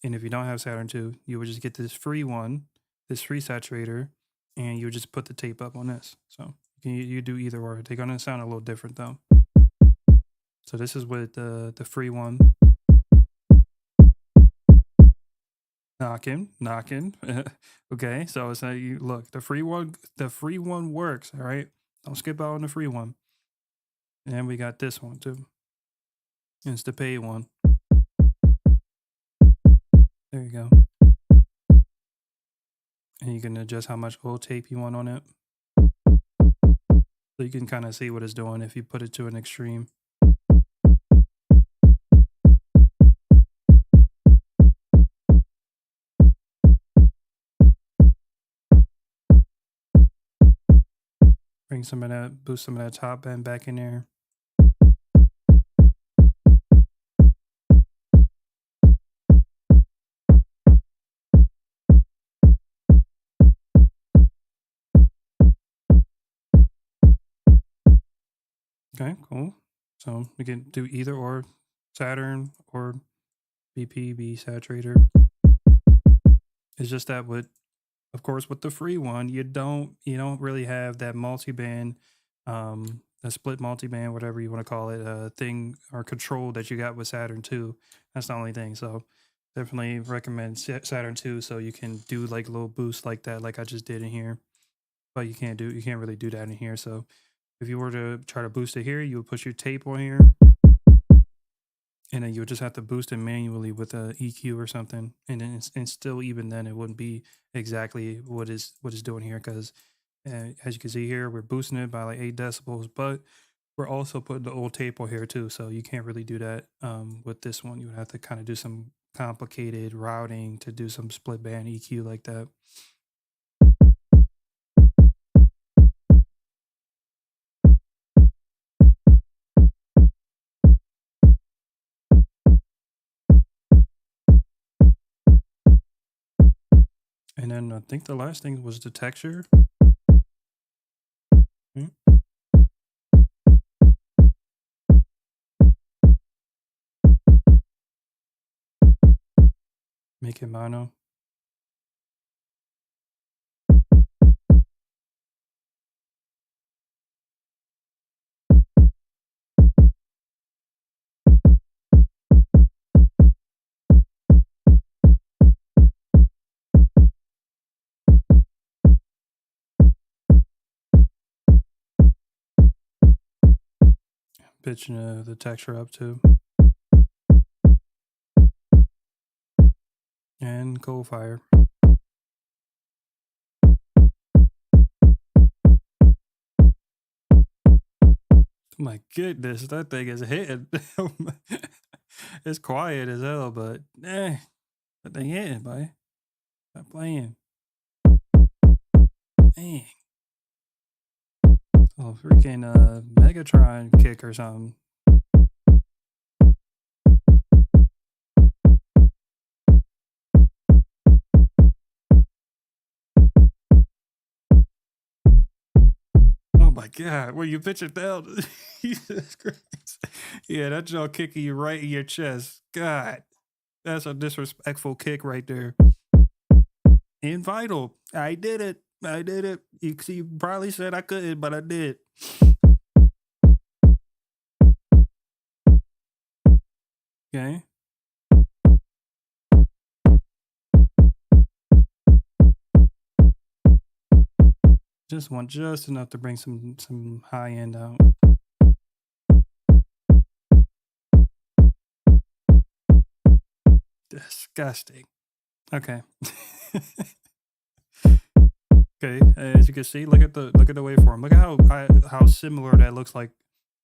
[SPEAKER 1] and if you don't have Saturn 2, you would just get this free one, this free saturator, and you would just put the tape up on this. So you do either or. They're gonna sound a little different though. So this is with the free one. Knocking. Okay, so it's you look, the free one works, all right? Don't skip out on the free one. And we got this one too. It's the paid one. There you go. And you can adjust how much old tape you want on it. So you can kind of see what it's doing if you put it to an extreme. Bring some of that, boost some of that top end back in there. Okay, cool. So we can do either or Saturn or BPB saturator. It's just that of course, with the free one, you don't really have that multi-band, a split multi-band, whatever you want to call it, thing or control that you got with Saturn 2. That's the only thing. So definitely recommend Saturn 2 so you can do like a little boost like that, like I just did in here. But you can't really do that in here. So if you were to try to boost it here, you would push your tape on here, and then you would just have to boost it manually with a EQ or something, and then and still even then it wouldn't be exactly what is doing here because as you can see here we're boosting it by like 8 decibels, but we're also putting the old tape on here too, so you can't really do that with this one. You would have to kind of do some complicated routing to do some split band EQ like that. And then I think the last thing was the texture. Make it mono. Pitching the texture up too. And coal fire. Oh my goodness, that thing is hitting. It's quiet as hell, but that thing hitting, boy. Stop playing. Dang. Oh, freaking Megatron kick or something. Oh my god, where you pitch it down? Jesus Christ. Yeah, that jaw kicking you right in your chest. God, that's a disrespectful kick right there. In vital. I did it. I did it. You probably said I couldn't, but I did. Okay. Just want just enough to bring some high end out. Disgusting. Okay. Okay, as you can see, look at the waveform. Look at how similar that looks like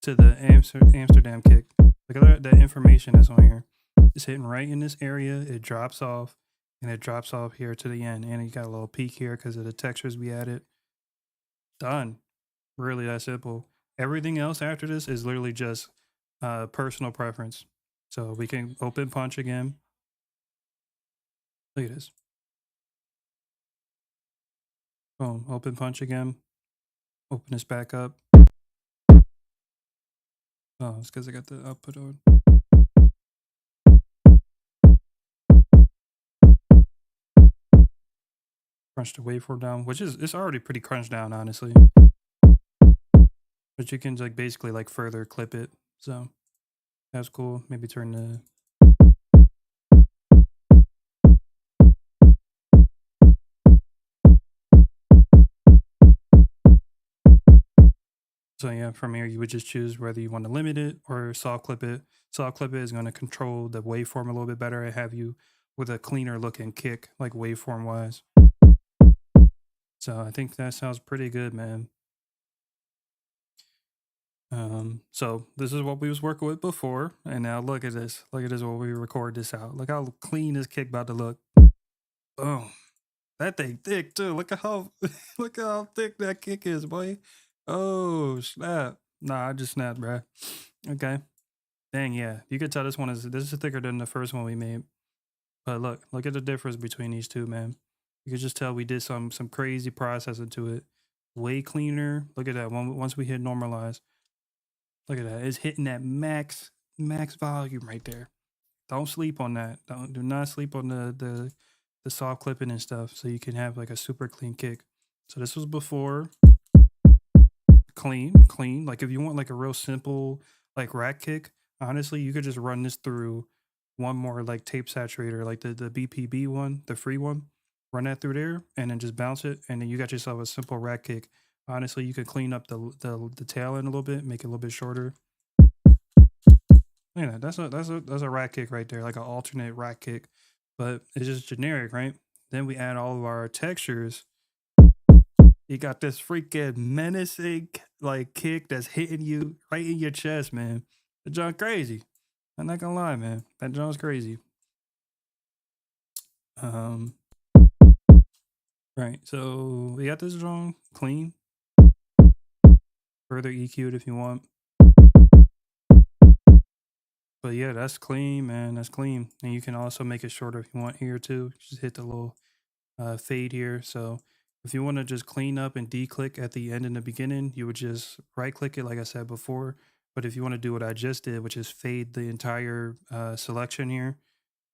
[SPEAKER 1] to the Amsterdam kick. Look at that information that's on here. It's hitting right in this area. It drops off, and it drops off here to the end. And you got a little peak here because of the textures we added. Done. Really that simple. Everything else after this is literally just personal preference. So we can open punch again. Look at this. Boom, open punch again. Open this back up. Oh, it's because I got the output on. Crunch the waveform down, which is it's already pretty crunched down, honestly. But you can like basically like further clip it. So that's cool. Maybe turn the So yeah, from here you would just choose whether you want to limit it or soft clip it. Soft clip it is going to control the waveform a little bit better and have you with a cleaner looking kick, like waveform wise. So I think that sounds pretty good, man. So this is what we was working with before, and now look at this. Look at this when we record this out. Look how clean this kick about to look. Boom. That thing thick too. Look at how look at how thick that kick is, boy. Oh snap. Nah, I just snapped, bruh. Okay. Dang, yeah. You could tell this is thicker than the first one we made. But look at the difference between these two, man. You could just tell we did some crazy processing to it. Way cleaner. Look at that. Once we hit normalize. Look at that. It's hitting that max volume right there. Don't sleep on that. Do not sleep on the soft clipping and stuff. So you can have like a super clean kick. So this was before clean. Like if you want like a real simple like rack kick, honestly, you could just run this through one more like tape saturator, like the BPB one, the free one. Run that through there and then just bounce it, and then you got yourself a simple rack kick. Honestly, you could clean up the tail end a little bit, make it a little bit shorter. Yeah, that's a rack kick right there, like an alternate rack kick, but it's just generic, right? Then we add all of our textures. You got this freaking menacing like kick that's hitting you right in your chest, man. The junk crazy. I'm not gonna lie, man. That junk's crazy. Right. So we got this drum clean. Further EQ'd if you want. But yeah, that's clean, man. That's clean. And you can also make it shorter if you want here too. Just hit the little fade here. So if you want to just clean up and declick at the end and the beginning, you would just right click it like I said before. But if you want to do what I just did, which is fade the entire selection here,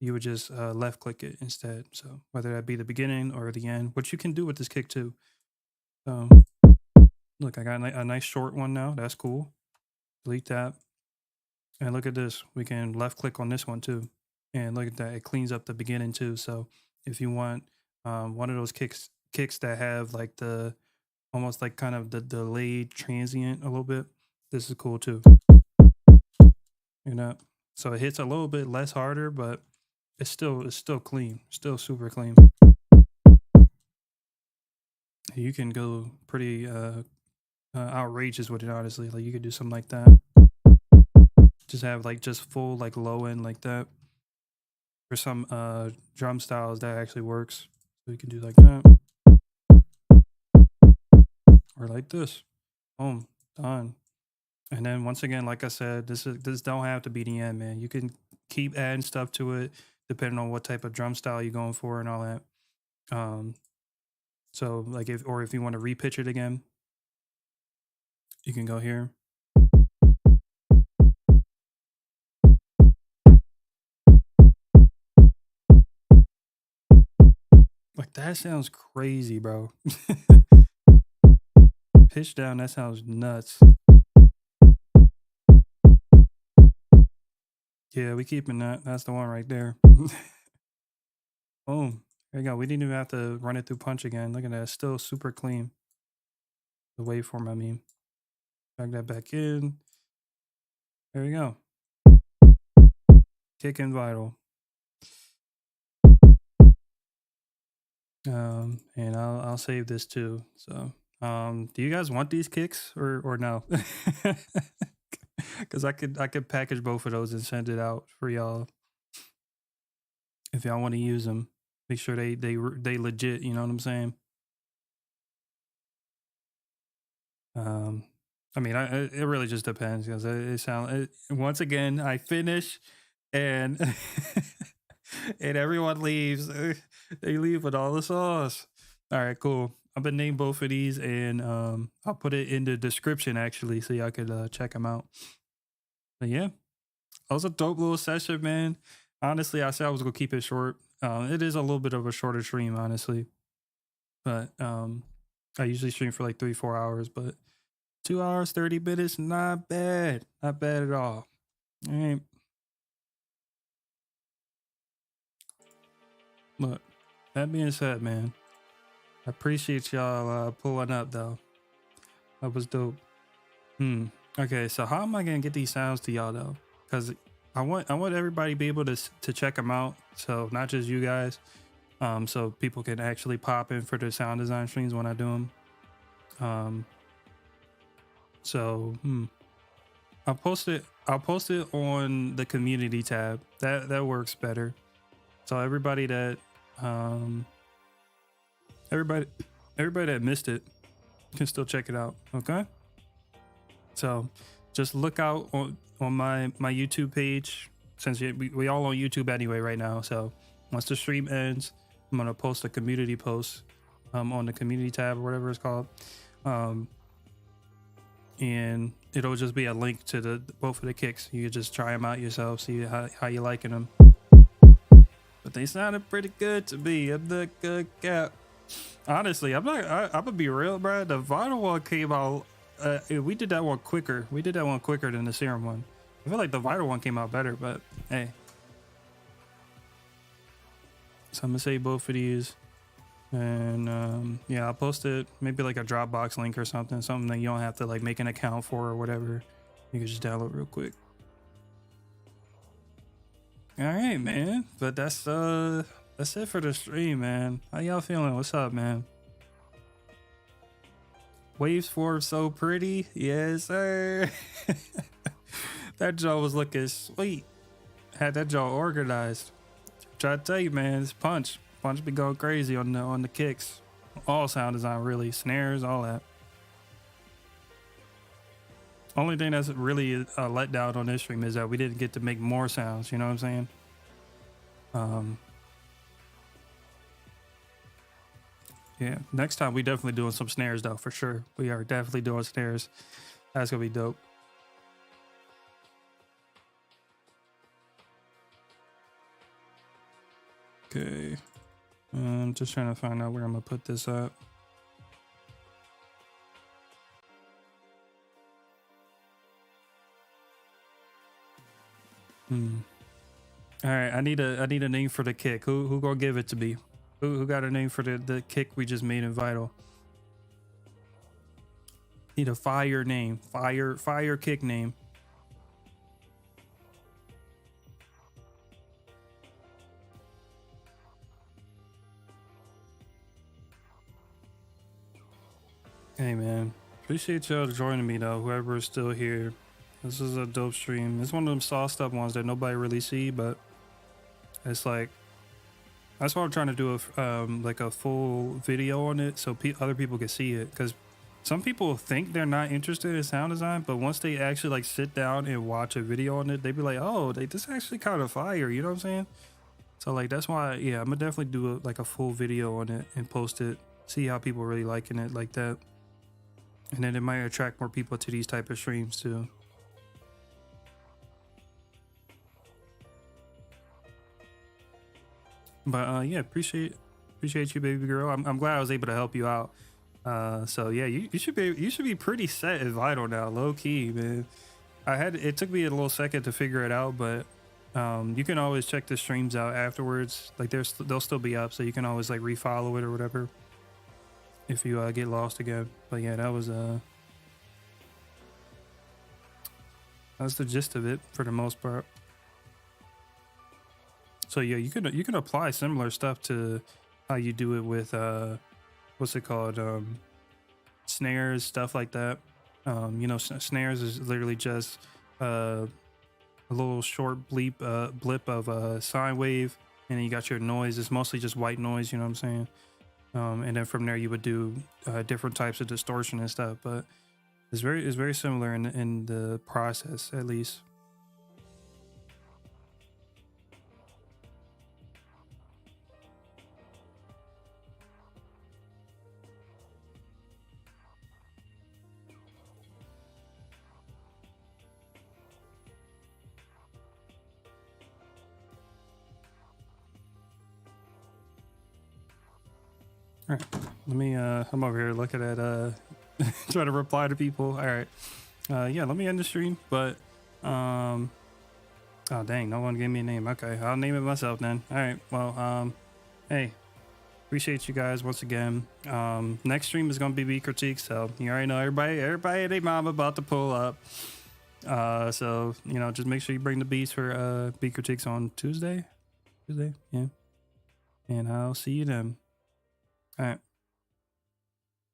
[SPEAKER 1] you would just left click it instead. So whether that be the beginning or the end, which you can do with this kick too. So look, I got a nice short one now. That's cool. Delete that. And look at this. We can left click on this one too. And look at that. It cleans up the beginning too. So if you want one of those kicks that have like the almost like kind of the delayed transient a little bit, this is cool too. You know, so it hits a little bit less harder, but it's still clean, still super clean. You can go pretty outrageous with it, honestly. Like you could do something like that. Just have like just full like low end like that. For some drum styles that actually works. So you can do like that. Or like this. Boom. Done. And then once again, like I said, this don't have to be the end, man. You can keep adding stuff to it depending on what type of drum style you're going for and all that. So like if you want to repitch it again, you can go here. Like that sounds crazy, bro. Pitch down, that sounds nuts. Yeah, we keeping that. That's the one right there. Boom. There you go. We didn't even have to run it through Punch again. Look at that. It's still super clean. The waveform, I mean. Drag that back in. There you go. Kick and vital. And I'll save this too. So do you guys want these kicks or no? Because I could package both of those and send it out for y'all if y'all want to use them. Make sure they legit. You know what I'm saying? I mean, it really just depends because it sounds. Once again, I finish, and and everyone leaves. They leave with all the sauce. All right, cool. I'm gonna name both of these, and I'll put it in the description actually, so y'all could check them out. But yeah, that was a dope little session, man. Honestly, I said I was gonna keep it short. It is a little bit of a shorter stream, honestly, but I usually stream for like 3-4 hours, but 2 hours, 30 minutes, not bad. Not bad at all. All right. Look, that being said, man, I appreciate y'all pulling up though. That was dope. Okay, so how am I gonna get these sounds to y'all though? Because I want everybody to be able to check them out. So not just you guys. So people can actually pop in for the sound design streams when I do them. So I'll post it on the community tab. That works better. So everybody that everybody that missed it can still check it out. Okay. So just look out on my YouTube page, since we all on YouTube anyway right now. So once the stream ends, I'm gonna post a community post on the community tab or whatever it's called. And it'll just be a link to both of the kicks. You can just try them out yourself, see how you liking them. But they sounded pretty good to me. I'm not good cap. Honestly, I'm gonna be real, bro. The vital one came out. We did that one quicker. We did that one quicker than the serum one. I feel like the vital one came out better, but hey. So I'm gonna save both of these. And yeah, I'll post it maybe like a Dropbox link or something that you don't have to like make an account for or whatever. You can just download real quick. All right, man. But that's it for the stream, man. How y'all feeling? What's up, man? Waves 4 so pretty. Yes, sir. That jaw was looking sweet. Had that jaw organized. Try to tell you, man, it's Punch be going crazy on the kicks. All sound design, really. Snares, all that. Only thing that's really a letdown on this stream is that we didn't get to make more sounds. You know what I'm saying? Yeah, next time we definitely doing some snares though, for sure. We are definitely doing snares. That's gonna be dope. I'm just trying to find out where I'm gonna put this up. All right, I need a name for the kick. Who gonna give it to me? Who got a name for the kick we just made in Vital? Need a fire name. Fire kick name. Hey man, appreciate y'all joining me though, whoever is still here. This is a dope stream. It's one of them sauced up ones that nobody really see, but it's like, that's why I'm trying to do like a full video on it so other people can see it, because some people think they're not interested in sound design, but once they actually like sit down and watch a video on it, they be like, oh, this actually kind of fire, you know what I'm saying? So like, that's why, yeah, I'm gonna definitely do like a full video on it and post it, see how people really liking it like that. And then it might attract more people to these type of streams too. But yeah, appreciate you, baby girl. I'm glad I was able to help you out. So yeah, you should be pretty set at Vital now, low key, man. It took me a little second to figure it out, but you can always check the streams out afterwards. Like they'll still be up, so you can always like refollow it or whatever if you get lost again. But yeah, that's the gist of it for the most part. So yeah, you can apply similar stuff to how you do it with what's it called, snares, stuff like that. You know, snares is literally just a little short blip of a sine wave, and then you got your noise. It's mostly just white noise, you know what I'm saying? And then from there you would do different types of distortion and stuff, but it's very similar in the process, at least. All right, let me I'm over here looking at trying to reply to people. All right, yeah, let me end the stream, but oh dang, no one gave me a name. Okay, I'll name it myself then. All right, well, hey, appreciate you guys once again. Next stream is gonna be Beat Critique, so you already know everybody and their mom about to pull up. So you know, just make sure you bring the beats for Beat Critiques on Tuesday, yeah, and I'll see you then. All right.